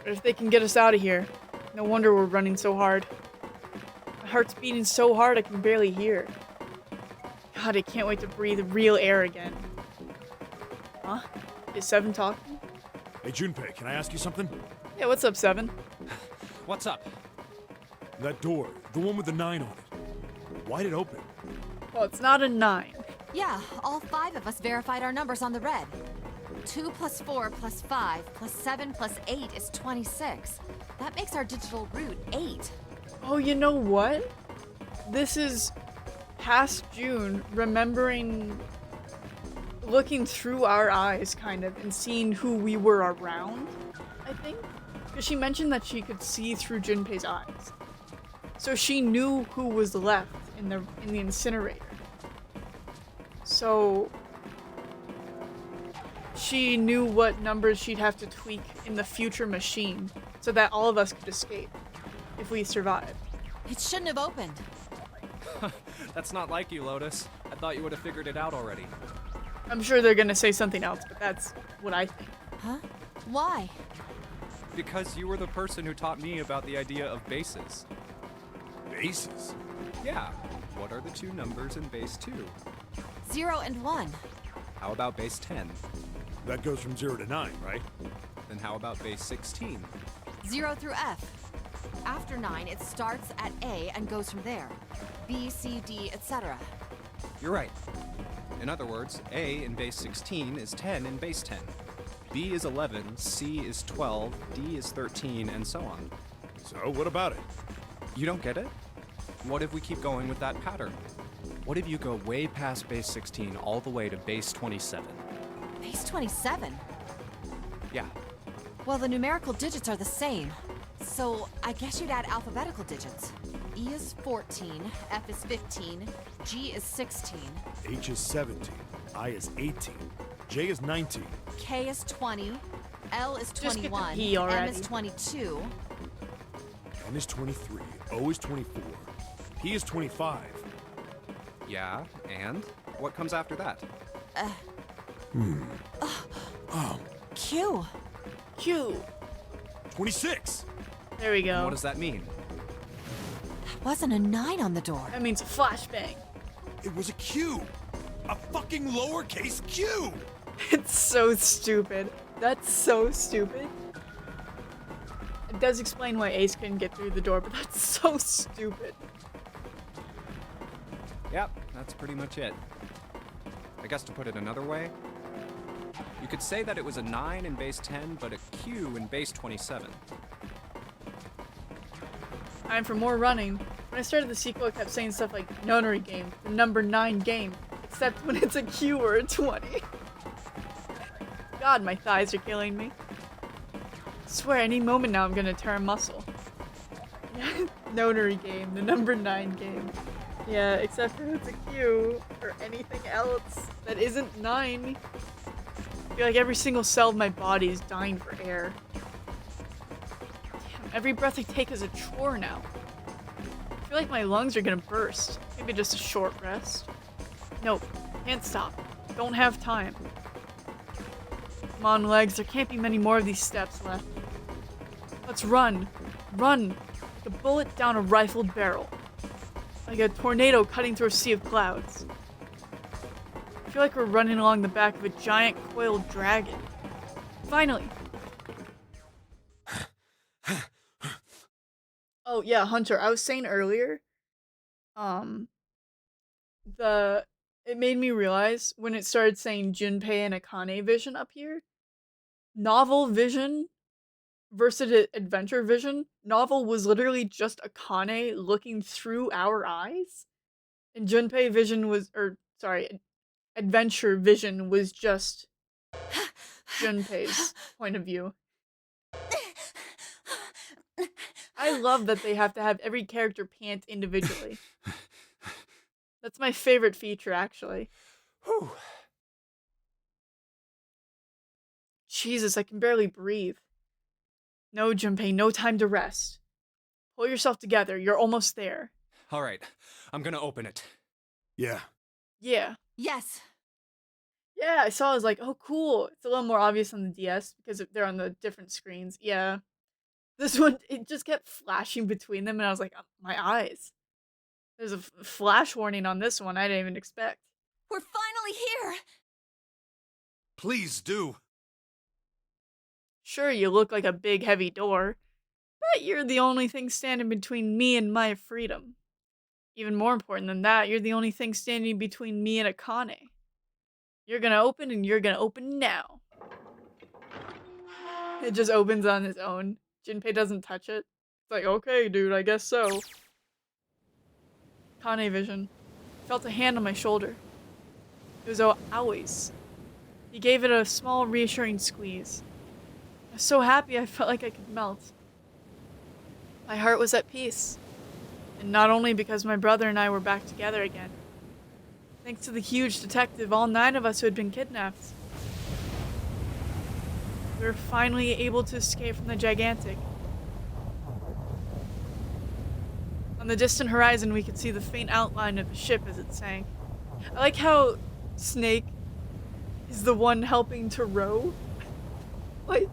But if they can get us out of here, no wonder we're running so hard. My heart's beating so hard I can barely hear. God, I can't wait to breathe real air again. Huh? Is Seven talking? Hey, Junpei, can I ask you something? Yeah, what's up, Seven? What's up? That door, the one with the 9 on it. Why'd it open? Well, it's not a 9. Yeah, all 5 of us verified our numbers on the red. 2 plus 4 plus 5 plus 7 plus 8 is 26. That makes our digital root 8. Oh, you know what? This is past June remembering looking through our eyes, kind of, and seeing who we were around, I think. Because she mentioned that she could see through Junpei's eyes. So she knew who was left in the incinerator. So she knew what numbers she'd have to tweak in the future machine so that all of us could escape if we survived. It shouldn't have opened. That's not like you, Lotus. I thought you would have figured it out already. I'm sure they're gonna say something else, but that's what I think. Huh? Why? Because you were the person who taught me about the idea of bases. Bases? Yeah. What are the 2 numbers in base 2? 0 and 1. How about base 10? That goes from 0 to 9, right? Then how about base 16? 0 through F. After 9, it starts at A and goes from there. B, C, D, etc. You're right. In other words, A in base 16 is 10 in base 10. B is 11, C is 12, D is 13, and so on. So, what about it? You don't get it? What if we keep going with that pattern? What if you go way past base 16 all the way to base 27? Base 27? Yeah. Well, the numerical digits are the same. So, I guess you'd add alphabetical digits. E is 14, F is 15, G is 16, H is 17, I is 18, J is 19. K is 20, L is Just get the 21, P M already. is 22. N is 23, O is 24, P is 25. Yeah, and? What comes after that? Q. Q. 26! There we go. What does that mean? Wasn't a 9 on the door. That means a flashbang. It was a Q! A fucking lowercase q! It's so stupid. That's so stupid. It does explain why Ace couldn't get through the door, but that's so stupid. Yep, that's pretty much it. I guess to put it another way, you could say that it was a 9 in base 10, but a Q in base 27. Time for more running. When I started the sequel, it kept saying stuff like Nonary game, the number 9 game, except when it's a Q or a 20. God, my thighs are killing me. I swear, any moment now I'm gonna tear a muscle. Nonary game, the number 9 game. Yeah, except when it's a Q or anything else that isn't 9. I feel like every single cell of my body is dying for air. Damn, every breath I take is a chore now. I feel like my lungs are gonna burst. Maybe just a short rest. Nope, can't stop. Don't have time. Come on, legs, there can't be many more of these steps left. Let's run. Run. like a bullet down a rifled barrel. Like a tornado cutting through a sea of clouds. I feel like we're running along the back of a giant coiled dragon. Finally! Oh yeah, Hunter, I was saying earlier, it made me realize when it started saying Junpei and Akane vision up here, novel vision versus adventure vision. Novel was literally just Akane looking through our eyes, and Junpei vision was, adventure vision was just Junpei's point of view. I love that they have to have every character pant individually. That's my favorite feature, actually. Whew. Jesus, I can barely breathe. No, Junpei, no time to rest. Pull yourself together, you're almost there. Alright, I'm gonna open it. Yeah. Yeah. Yes. Yeah, I saw it, I was like, oh cool. It's a little more obvious on the DS because they're on the different screens. Yeah. This one, it just kept flashing between them and I was like, oh, my eyes. There's a flash warning on this one I didn't even expect. We're finally here! Please do. Sure, you look like a big heavy door, but you're the only thing standing between me and my freedom. Even more important than that, you're the only thing standing between me and Akane. You're gonna open and you're gonna open now. It just opens on its own. Junpei doesn't touch it. It's like, okay, dude, I guess so. Kane vision. Felt a hand on my shoulder. It was Aoi's. He gave it a small, reassuring squeeze. I was so happy I felt like I could melt. My heart was at peace. And not only because my brother and I were back together again. Thanks to the huge detective, all 9 of us who had been kidnapped. We were finally able to escape from the gigantic. On the distant horizon, we could see the faint outline of the ship as it sank. I like how Snake is the one helping to row. Like,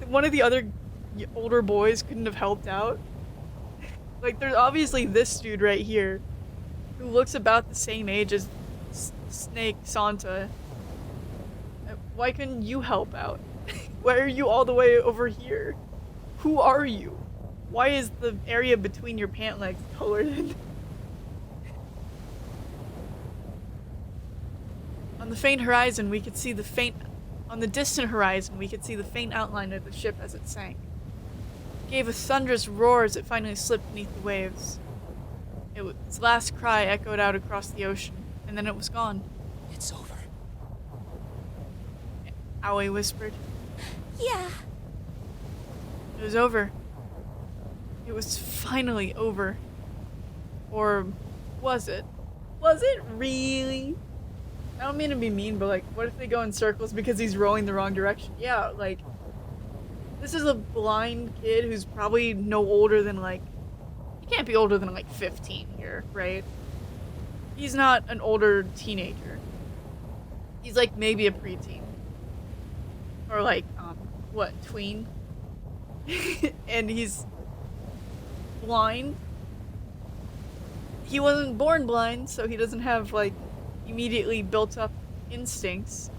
one of the other older boys couldn't have helped out. Like, there's obviously this dude right here who looks about the same age as Snake Santa. Why couldn't you help out? Why are you all the way over here? Who are you? Why is the area between your pant legs colored in? On the distant horizon, we could see the faint outline of the ship as it sank. It gave a thunderous roar as it finally slipped beneath the waves. Its last cry echoed out across the ocean, and then it was gone. It's over. Aoi whispered. Yeah. It was over. It was finally over. Or was it? Was it really? I don't mean to be mean, but like, what if they go in circles because he's rowing the wrong direction? Yeah, like, this is a blind kid who's probably no older than like, he can't be older than like 15 here, right? He's not an older teenager. He's like maybe a preteen. Or like, what, tween? And he's blind. He wasn't born blind, so he doesn't have like immediately built up instincts.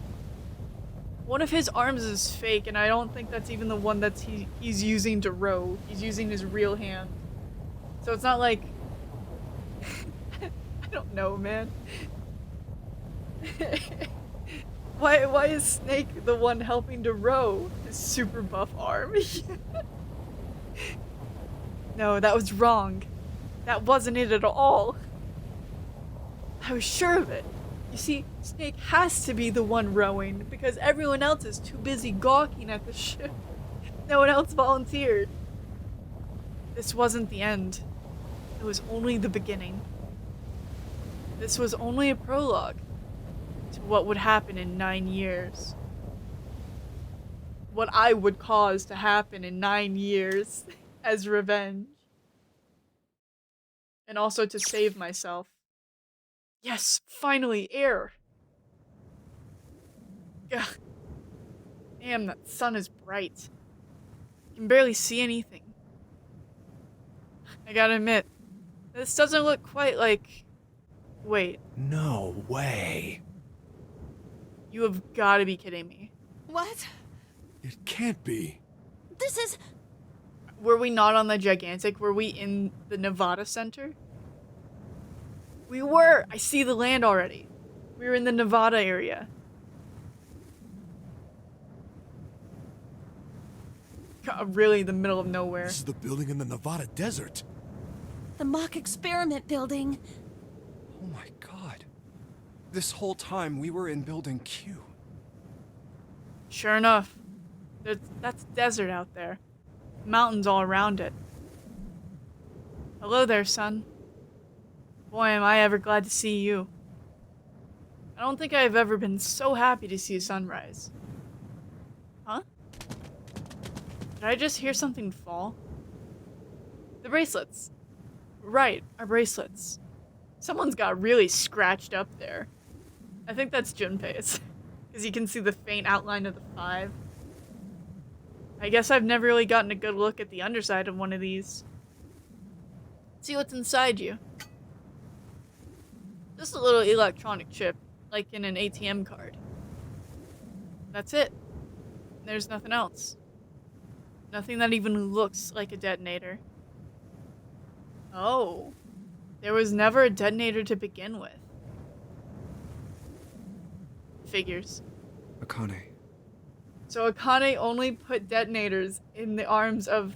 One of his arms is fake, and I don't think that's even the one that's he's using to row. He's using his real hand. So it's not like I don't know, man. Why is Snake the one helping to row? His super buff arm? No, that was wrong. That wasn't it at all. I was sure of it. You see, Snake has to be the one rowing because everyone else is too busy gawking at the ship. No one else volunteered. This wasn't the end. It was only the beginning. This was only a prologue to what would happen in 9 years. What I would cause to happen in 9 years as revenge. And also to save myself. Yes, finally, air! Ugh. Damn, that sun is bright. I can barely see anything. I gotta admit, this doesn't look quite like... Wait, No way. you have gotta be kidding me. What? It can't be. This is... Were we not on the Gigantic? Were we in the Nevada Center? We were! I see the land already. We were in the Nevada area. Really, the middle of nowhere. This is the building in the Nevada desert. the mock experiment building. Oh my god. This whole time we were in Building Q. Sure enough. That's desert out there. Mountains all around it. Hello there, son. Boy, am I ever glad to see you. I don't think I've ever been so happy to see a sunrise. Huh? Did I just hear something fall? The bracelets. Right, our bracelets. Someone's got really scratched up there. I think that's Junpei's. Because you can see the faint outline of the 5. I guess I've never really gotten a good look at the underside of one of these. See what's inside you. Just a little electronic chip, like in an ATM card. That's it. There's nothing else. Nothing that even looks like a detonator. Oh. There was never a detonator to begin with. Figures. Akane. So Akane only put detonators in the arms of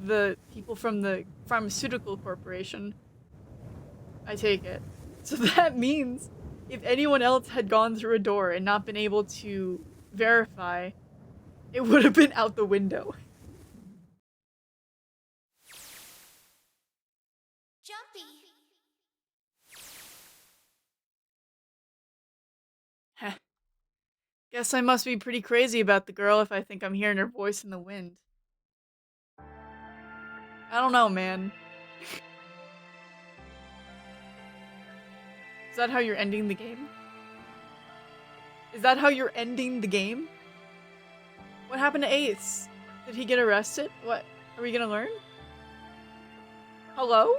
the people from the pharmaceutical corporation. I take it. So that means if anyone else had gone through a door and not been able to verify, it would have been out the window. Jumpy. Heh. Guess I must be pretty crazy about the girl if I think I'm hearing her voice in the wind. I don't know, man. Is that how you're ending the game? Is that how you're ending the game? What happened to Ace? Did he get arrested? What? Are we gonna learn? Hello?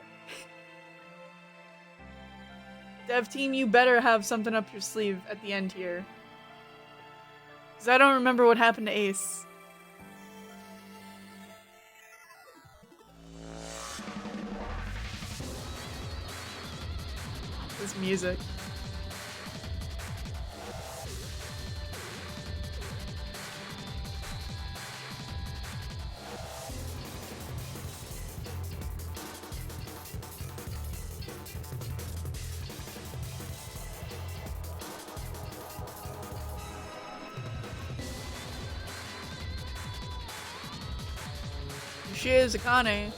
Dev team, you better have something up your sleeve at the end here. Because I don't remember what happened to Ace. This music. She is Akane.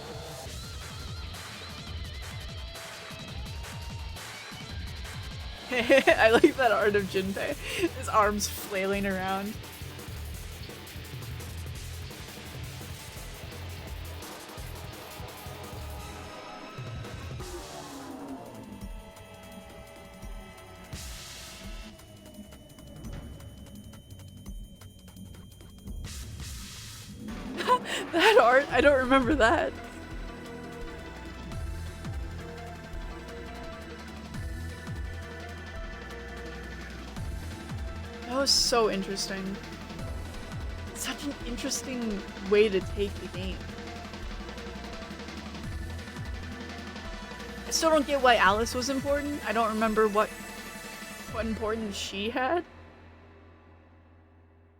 I like that art of Junpei. His arms flailing around. That art? I don't remember that. That was so interesting. Such an interesting way to take the game. I still don't get why Alice was important. I don't remember what importance she had.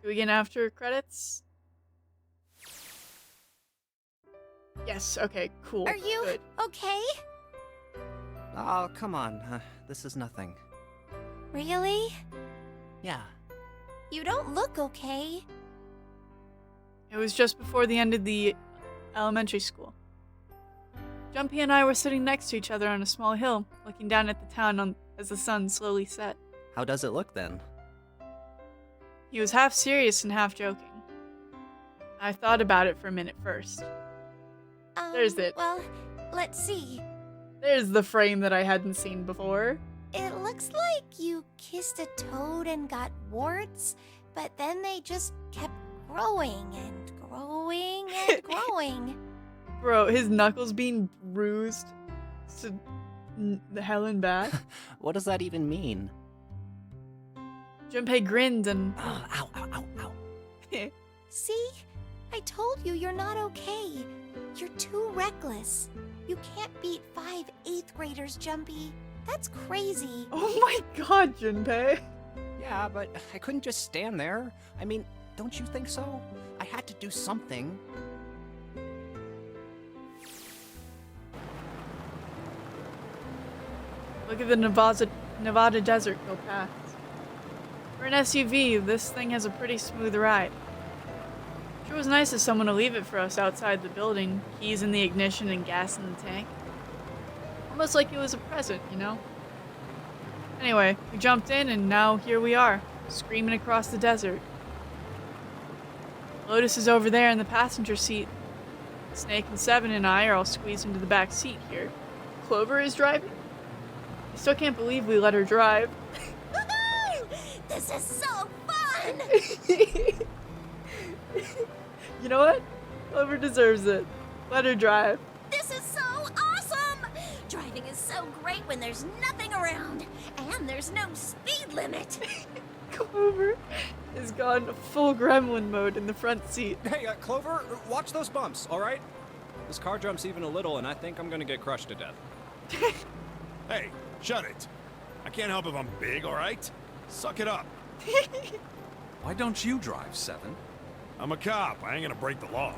Do we get after credits? Yes, okay, cool. Are you good. okay? Oh, come on. This is nothing. Really? Yeah. You don't look okay. It was just before the end of the elementary school. Jumpy and I were sitting next to each other on a small hill, looking down at the town as the sun slowly set. How does it look then? He was half serious and half joking. I thought about it for a minute first. There's it. Well, let's see. There's the frame that I hadn't seen before. It looks like you kissed a toad and got warts, but then they just kept growing and growing and growing. Bro, his knuckles being bruised to the hell and back. What does that even mean? Junpei grinned and... Ow, ow, ow, ow. See? I told you you're not okay. You're too reckless. You can't beat 5 8th graders, Jumpy. That's crazy. Oh my god, Junpei. Yeah, but I couldn't just stand there. I mean, don't you think so? I had to do something. Look at the Nevada desert go past. For an SUV, this thing has a pretty smooth ride. Sure was nice of someone to leave it for us outside the building, keys in the ignition and gas in the tank. Almost like it was a present, you know? Anyway, we jumped in and now here we are, screaming across the desert. Lotus is over there in the passenger seat. Snake and Seven and I are all squeezed into the back seat here. Clover is driving? I still can't believe we let her drive. This is so fun! You know what? Clover deserves it. Let her drive. This is so awesome! Driving is so great when there's nothing around, and there's no speed limit. Clover has gone full gremlin mode in the front seat. Hey, Clover, watch those bumps, all right? This car jumps even a little, and I think I'm gonna get crushed to death. Hey, shut it. I can't help if I'm big, all right? Suck it up. Why don't you drive, Seven? I'm a cop. I ain't gonna break the law.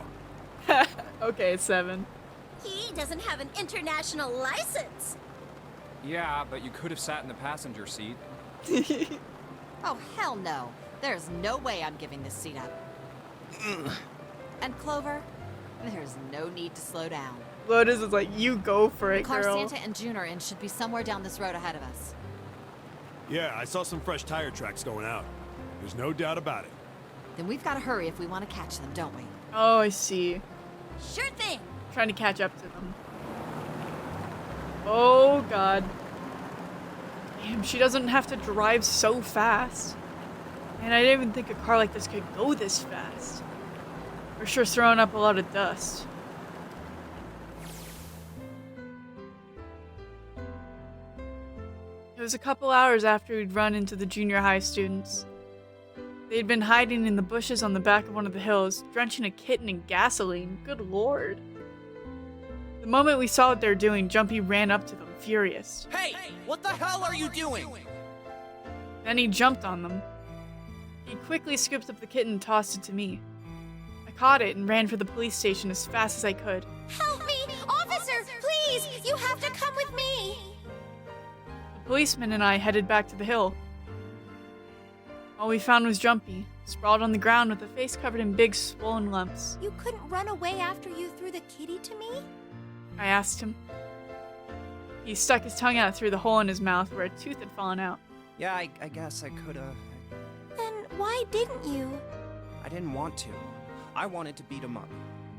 Okay, Seven. He doesn't have an international license. Yeah, but you could have sat in the passenger seat. Oh, hell no. There's no way I'm giving this seat up. And Clover, there's no need to slow down. Lotus is like, you go for it, Car girl. Santa and June are in should be somewhere down this road ahead of us. Yeah, I saw some fresh tire tracks going out. There's no doubt about it. Then we've got to hurry if we want to catch them, don't we? Oh, I see. Sure thing. Trying to catch up to them. Oh, God. Damn, she doesn't have to drive so fast. Man, I didn't even think a car like this could go this fast. For sure throwing up a lot of dust. It was a couple hours after we'd run into the junior high students. They'd been hiding in the bushes on the back of one of the hills, drenching a kitten in gasoline. Good lord. The moment we saw what they were doing, Jumpy ran up to them, furious. Hey, what the hell are you doing? Then he jumped on them. He quickly scooped up the kitten and tossed it to me. I caught it and ran for the police station as fast as I could. Help me! Officer, please! You have to come with me! The policeman and I headed back to the hill. All we found was Jumpy, sprawled on the ground with a face covered in big swollen lumps. You couldn't run away after you threw the kitty to me? I asked him. He stuck his tongue out through the hole in his mouth where a tooth had fallen out. Yeah, I guess I could've. Then why didn't you? I didn't want to. I wanted to beat him up.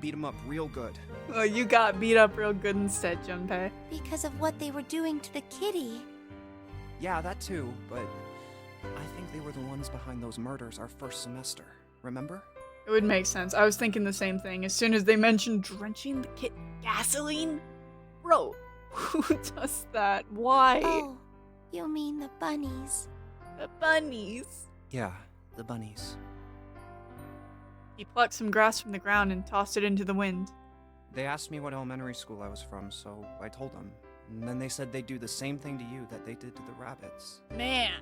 Beat him up real good. Oh, you got beat up real good instead, Junpei. Because of what they were doing to the kitty. Yeah, that too, but I think they were the ones behind those murders our first semester. Remember? It would make sense. I was thinking the same thing. As soon as they mentioned drenching the kitten in gasoline? Bro, who does that? Why? Oh, you mean the bunnies. The bunnies. Yeah, the bunnies. He plucked some grass from the ground and tossed it into the wind. They asked me what elementary school I was from, so I told them. And then they said they'd do the same thing to you that they did to the rabbits. Man.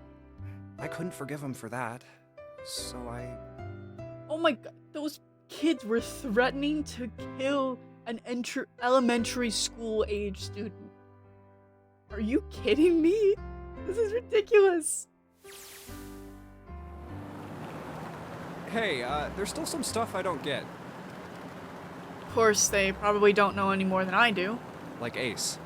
I couldn't forgive them for that, so I... Oh my god, those kids were threatening to kill an elementary school age student. Are you kidding me? This is ridiculous. Hey, there's still some stuff I don't get. Of course, they probably don't know any more than I do. Like Ace.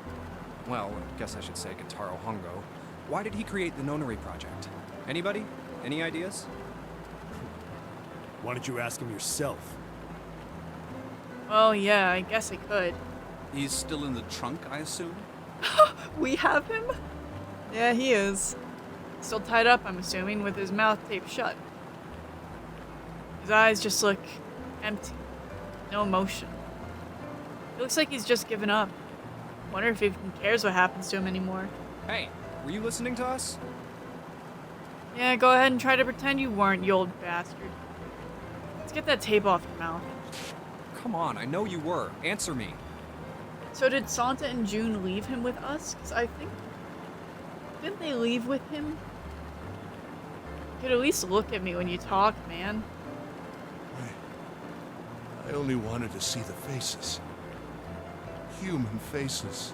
Well, I guess I should say Gentaro Hongo. Why did he create the Nonary Project? Anybody? Any ideas? Why don't you ask him yourself? Well, yeah, I guess I could. He's still in the trunk, I assume? We have him? Yeah, he is. Still tied up, I'm assuming, with his mouth taped shut. His eyes just look empty. No emotion. He looks like he's just given up. Wonder if he even cares what happens to him anymore. Hey, were you listening to us? Yeah, go ahead and try to pretend you weren't, you old bastard. Let's get that tape off your mouth. Come on, I know you were. Answer me. So did Santa and June leave him with us? Because I think... Didn't they leave with him? You could at least look at me when you talk, man. I only wanted to see the faces. Human faces.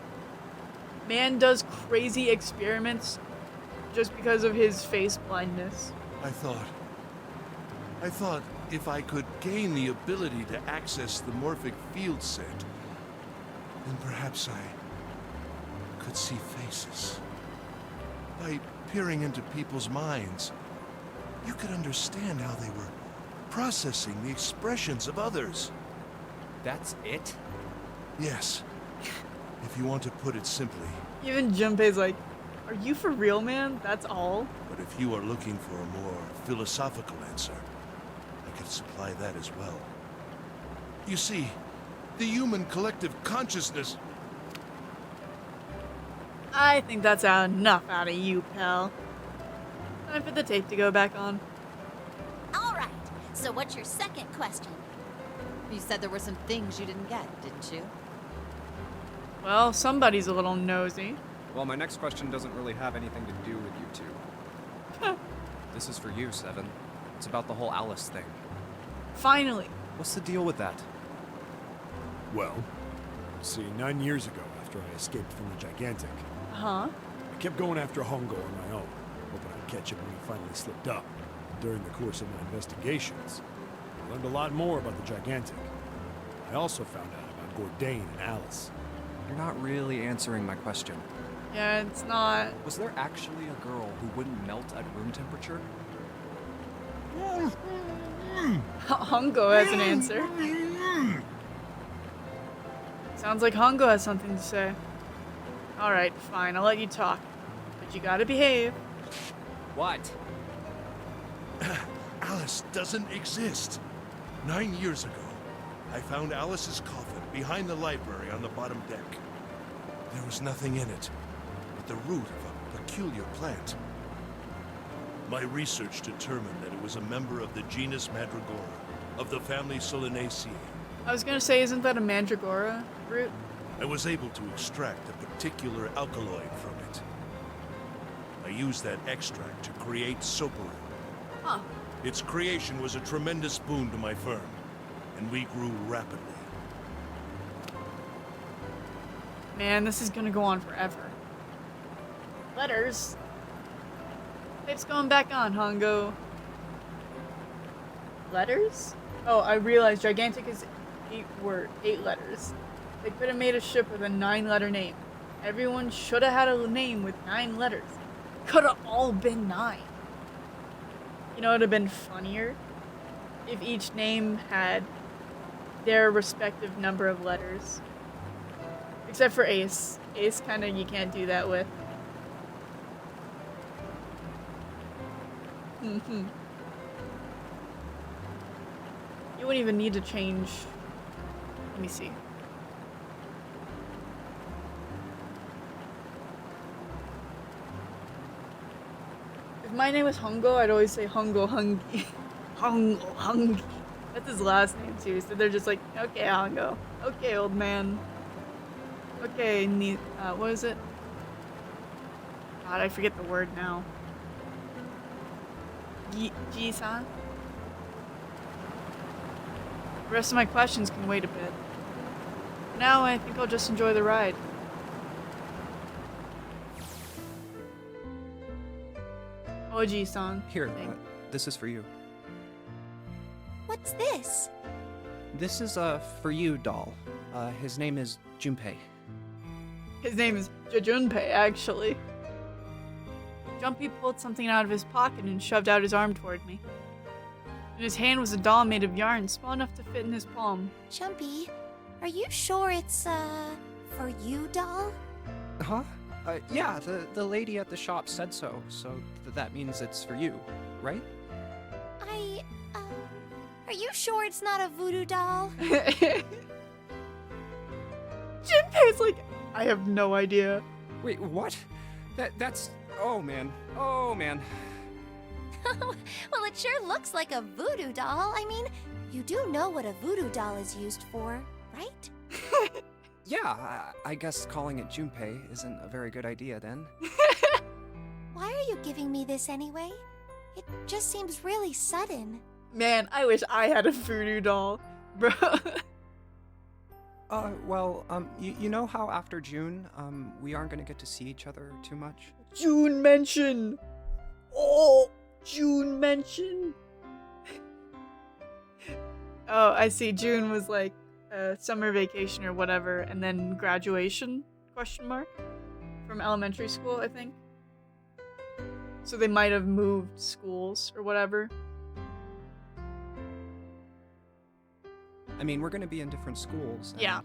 Man does crazy experiments just because of his face blindness. I thought if I could gain the ability to access the morphic field set, then perhaps I could see faces. By peering into people's minds, you could understand how they were processing the expressions of others. That's it? Yes. If you want to put it simply. Even Junpei's like, are you for real, man? That's all? But if you are looking for a more philosophical answer, I could supply that as well. You see, the human collective consciousness... I think that's enough out of you, pal. Time for the tape to go back on. All right. So what's your second question? You said there were some things you didn't get, didn't you? Well, somebody's a little nosy. Well, my next question doesn't really have anything to do with you two. This is for you, Seven. It's about the whole Alice thing. Finally. What's the deal with that? Well, see, 9 years ago, after I escaped from the Gigantic, Huh? I kept going after Hongo on my own, hoping I'd catch him when he finally slipped up. During the course of my investigations, I learned a lot more about the Gigantic. I also found out about Gordain and Alice. You're not really answering my question. Yeah, it's not. Was there actually a girl who wouldn't melt at room temperature? Hongo has an answer. Sounds like Hongo has something to say. Alright, fine, I'll let you talk. But you gotta behave. What? Alice doesn't exist. 9 years ago, I found Alice's coffin behind the library on the bottom deck. There was nothing in it but the root of a peculiar plant. My research determined that it was a member of the genus Mandragora, of the family Solanaceae. I was gonna say, isn't that a Mandragora root? I was able to extract a particular alkaloid from it. I used that extract to create soparin. Huh. Its creation was a tremendous boon to my firm, and we grew rapidly. Man, this is gonna go on forever. Letters? Tape's going back on, Hongo. Letters? Oh, I realized Gigantic is 8 letters. They could have made a ship with a 9-letter name. Everyone should have had a name with 9 letters. Could have all been 9. You know, it would have been funnier if each name had their respective number of letters. Except for Ace. Ace kinda you can't do that with. You wouldn't even need to change. Let me see. If my name was Hongo, I'd always say Hongo Hungy. Hongo Hungy. That's his last name too, so they're just like, okay, Hongo. Okay, old man. Okay, what is it? God, I forget the word now. Ji-san? The rest of my questions can wait a bit. For now, I think I'll just enjoy the ride. Oh, Ji-san. Here, this is for you. What's this? This is for you, doll. His name is Junpei. His name is Junpei, actually. Jumpy pulled something out of his pocket and shoved out his arm toward me. In his hand was a doll made of yarn, small enough to fit in his palm. Jumpy, are you sure it's, for you, doll? Huh? Yeah, the lady at the shop said so, so that means it's for you, right? Are you sure it's not a voodoo doll? Jinpei's like, I have no idea. Wait, what? That's... Oh, man. Oh, man. Well, it sure looks like a voodoo doll. I mean, you do know what a voodoo doll is used for, right? Yeah, I guess calling it Junpei isn't a very good idea then. Why are you giving me this anyway? It just seems really sudden. Man, I wish I had a voodoo doll. Bro. You know how after June, we aren't gonna get to see each other too much? June mention. Oh, June mention. Oh, I see. June was like summer vacation or whatever, and then graduation, question mark, from elementary school, I think. So they might have moved schools or whatever. I mean, we're gonna be in different schools. and Yeah.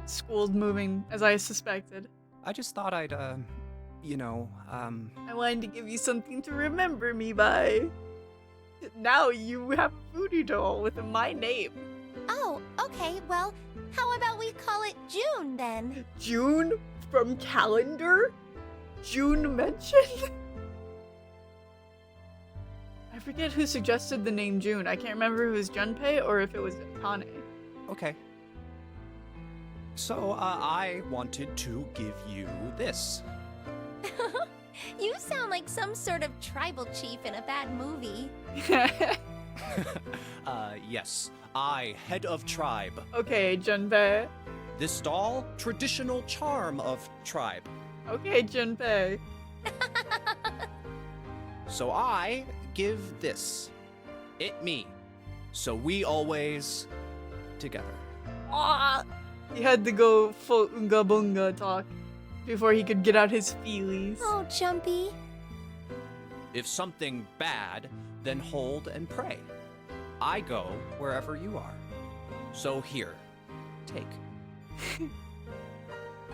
Schools moving, as I suspected. I just thought I'd, I wanted to give you something to remember me by. Now you have a voodoo doll with my name. Oh, okay, well, how about we call it June then? June from calendar? June mentioned? I forget who suggested the name June. I can't remember if it was Junpei or if it was Kane. Okay. So, I wanted to give you this. You sound like some sort of tribal chief in a bad movie. Yes. I, head of tribe. Okay, Junpei. This doll, traditional charm of tribe. Okay, Junpei. So I give this. It me. So we always together. Ah! He had to go full Unga Bunga talk before he could get out his feelies. Oh, Jumpy. If something bad, then hold and pray. I go wherever you are. So here, take.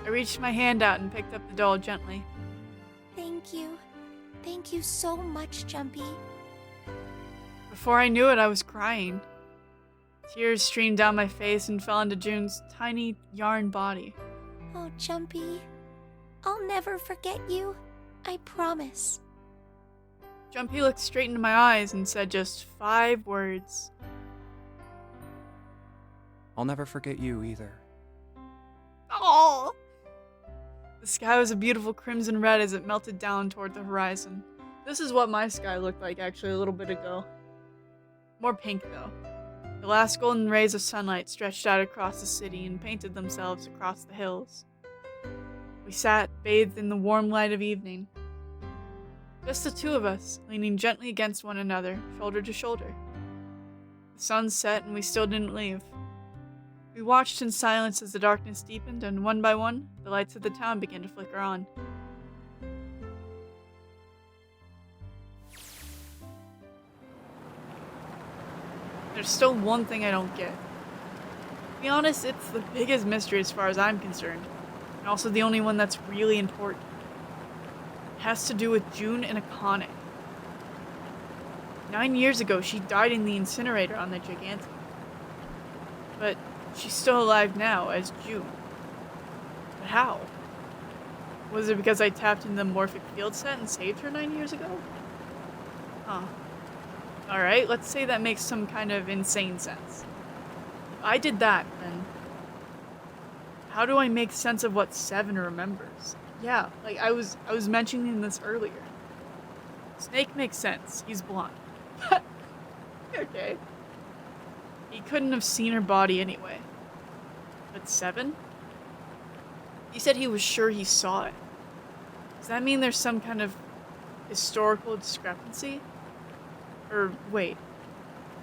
I reached my hand out and picked up the doll gently. Thank you. Thank you so much, Jumpy. Before I knew it, I was crying. Tears streamed down my face and fell into June's tiny yarn body. Oh, Jumpy. I'll never forget you. I promise. Jumpy looked straight into my eyes and said just 5 words. I'll never forget you either. Oh! The sky was a beautiful crimson red as it melted down toward the horizon. This is what my sky looked like actually a little bit ago. More pink though. The last golden rays of sunlight stretched out across the city and painted themselves across the hills. We sat, bathed in the warm light of evening. Just the two of us, leaning gently against one another, shoulder to shoulder. The sun set and we still didn't leave. We watched in silence as the darkness deepened, and one by one, the lights of the town began to flicker on. There's still one thing I don't get. To be honest, it's the biggest mystery as far as I'm concerned, and also the only one that's really important. It has to do with June and Akane. 9 years ago, she died in the incinerator on the Gigantic. But she's still alive now as June. But how? Was it because I tapped into the morphic field set and saved her 9 years ago? Huh. Alright, let's say that makes some kind of insane sense. If I did that, then how do I make sense of what Seven remembers? Yeah, like I was mentioning this earlier. Snake makes sense. He's blonde. Okay. He couldn't have seen her body anyway. But Seven? He said he was sure he saw it. Does that mean there's some kind of historical discrepancy? Or wait,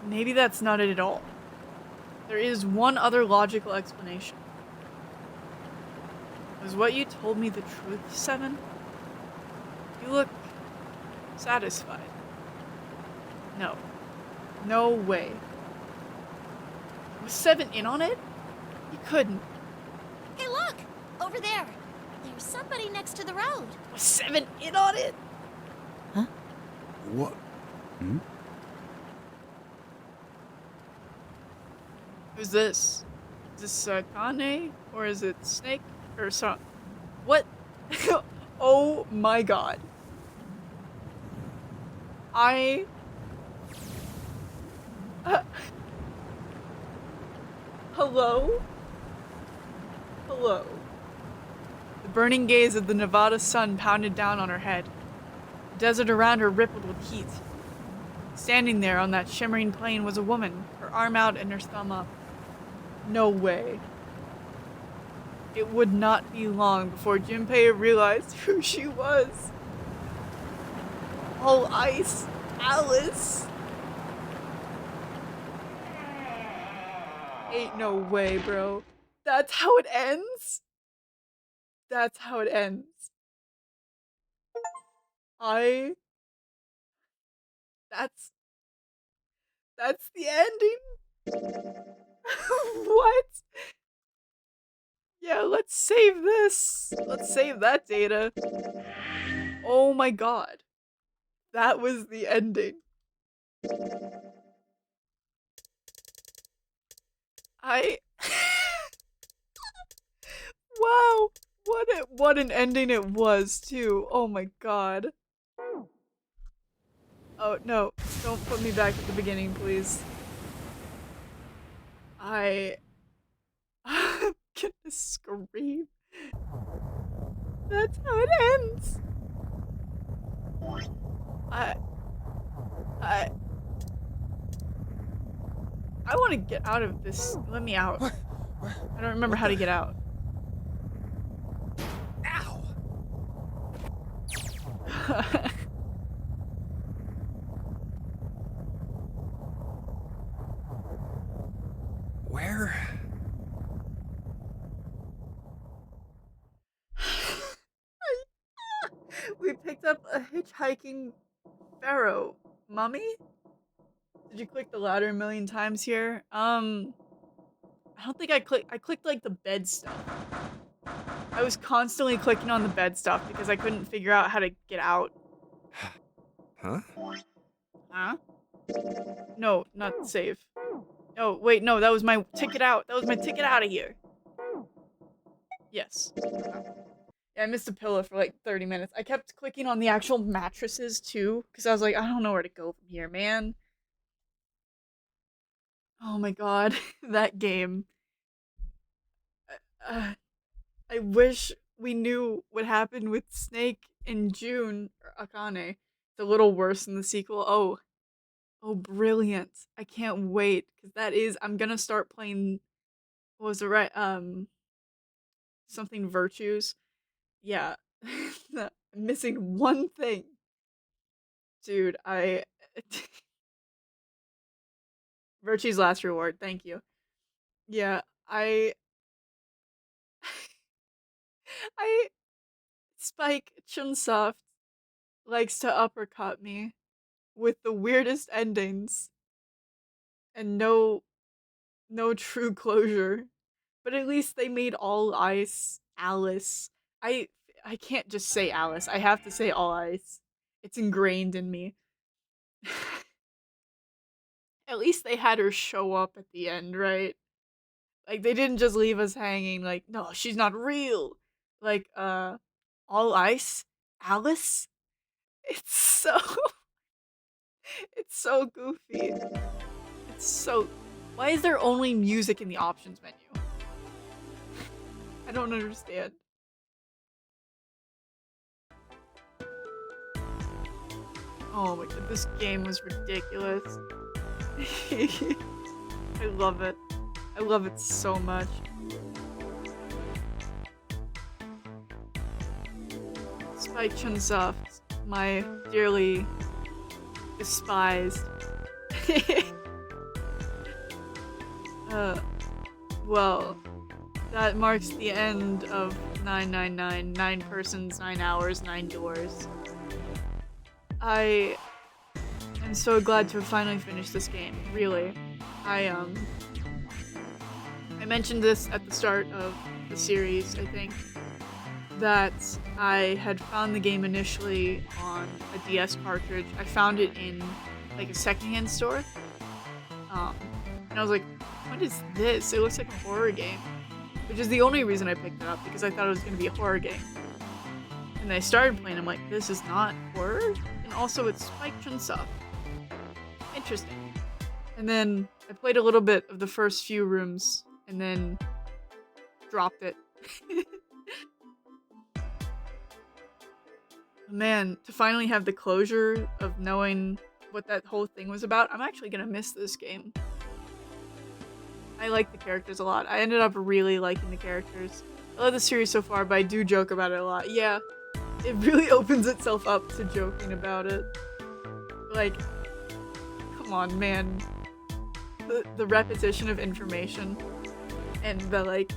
maybe that's not it at all. There is one other logical explanation. Was what you told me the truth, Seven? You look satisfied. No. No way. Was Seven in on it? He couldn't. Hey, look! Over there. There's somebody next to the road. Was Seven in on it? What? Who's this? Is this Kane? Or is it Snake? Or so? What? Oh my god. Hello? Hello? The burning gaze of the Nevada sun pounded down on her head. The desert around her rippled with heat. Standing there on that shimmering plain was a woman, her arm out and her thumb up. No way. It would not be long before Junpei realized who she was. All ice, Alice. Ain't no way, bro. That's how it ends? That's how it ends. That's the ending? What? Yeah, let's save this. Let's save that data. Oh my god. That was the ending. Wow. What an ending it was, too. Oh my god. Oh, no. Don't put me back at the beginning, please. I'm gonna scream. That's how it ends. I want to get out of this. Let me out. I don't remember how to get out. Ow! Where? We picked up a hitchhiking pharaoh. Mummy? Did you click the ladder a million times here? I don't think I clicked like the bed stuff. I was constantly clicking on the bed stuff because I couldn't figure out how to get out. Huh? Huh? No, not save. Oh, wait, no, that was my ticket out. That was my ticket out of here. Yes. Yeah, I missed a pillow for like 30 minutes. I kept clicking on the actual mattresses too, because I was like, I don't know where to go from here, man. Oh my god, that game. I wish we knew what happened with Snake in June, or Akane. It's a little worse in the sequel. Oh, brilliant. I can't wait, because I'm gonna start playing, what was it, right, something Virtues. Yeah. I'm missing one thing. Dude, Virtue's last reward, thank you. Yeah, I Spike Chunsoft likes to uppercut me with the weirdest endings and no true closure. But at least they made All Ice Alice. I can't just say Alice. I have to say All Ice. It's ingrained in me. At least they had her show up at the end, right? Like, they didn't just leave us hanging like, no, she's not real. Like, All Ice? Alice? It's so... it's so goofy. It's so... Why is there only music in the options menu? I don't understand. Oh my god, this game was ridiculous. I love it. I love it so much. Spike Chunsoft, my dearly despised. Well, that marks the end of 999, 9 persons, 9 hours, 9 doors. I am so glad to have finally finished this game, really. I mentioned this at the start of the series, I think, that I had found the game initially on a DS cartridge. I found it in, like, a secondhand store. And I was like, what is this? It looks like a horror game. Which is the only reason I picked it up, because I thought it was going to be a horror game. And then I started playing, I'm like, this is not horror? And also it's spiked and stuff. Interesting. And then I played a little bit of the first few rooms, and then dropped it. Man, to finally have the closure of knowing what that whole thing was about, I'm actually gonna miss this game. I like the characters a lot. I ended up really liking the characters. I love the series so far, but I do joke about it a lot. Yeah, it really opens itself up to joking about it. Like, come on, man. The repetition of information and the, like,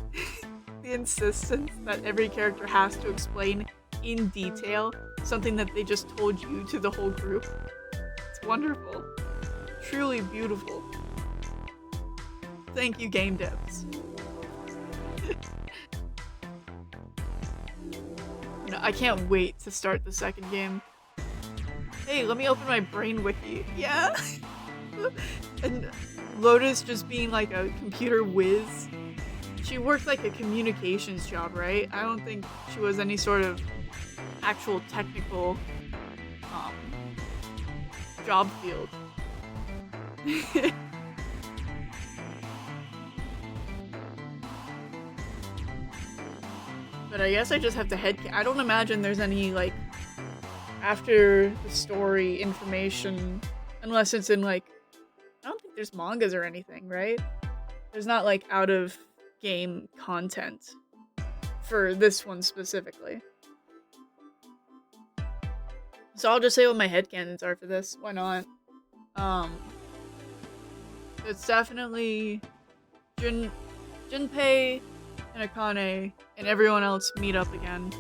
the insistence that every character has to explain in detail something that they just told you to the whole group. It's wonderful. Truly beautiful. Thank you, game devs. No, I can't wait to start the second game. Hey, let me open my brain wiki. Yeah! And Lotus just being like a computer whiz. She worked like a communications job, right? I don't think she was any sort of actual technical job field. But I guess I just have to I don't imagine there's any, like, after the story information, unless it's in, like, I don't think there's mangas or anything, right? There's not, like, out of game content for this one specifically. So I'll just say what my headcanons are for this. Why not? It's definitely Junpei and Akane and everyone else meet up again.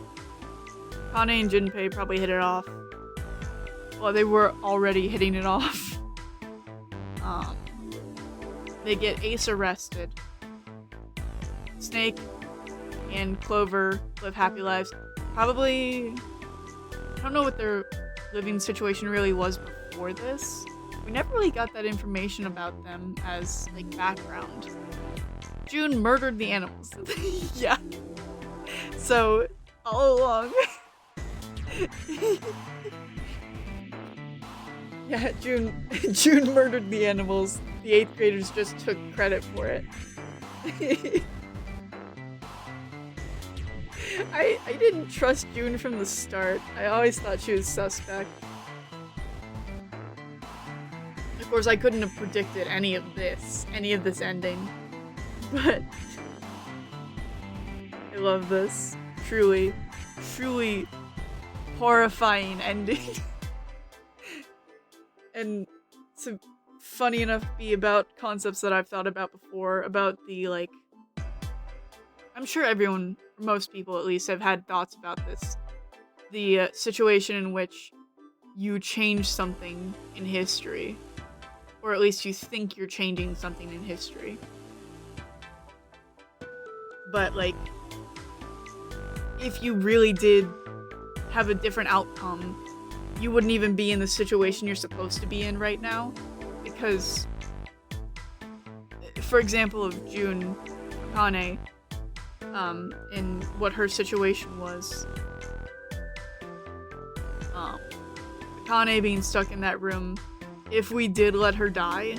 Akane and Junpei probably hit it off. Well, they were already hitting it off. They get Ace arrested. Snake and Clover live happy lives. Probably, I don't know what their living situation really was before this. We never really got that information about them as, like, background. June murdered the animals. Yeah. So, all along. Yeah, June murdered the animals. The 8th graders just took credit for it. I didn't trust June from the start. I always thought she was suspect. Of course, I couldn't have predicted any of this ending. But I love this. Truly horrifying ending. And it's funny enough to be about concepts that I've thought about before, about the, like, I'm sure everyone, most people at least, have had thoughts about this. The situation in which you change something in history. Or at least you think you're changing something in history. But, like, if you really did have a different outcome, you wouldn't even be in the situation you're supposed to be in right now. Because, for example, of June Akane, in what her situation was. Akane being stuck in that room, if we did let her die,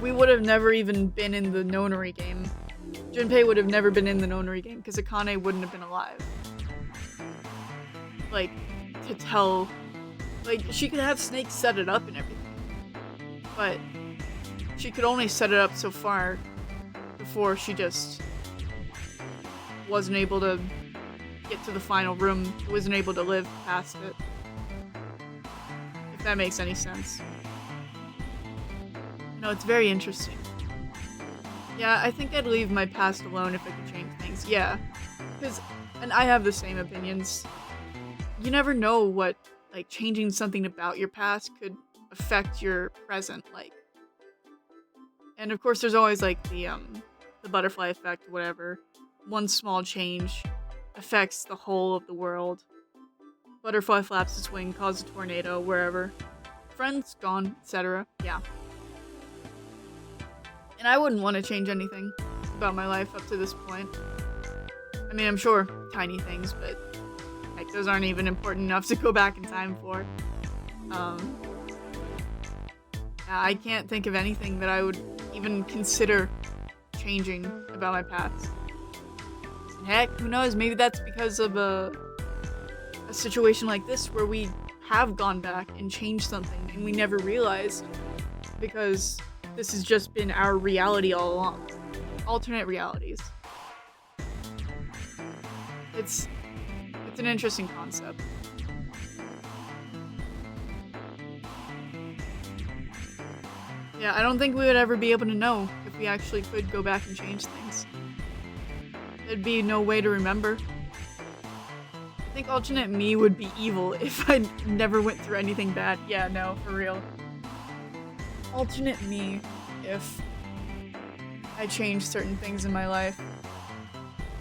we would have never even been in the Nonary game. Junpei would have never been in the Nonary game, because Akane wouldn't have been alive. Like, to tell... Like, she could have Snake set it up and everything. But she could only set it up so far before she just wasn't able to get to the final room, wasn't able to live past it. If that makes any sense. No, it's very interesting. Yeah, I think I'd leave my past alone if I could change things. Yeah. And I have the same opinions. You never know what, like, changing something about your past could affect your present, like. And of course there's always, like, the butterfly effect, whatever. One small change affects the whole of the world. Butterfly flaps its wing, causes a tornado, wherever. Friends gone, etc. Yeah. And I wouldn't want to change anything about my life up to this point. I mean, I'm sure tiny things, but heck, those aren't even important enough to go back in time for. I can't think of anything that I would even consider changing about my past. And heck, who knows, maybe that's because of a situation like this where we have gone back and changed something and we never realized, because this has just been our reality all along. Alternate realities. It's an interesting concept. Yeah, I don't think we would ever be able to know if we actually could go back and change things. There'd be no way to remember. I think alternate me would be evil if I never went through anything bad. Yeah, no, for real. Alternate me if I changed certain things in my life.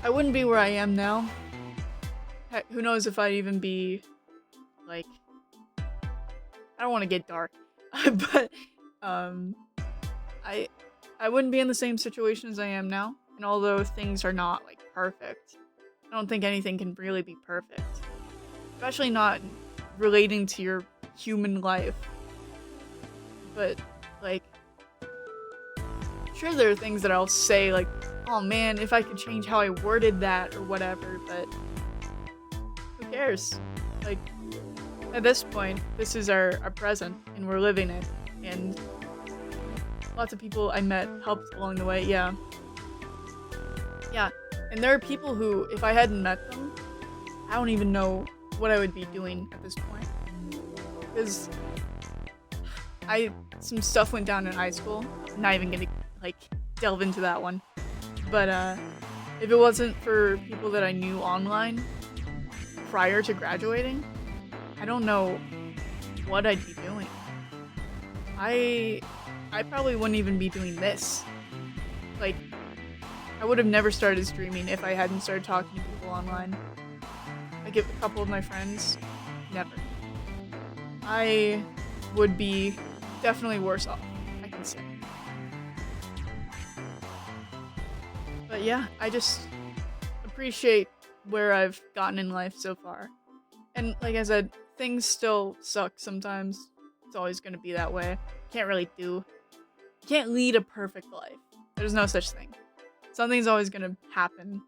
I wouldn't be where I am now. Heck, who knows if I'd even be, like... I don't want to get dark, but, I wouldn't be in the same situation as I am now, and although things are not, like, perfect, I don't think anything can really be perfect. Especially not relating to your human life. But, like, sure there are things that I'll say, like, oh man, if I could change how I worded that or whatever, but who cares? Like, at this point, this is our present, and we're living it, and lots of people I met helped along the way, yeah. Yeah, and there are people who, if I hadn't met them, I don't even know what I would be doing at this point. Because some stuff went down in high school. I'm not even gonna, like, delve into that one. But, if it wasn't for people that I knew online prior to graduating, I don't know what I'd be doing. I probably wouldn't even be doing this. Like, I would have never started streaming if I hadn't started talking to people online. Like, a couple of my friends, never. I would be definitely worse off, I can say. But yeah, I just appreciate where I've gotten in life so far. And like I said, things still suck sometimes. It's always gonna be that way. Can't lead a perfect life. There's no such thing. Something's always gonna happen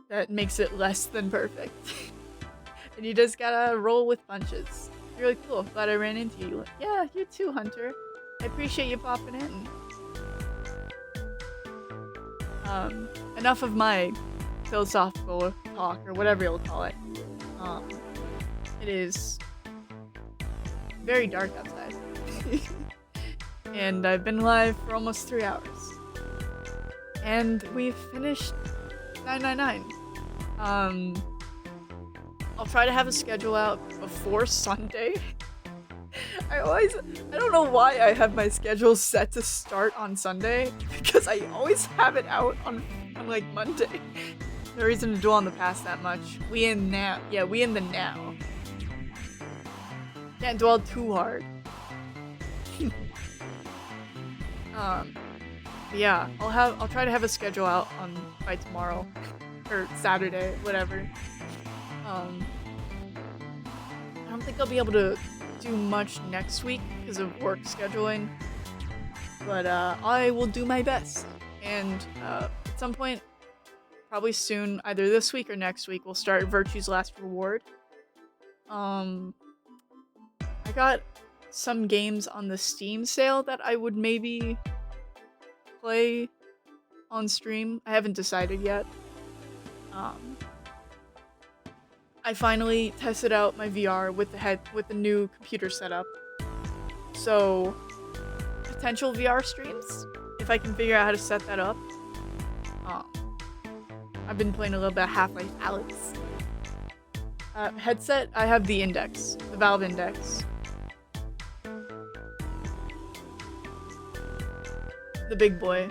that makes it less than perfect. And you just gotta roll with punches. Really cool. Glad I ran into you. Yeah, you too, Hunter. I appreciate you popping in. Enough of my philosophical talk, or whatever you'll call it. It is very dark outside. And I've been live for almost 3 hours. And we've finished 999. I'll try to have a schedule out before Sunday. I don't know why I have my schedule set to start on Sunday, because I always have it out on like Monday. No reason to dwell on the past that much. We in now. Yeah, we in the now. Can't dwell too hard. Yeah, I'll try to have a schedule out by tomorrow. Or Saturday, whatever. I don't think I'll be able to do much next week because of work scheduling, but I will do my best. And at some point, probably soon, either this week or next week, we'll start Virtue's Last Reward. I got some games on the Steam sale that I would maybe play on stream. I haven't decided yet. I finally tested out my VR with the new computer setup. So, potential VR streams, if I can figure out how to set that up. I've been playing a little bit of Half-Life Alyx. Headset, I have the Index, the Valve Index. The big boy.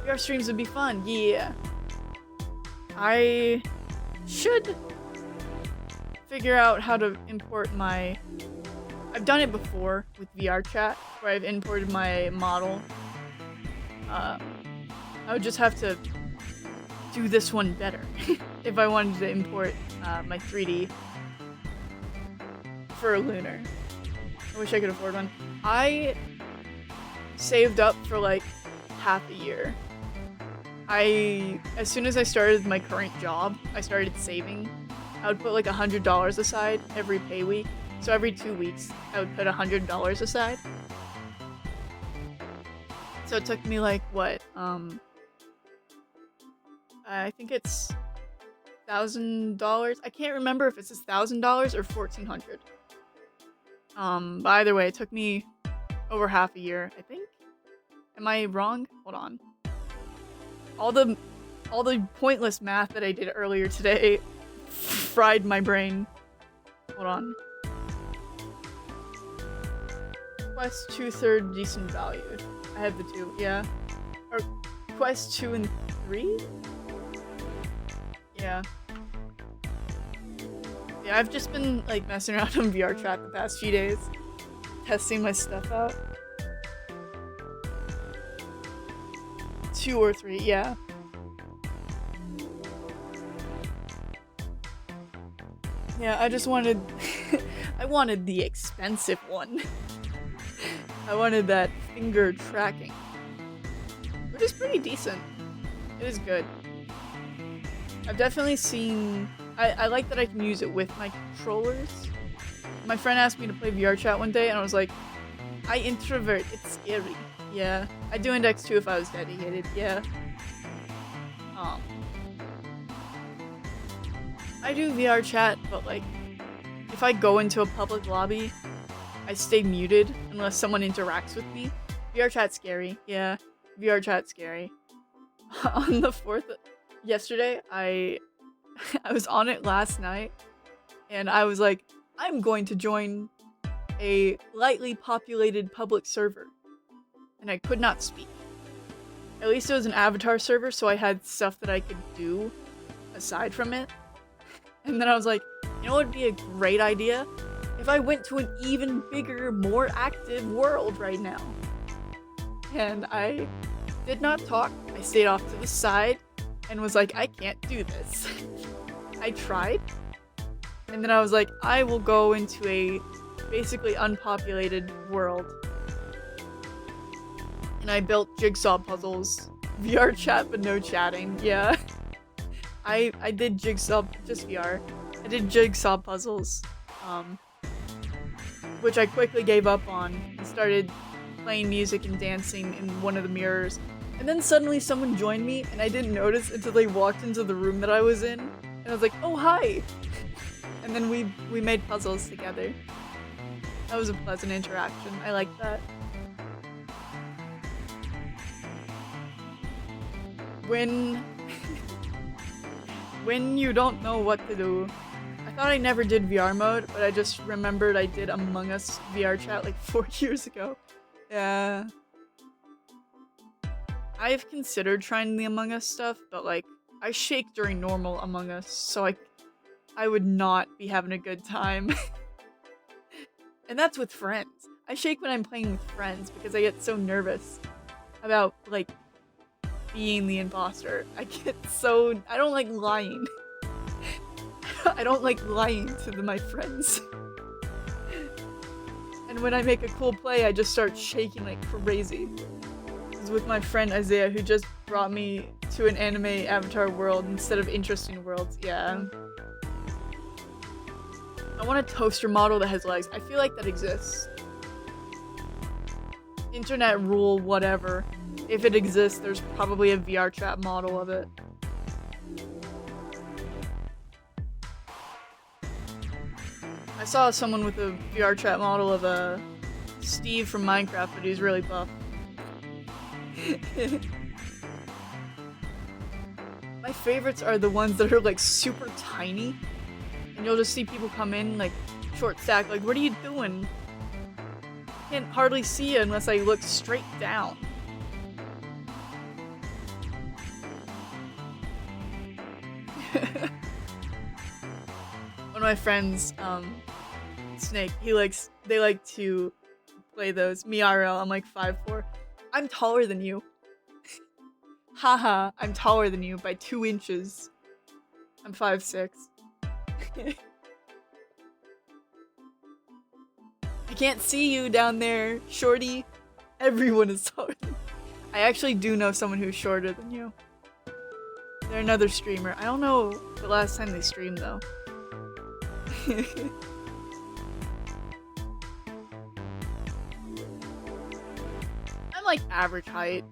VR streams would be fun, yeah. I should figure out how to import my... I've done it before with VR chat, where I've imported my model I would just have to do this one better if I wanted to import my 3D for Lunar. I wish I could afford one. I saved up for like half a year. As soon as I started my current job, I started saving. I would put like $100 aside every pay week. So every 2 weeks, I would put $100 aside. So it took me like, what, I think it's $1,000. I can't remember if it's $1,000 or $1,400. But either way, it took me over half a year, I think. Am I wrong? Hold on. All the pointless math that I did earlier today fried my brain. Hold on. Quest 2 third decent value. I have the 2, yeah. Or Quest 2 and 3? Yeah. Yeah, I've just been like messing around on VR chat the past few days. Testing my stuff out. 2 or 3, yeah. Yeah, I just wanted I wanted the expensive one. I wanted that finger tracking. Which is pretty decent. It is good. I've definitely seen I like that I can use it with my controllers. My friend asked me to play VR chat one day and I was like, I introvert, it's scary. Yeah. I'd do Index 2 if I was dedicated, yeah. I do VR chat, but like, if I go into a public lobby, I stay muted unless someone interacts with me. VR chat's scary, yeah. VR chat's scary. On the 4th, yesterday, I was on it last night, and I was like, I'm going to join a lightly populated public server. And I could not speak. At least it was an avatar server, so I had stuff that I could do aside from it. And then I was like, you know what would be a great idea? If I went to an even bigger, more active world right now. And I did not talk. I stayed off to the side and was like, I can't do this. I tried. And then I was like, I will go into a basically unpopulated world. And I built jigsaw puzzles. VR chat, but no chatting. Yeah. I did jigsaw, just VR. I did jigsaw puzzles. Which I quickly gave up on and started playing music and dancing in one of the mirrors. And then suddenly someone joined me and I didn't notice until they walked into the room that I was in. And I was like, oh, hi! And then we made puzzles together. That was a pleasant interaction. I liked that. When you don't know what to do. I thought I never did VR mode, but I just remembered I did Among Us VR chat like 4 years ago. Yeah. I've considered trying the Among Us stuff, but like, I shake during normal Among Us, so I would not be having a good time. And that's with friends. I shake when I'm playing with friends because I get so nervous about, like, being the imposter. I don't like lying. I don't like lying to my friends. And when I make a cool play, I just start shaking like crazy. This is with my friend Isaiah, who just brought me to an anime avatar world instead of interesting worlds. Yeah. I want a toaster model that has legs. I feel like that exists. Internet rule, whatever. If it exists, there's probably a VR chat model of it. I saw someone with a VR chat model of Steve from Minecraft, but he's really buff. My favorites are the ones that are like super tiny. And you'll just see people come in like short stack, like, what are you doing? I can't hardly see you unless I look straight down. One of my friends, Snake, they like to play those. Me IRL, I'm like 5'4". I'm taller than you. Haha, I'm taller than you by 2 inches. I'm 5'6". I can't see you down there, shorty. Everyone is taller than you. I actually do know someone who's shorter than you. They're another streamer. I don't know the last time they streamed though. I'm like average height.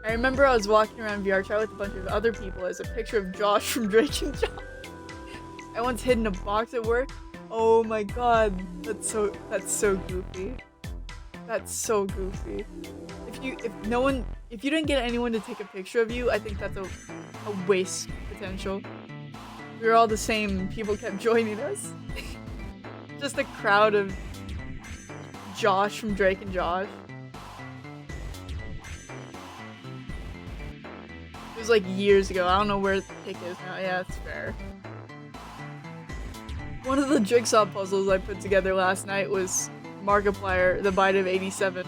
I remember I was walking around VRChat with a bunch of other people as a picture of Josh from Drake and Josh. I once hid in a box at work. Oh my god, that's so goofy. That's so goofy. If you didn't get anyone to take a picture of you, I think that's a waste potential. We were all the same, people kept joining us. Just a crowd of Josh from Drake and Josh. It was like years ago. I don't know where the pic is now. Yeah, it's fair. One of the jigsaw puzzles I put together last night was Markiplier, the bite of 87.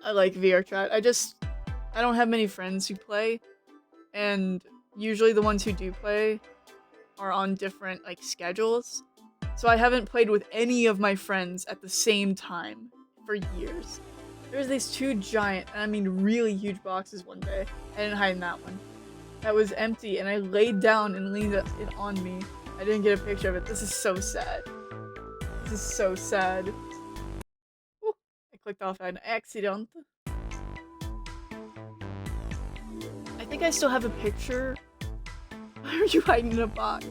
I like VRChat. I don't have many friends who play, and usually the ones who do play are on different like schedules. So I haven't played with any of my friends at the same time for years. There's these 2 giant, and I mean really huge boxes one day. I didn't hide in that one. That was empty, and I laid down and leaned it on me. I didn't get a picture of it. This is so sad. This is so sad. Ooh, I clicked off an accident. I think I still have a picture. Why are you hiding in a box?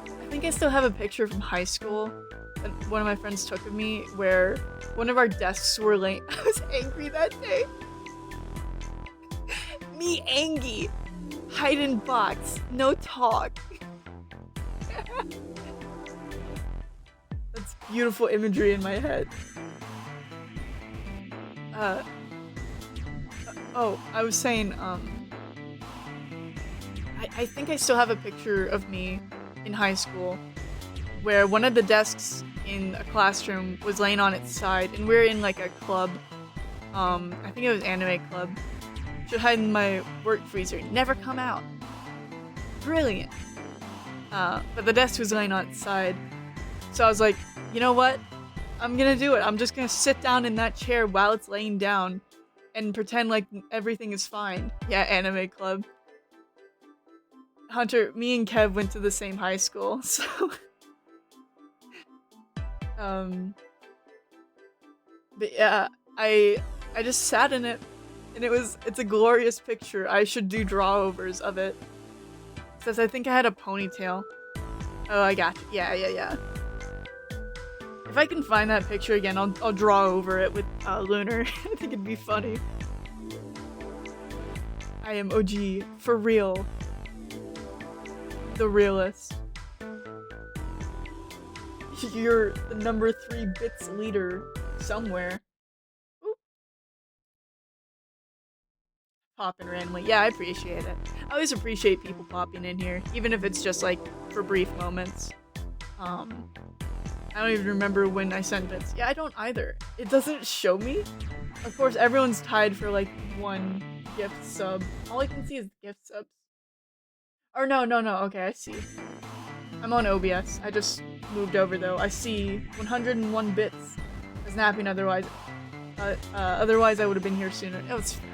I think I still have a picture from high school that one of my friends took of me where one of our desks were late. I was angry that day. Me angry. Hide in box. No talk. That's beautiful imagery in my head. Oh, I was saying, I think I still have a picture of me in high school where one of the desks in a classroom was laying on its side, and we were in like a club. I think it was anime club. Should hide in my work freezer. Never come out. Brilliant. But the desk was laying on its side. So I was like, you know what? I'm gonna do it. I'm just gonna sit down in that chair while it's laying down and pretend like everything is fine. Yeah, anime club. Hunter, me and Kev went to the same high school, so... But yeah, I just sat in it, and it's a glorious picture. I should do draw-overs of it. It says I think I had a ponytail. Oh, I got you. Yeah. If I can find that picture again, I'll draw over it with Lunar. I think it'd be funny. I am OG, for real. The realist. You're the number 3 bits leader somewhere. Ooh. Popping randomly. Yeah, I appreciate it. I always appreciate people popping in here, even if it's just like for brief moments. I don't even remember when I sent bits. Yeah, I don't either. It doesn't show me. Of course, everyone's tied for like 1 gift sub. All I can see is gift subs. Or no, okay, I see. I'm on OBS. I just moved over though. I see 101 bits. I was napping otherwise. Otherwise I would have been here sooner. It was fair.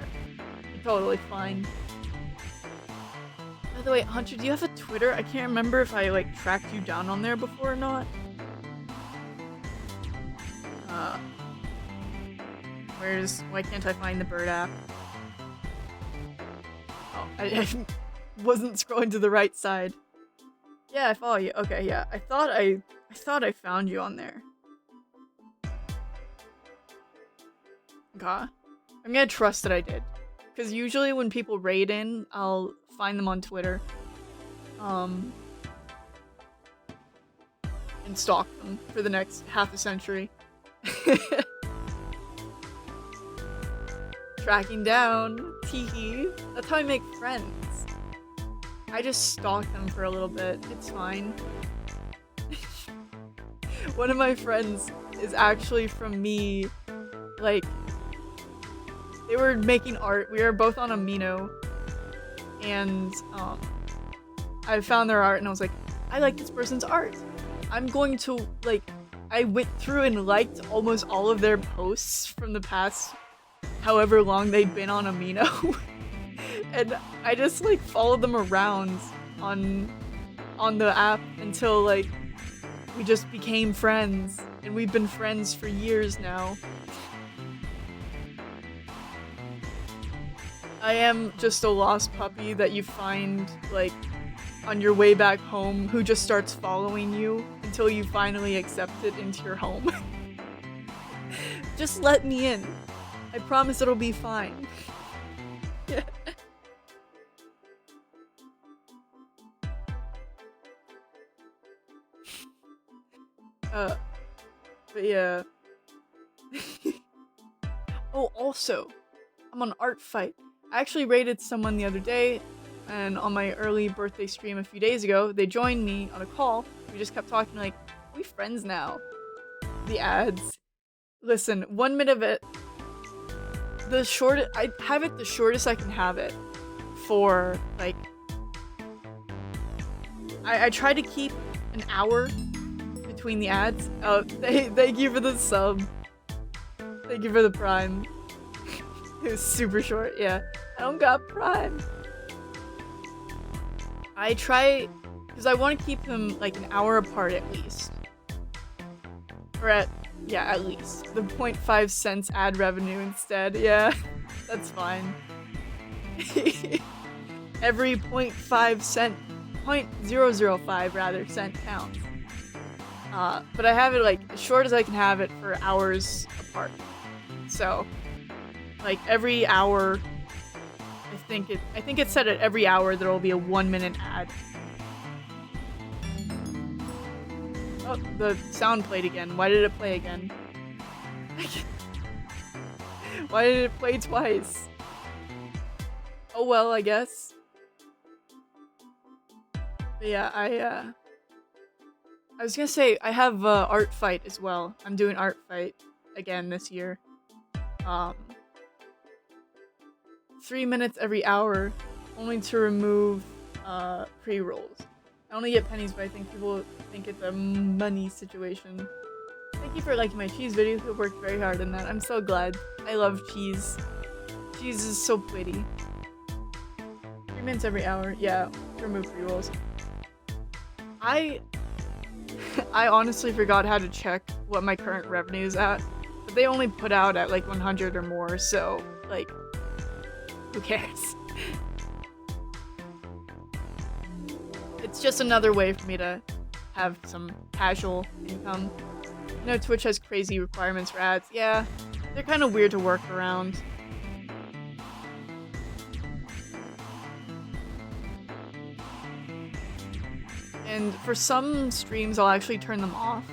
Totally fine. By the way, Hunter, do you have a Twitter? I can't remember if I like tracked you down on there before or not. Why can't I find the bird app? Oh, I wasn't scrolling to the right side. Yeah, I follow you. Okay, yeah. I thought I found you on there. Okay. I'm gonna trust that I did. Because usually when people raid in, I'll find them on Twitter. And stalk them for the next half a century. Tracking down. Teehee. That's how I make friends. I just stalk them for a little bit. It's fine. One of my friends is actually from me, like, they were making art. We were both on Amino, and I found their art and I was like, I like this person's art. I'm going to, like, I went through and liked almost all of their posts from the past however long they'd been on Amino. And I just, like, followed them around on the app until, like, we just became friends. And we've been friends for years now. I am just a lost puppy that you find, like, on your way back home who just starts following you until you finally accept it into your home. Just let me in. I promise it'll be fine. But yeah. Oh, also, I'm on Art Fight. I actually raided someone the other day, and on my early birthday stream a few days ago, they joined me on a call. We just kept talking like, we friends now. The ads. Listen, 1 minute of it. I have it the shortest I can have it for, like, I try to keep an hour between the ads. Oh, thank you for the sub. Thank you for the Prime. It was super short, yeah. I don't got Prime. I try, because I want to keep them like an hour apart at least. Or at least. The 0.5 cents ad revenue instead, yeah. That's fine. Every 0.5 cent, 0.005 rather, cent counts. But I have it like as short as I can have it for hours apart. So, like every hour, I think it's set at every hour there will be a 1 minute ad. Oh, the sound played again. Why did it play again? Why did it play twice? Oh well, I guess. But yeah, I was gonna say, I have Art Fight as well. I'm doing Art Fight again this year. 3 minutes every hour, only to remove pre-rolls. I only get pennies, but I think people think it's a money situation. Thank you for liking my cheese videos. You worked very hard on that. I'm so glad. I love cheese. Cheese is so pretty. 3 minutes every hour. Yeah, to remove pre-rolls. I honestly forgot how to check what my current revenue is at. But they only put out at like 100 or more, so like, who cares? It's just another way for me to have some casual income. I know Twitch has crazy requirements for ads. Yeah, they're kind of weird to work around. And for some streams, I'll actually turn them off.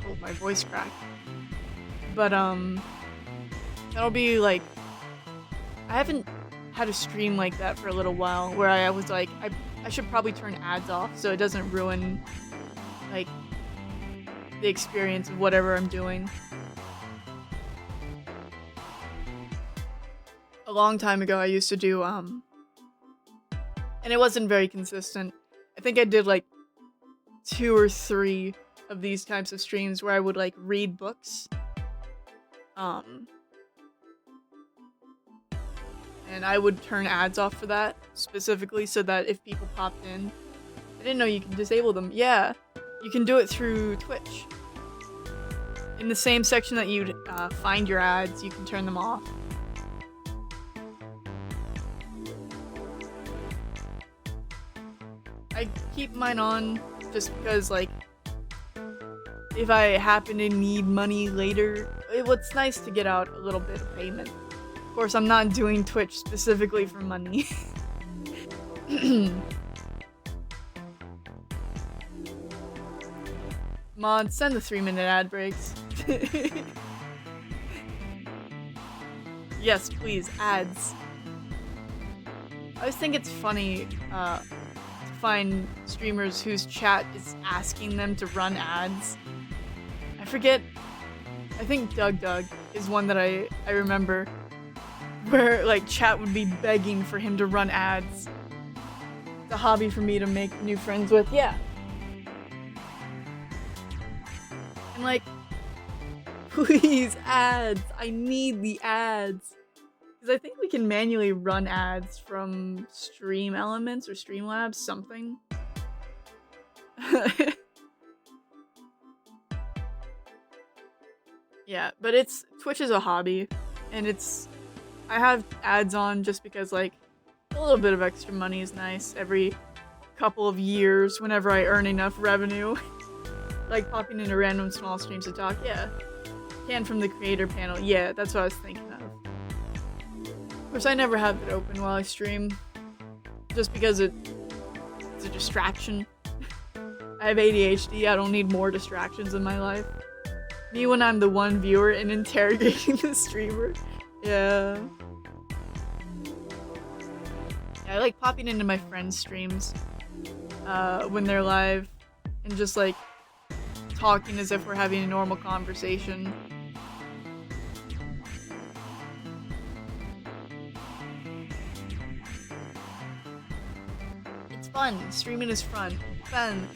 Oh, my voice cracked. But, that'll be like... I haven't had a stream like that for a little while, where I was like, I should probably turn ads off so it doesn't ruin, like, the experience of whatever I'm doing. A long time ago, I used to do, and it wasn't very consistent. I think I did, like, 2 or 3 of these types of streams where I would, like, read books. And I would turn ads off for that, specifically so that if people popped in... I didn't know you can disable them. Yeah, you can do it through Twitch. In the same section that you'd find your ads, you can turn them off. I keep mine on just because, like, if I happen to need money later, it's nice to get out a little bit of payment. Of course, I'm not doing Twitch specifically for money. Mod, send the 3-minute ad breaks. Yes, please, ads. I always think it's funny, find streamers whose chat is asking them to run ads. I forget. I think Doug is one that I remember, where like chat would be begging for him to run ads. It's a hobby for me to make new friends with. Yeah. And like, please, ads. I need the ads. Because I think we can manually run ads from Stream Elements or Streamlabs, something. Yeah, but Twitch is a hobby, and I have ads on just because, like, a little bit of extra money is nice every couple of years whenever I earn enough revenue. Like popping into random small streams to talk, yeah. Can from the creator panel, yeah, that's what I was thinking of. Of course, I never have it open while I stream, just because it's a distraction. I have ADHD, I don't need more distractions in my life. Me when I'm the one viewer and interrogating the streamer. Yeah. I like popping into my friends' streams when they're live and just like talking as if we're having a normal conversation. It's fun. Streaming is fun. Fun.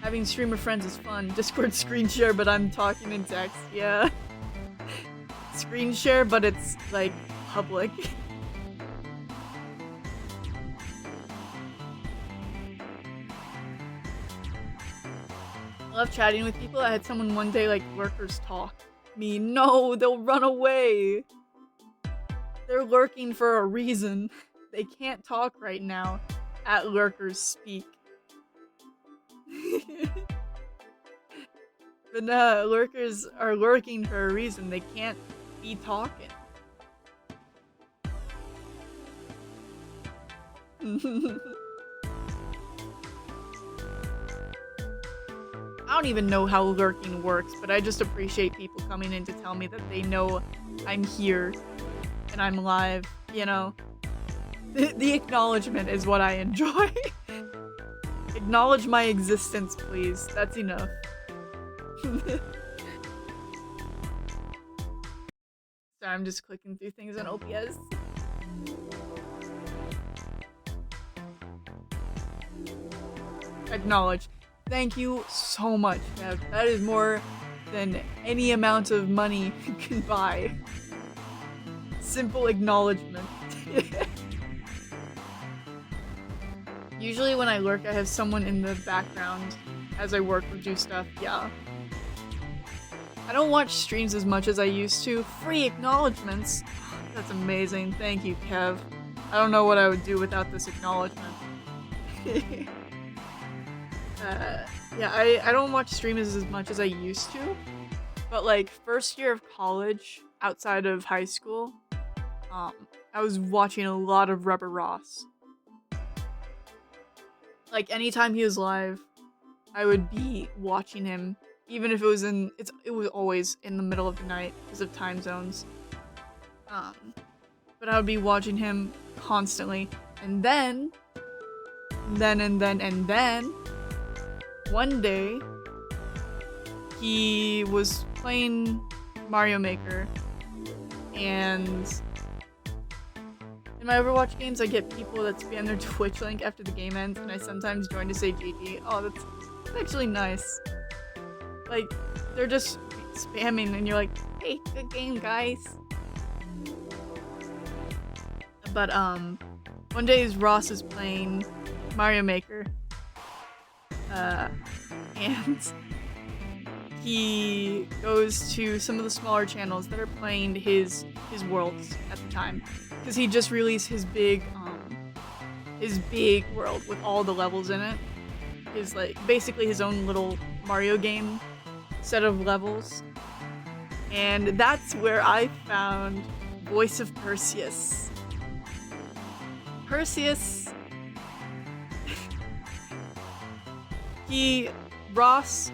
Having streamer friends is fun. Discord screen share, but I'm talking in text. Yeah. Screen share, but it's like public. I love chatting with people. I had someone one day like, lurkers talk. Me, no, they'll run away. They're lurking for a reason. They can't talk right now. At lurkers speak. But no, lurkers are lurking for a reason. They can't be talking. I don't even know how lurking works, but I just appreciate people coming in to tell me that they know I'm here and I'm live, you know? The acknowledgement is what I enjoy. Acknowledge my existence, please. That's enough. Sorry, I'm just clicking through things on OPS. Acknowledge. Thank you so much, Kev. That is more than any amount of money can buy. Simple acknowledgement. Usually when I lurk, I have someone in the background as I work or do stuff, yeah. I don't watch streams as much as I used to. Free acknowledgements. That's amazing. Thank you, Kev. I don't know what I would do without this acknowledgement. Yeah, I don't watch streams as much as I used to. But like, first year of college, outside of high school, I was watching a lot of Rubber Ross. Like, anytime he was live, I would be watching him, even if it was it was always in the middle of the night because of time zones. But I would be watching him constantly, and then, one day, he was playing Mario Maker, and in my Overwatch games, I get people that spam their Twitch link after the game ends, and I sometimes join to say GG. Oh, that's actually nice. Like, they're just spamming, and you're like, hey, good game, guys. But, one day Ross is playing Mario Maker. And he goes to some of the smaller channels that are playing his worlds at the time. Because he just released his big world with all the levels in it. His, like, basically his own little Mario game set of levels. And that's where I found Voice of Perseus. Perseus... Ross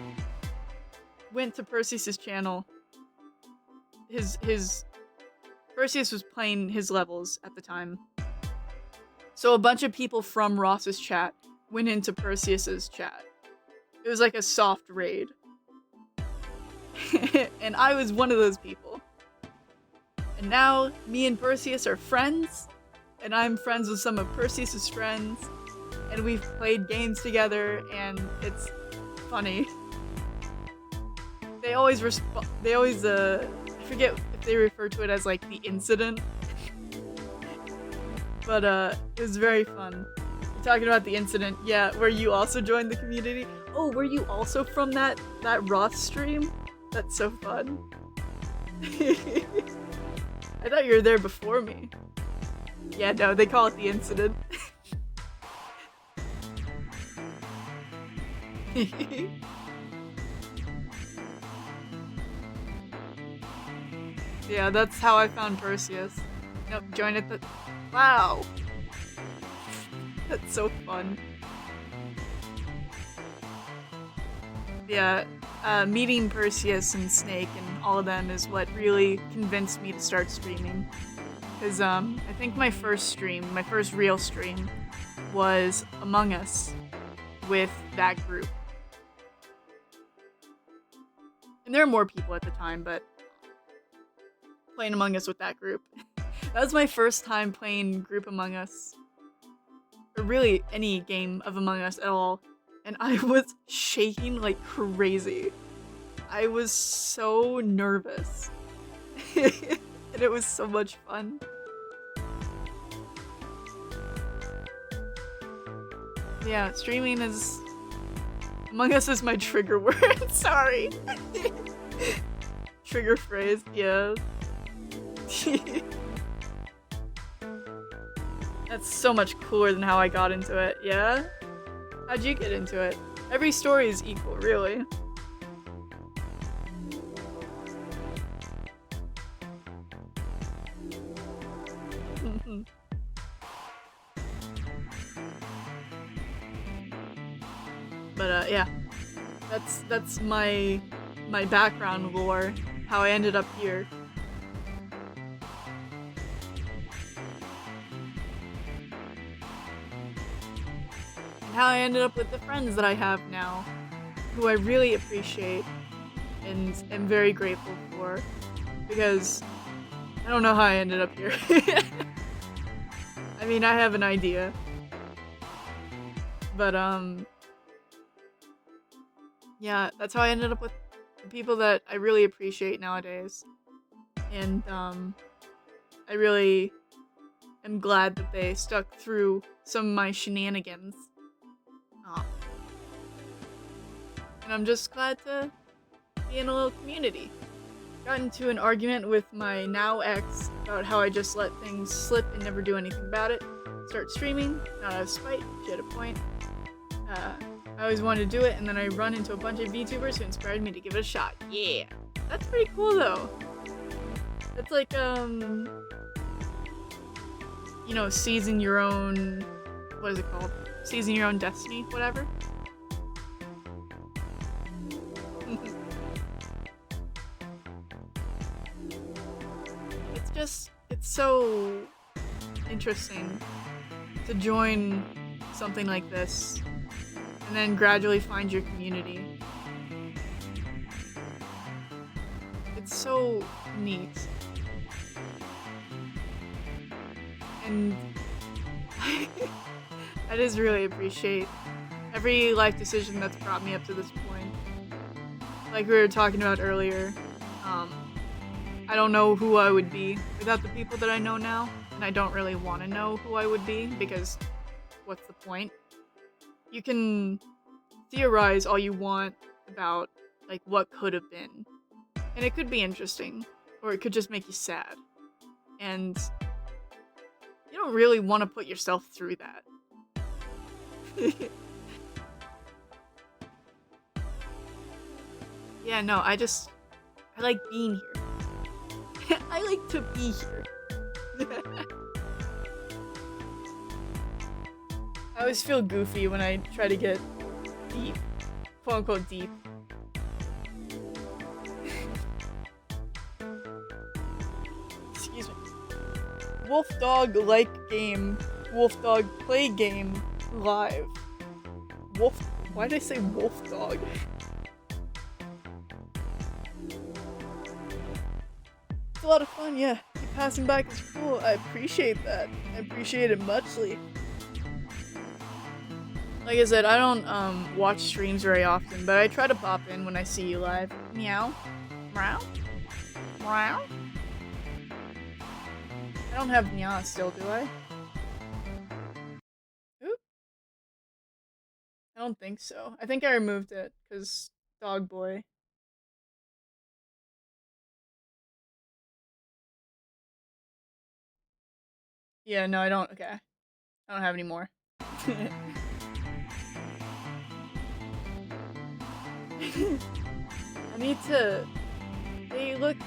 went to Perseus' channel. Perseus was playing his levels at the time. So a bunch of people from Ross's chat went into Perseus's chat. It was like a soft raid. And I was one of those people. And now, me and Perseus are friends, and I'm friends with some of Perseus's friends, and we've played games together, and it's funny. They always I forget if they refer to it as like the incident. But it was very fun. You're talking about the incident, yeah, where you also joined the community. Oh, were you also from that Roth stream? That's so fun. I thought you were there before me. Yeah, no, they call it the incident. Yeah, that's how I found Perseus. Nope, join at the... Wow! That's so fun. Yeah, meeting Perseus and Snake and all of them is what really convinced me to start streaming. Because I think my first real stream, was Among Us with that group. And there were more people at the time, but playing Among Us with that group. That was my first time playing group Among Us. Or really any game of Among Us at all. And I was shaking like crazy. I was so nervous. And it was so much fun. Yeah, streaming is... Among Us is my trigger word, sorry. Trigger phrase, yeah. That's so much cooler than how I got into it, yeah? How'd you get into it? Every story is equal, really. But yeah, that's my background lore, how I ended up here. And how I ended up with the friends that I have now, who I really appreciate and am very grateful for, because I don't know how I ended up here. I mean, I have an idea. But, yeah, that's how I ended up with the people that I really appreciate nowadays. And, I really am glad that they stuck through some of my shenanigans. Aw. And I'm just glad to be in a little community. Got into an argument with my now ex about how I just let things slip and never do anything about it. Start streaming, not out of spite, she had a point. I always wanted to do it, and then I run into a bunch of VTubers who inspired me to give it a shot. Yeah! That's pretty cool, though. That's like, you know, seizing your own... What is it called? Seizing your own destiny, whatever. It's so interesting to join something like this and then gradually find your community. It's so neat. And I just really appreciate every life decision that's brought me up to this point. Like we were talking about earlier, I don't know who I would be without the people that I know now, and I don't really want to know who I would be, because what's the point? You can theorize all you want about, like, what could have been, and it could be interesting, or it could just make you sad, and you don't really want to put yourself through that. Yeah, no, I like being here. I like to be here. I always feel goofy when I try to get deep. Quote unquote deep. Excuse me. Wolf Dog like game. Wolf Dog play game live. Wolf. Why did I say wolf dog? It's a lot of fun, yeah. Keep passing back is cool. I appreciate that. I appreciate it muchly. Like I said, I don't watch streams very often, but I try to pop in when I see you live. Meow. Meow. Meow. I don't have Nya still, do I? Oop. I don't think so. I think I removed it, because dog boy. Yeah, no, I don't. Okay. I don't have any more. I need to... They look...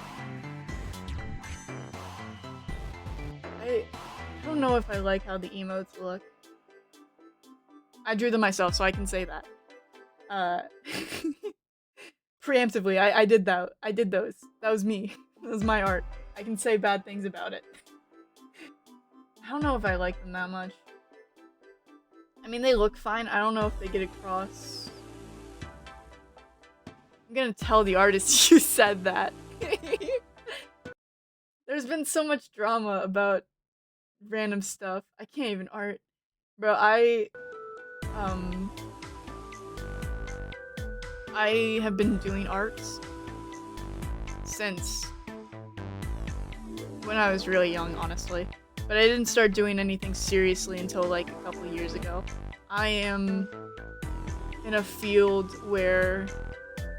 I don't know if I like how the emotes look. I drew them myself, so I can say that. Preemptively, I did that. I did those. That was me. That was my art. I can say bad things about it. I don't know if I like them that much. I mean, they look fine. I don't know if they get across. I'm gonna tell the artist you said that. There's been so much drama about random stuff. I can't even art. Bro, I have been doing arts since when I was really young, honestly. But I didn't start doing anything seriously until like a couple years ago. I am in a field where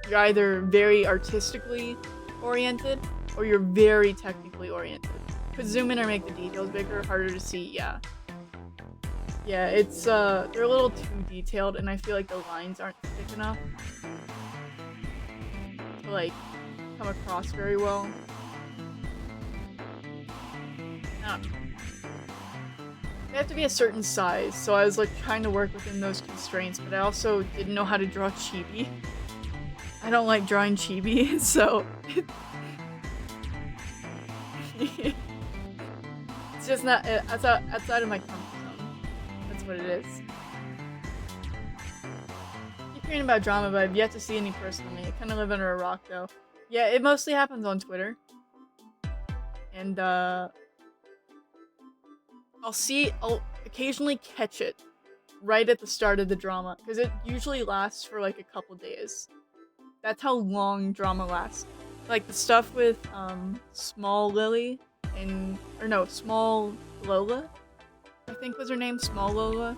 you're either very artistically oriented or you're very technically oriented. Could zoom in or make the details bigger, harder to see, yeah. Yeah, it's they're a little too detailed and I feel like the lines aren't thick enough to like come across very well. They have to be a certain size, so I was like trying to work within those constraints, but I also didn't know how to draw chibi. I don't like drawing chibi, so it's just not outside of my comfort zone. That's what it is. I keep hearing about drama, but I've yet to see any personally. I kind of live under a rock, though. Yeah, it mostly happens on Twitter, and I'll occasionally catch it right at the start of the drama, because it usually lasts for like a couple days. That's how long drama lasts. Like the stuff with Small Lily and Small Lola, I think was her name, Small Lola.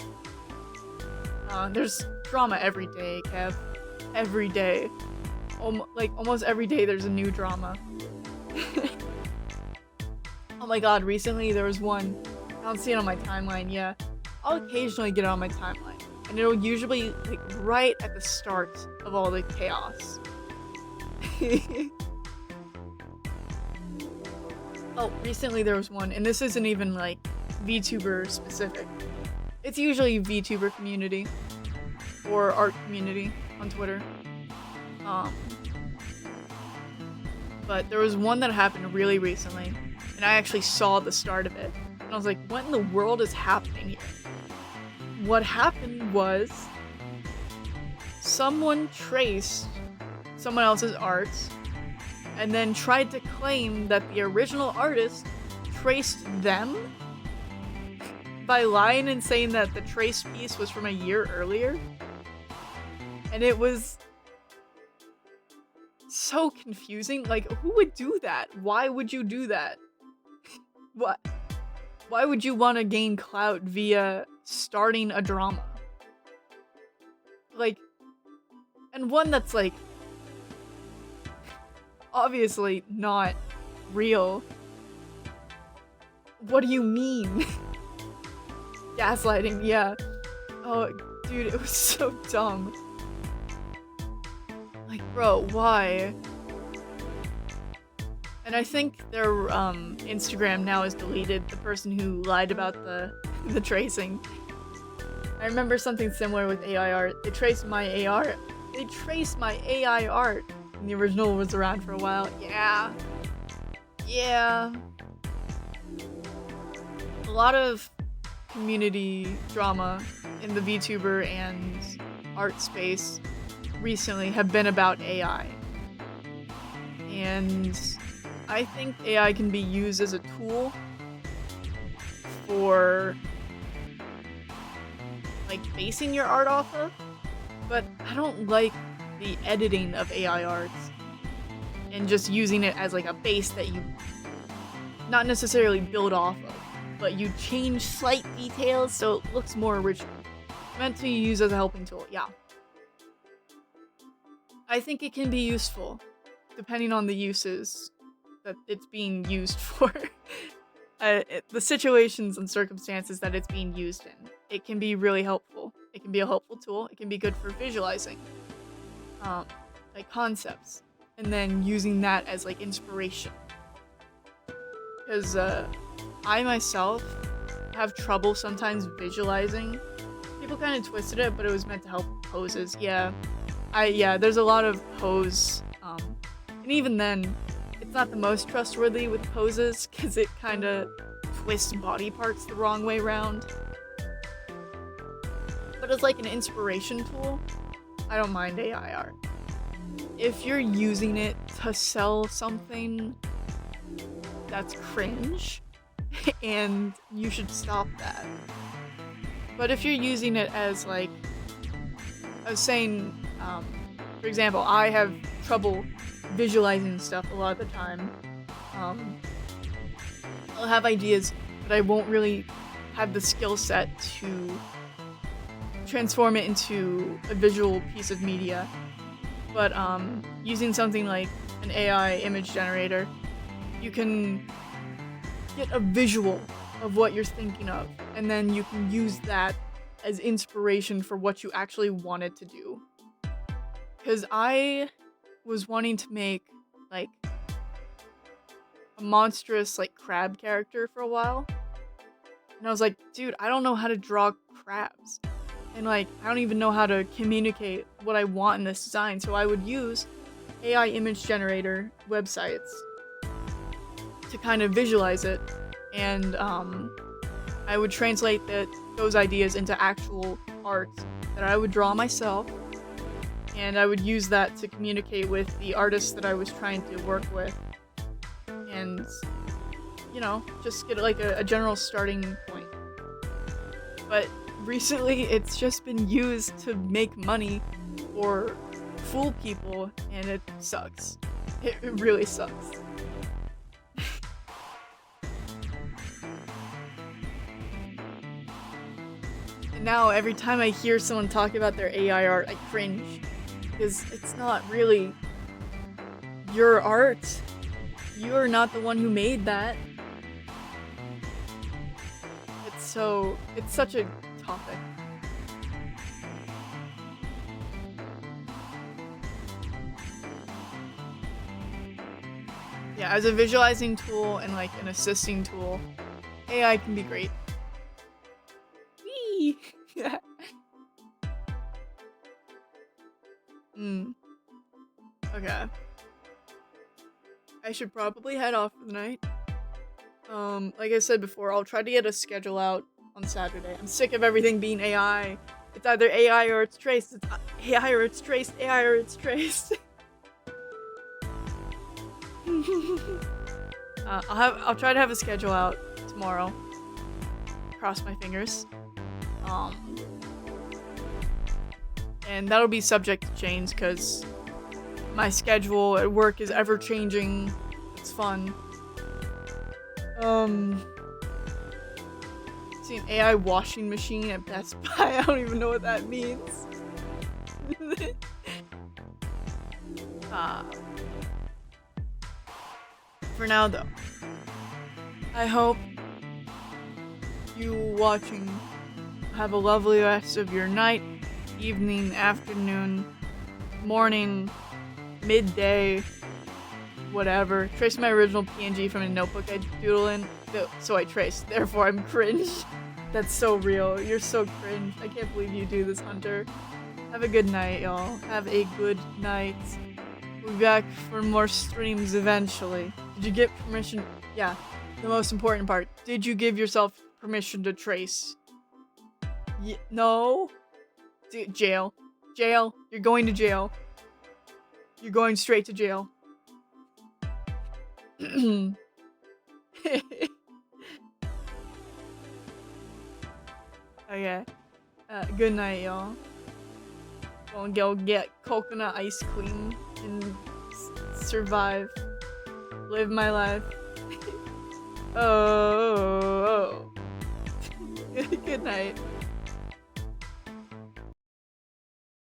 There's drama every day, Kev. Every day. Almost every day there's a new drama. Oh my god, recently there was one. I don't see it on my timeline, yeah. I'll occasionally get it on my timeline. And it'll usually like right at the start of all the chaos. Oh, recently there was one, and this isn't even like VTuber specific. It's usually VTuber community or art community on Twitter. But there was one that happened really recently, and I actually saw the start of it. And I was like, what in the world is happening here? What happened was someone traced someone else's art and then tried to claim that the original artist traced them by lying and saying that the trace piece was from a year earlier. And it was so confusing. Like, who would do that? Why would you do that? What? Why would you want to gain clout via starting a drama? Like, and one that's like obviously not real. What do you mean? Gaslighting, yeah. Oh, dude, it was so dumb. Like, bro, why? And I think their Instagram now is deleted, the person who lied about the tracing. I remember something similar with AI art. They traced my AI art. And the original was around for a while. Yeah. Yeah. A lot of community drama in the VTuber and art space recently have been about AI. And I think AI can be used as a tool for like basing your art off of, but I don't like the editing of AI arts and just using it as like a base that you not necessarily build off of, but you change slight details so it looks more original. Meant to be used as a helping tool, yeah. I think it can be useful, depending on the uses that it's being used for. The situations and circumstances that it's being used in. It can be really helpful. It can be a helpful tool. It can be good for visualizing, like concepts, and then using that as like inspiration. Because I myself have trouble sometimes visualizing. People kind of twisted it, but it was meant to help poses. Yeah, there's a lot of pose, and even then, it's not the most trustworthy with poses because it kind of twists body parts the wrong way around. But as like an inspiration tool, I don't mind AI art. If you're using it to sell something, that's cringe, and you should stop that. But if you're using it as like, I was saying, for example, I have trouble visualizing stuff a lot of the time. I'll have ideas, but I won't really have the skill set to transform it into a visual piece of media. But using something like an AI image generator, you can get a visual of what you're thinking of, and then you can use that as inspiration for what you actually wanted to do. Because I was wanting to make like a monstrous like crab character for a while, and I was like, dude, I don't know how to draw crabs, and like I don't even know how to communicate what I want in this design. So I would use AI image generator websites to kind of visualize it, and I would translate those ideas into actual art that I would draw myself, and I would use that to communicate with the artists that I was trying to work with, and you know, just get like a general starting point. But recently it's just been used to make money or fool people, and it sucks. It really sucks. And now every time I hear someone talk about their AI art, I cringe. Because it's not really your art. You're not the one who made that. It's such a topic. Yeah, as a visualizing tool and like an assisting tool, AI can be great. Whee! Okay. I should probably head off for the night. Like I said before, I'll try to get a schedule out on Saturday. I'm sick of everything being AI. It's either AI or it's traced. It's AI or it's traced. AI or it's traced. I'll try to have a schedule out tomorrow. Cross my fingers. And that'll be subject to change because my schedule at work is ever changing. It's fun. See an AI washing machine at Best Buy. I don't even know what that means. For now though, I hope you watching have a lovely rest of your night, evening, afternoon, morning, midday, whatever. Trace my original PNG from a notebook I doodle in, so I traced, therefore I'm cringe. That's so real. You're so cringe. I can't believe you do this, Hunter. Have a good night, y'all. Have a good night. We'll be back for more streams eventually. Did you get permission? Yeah, the most important part. Did you give yourself permission to trace? No? Jail. Jail. You're going to jail. You're going straight to jail. Okay. Good night, y'all. Gonna go get coconut ice cream and survive. Live my life. Oh. Good night.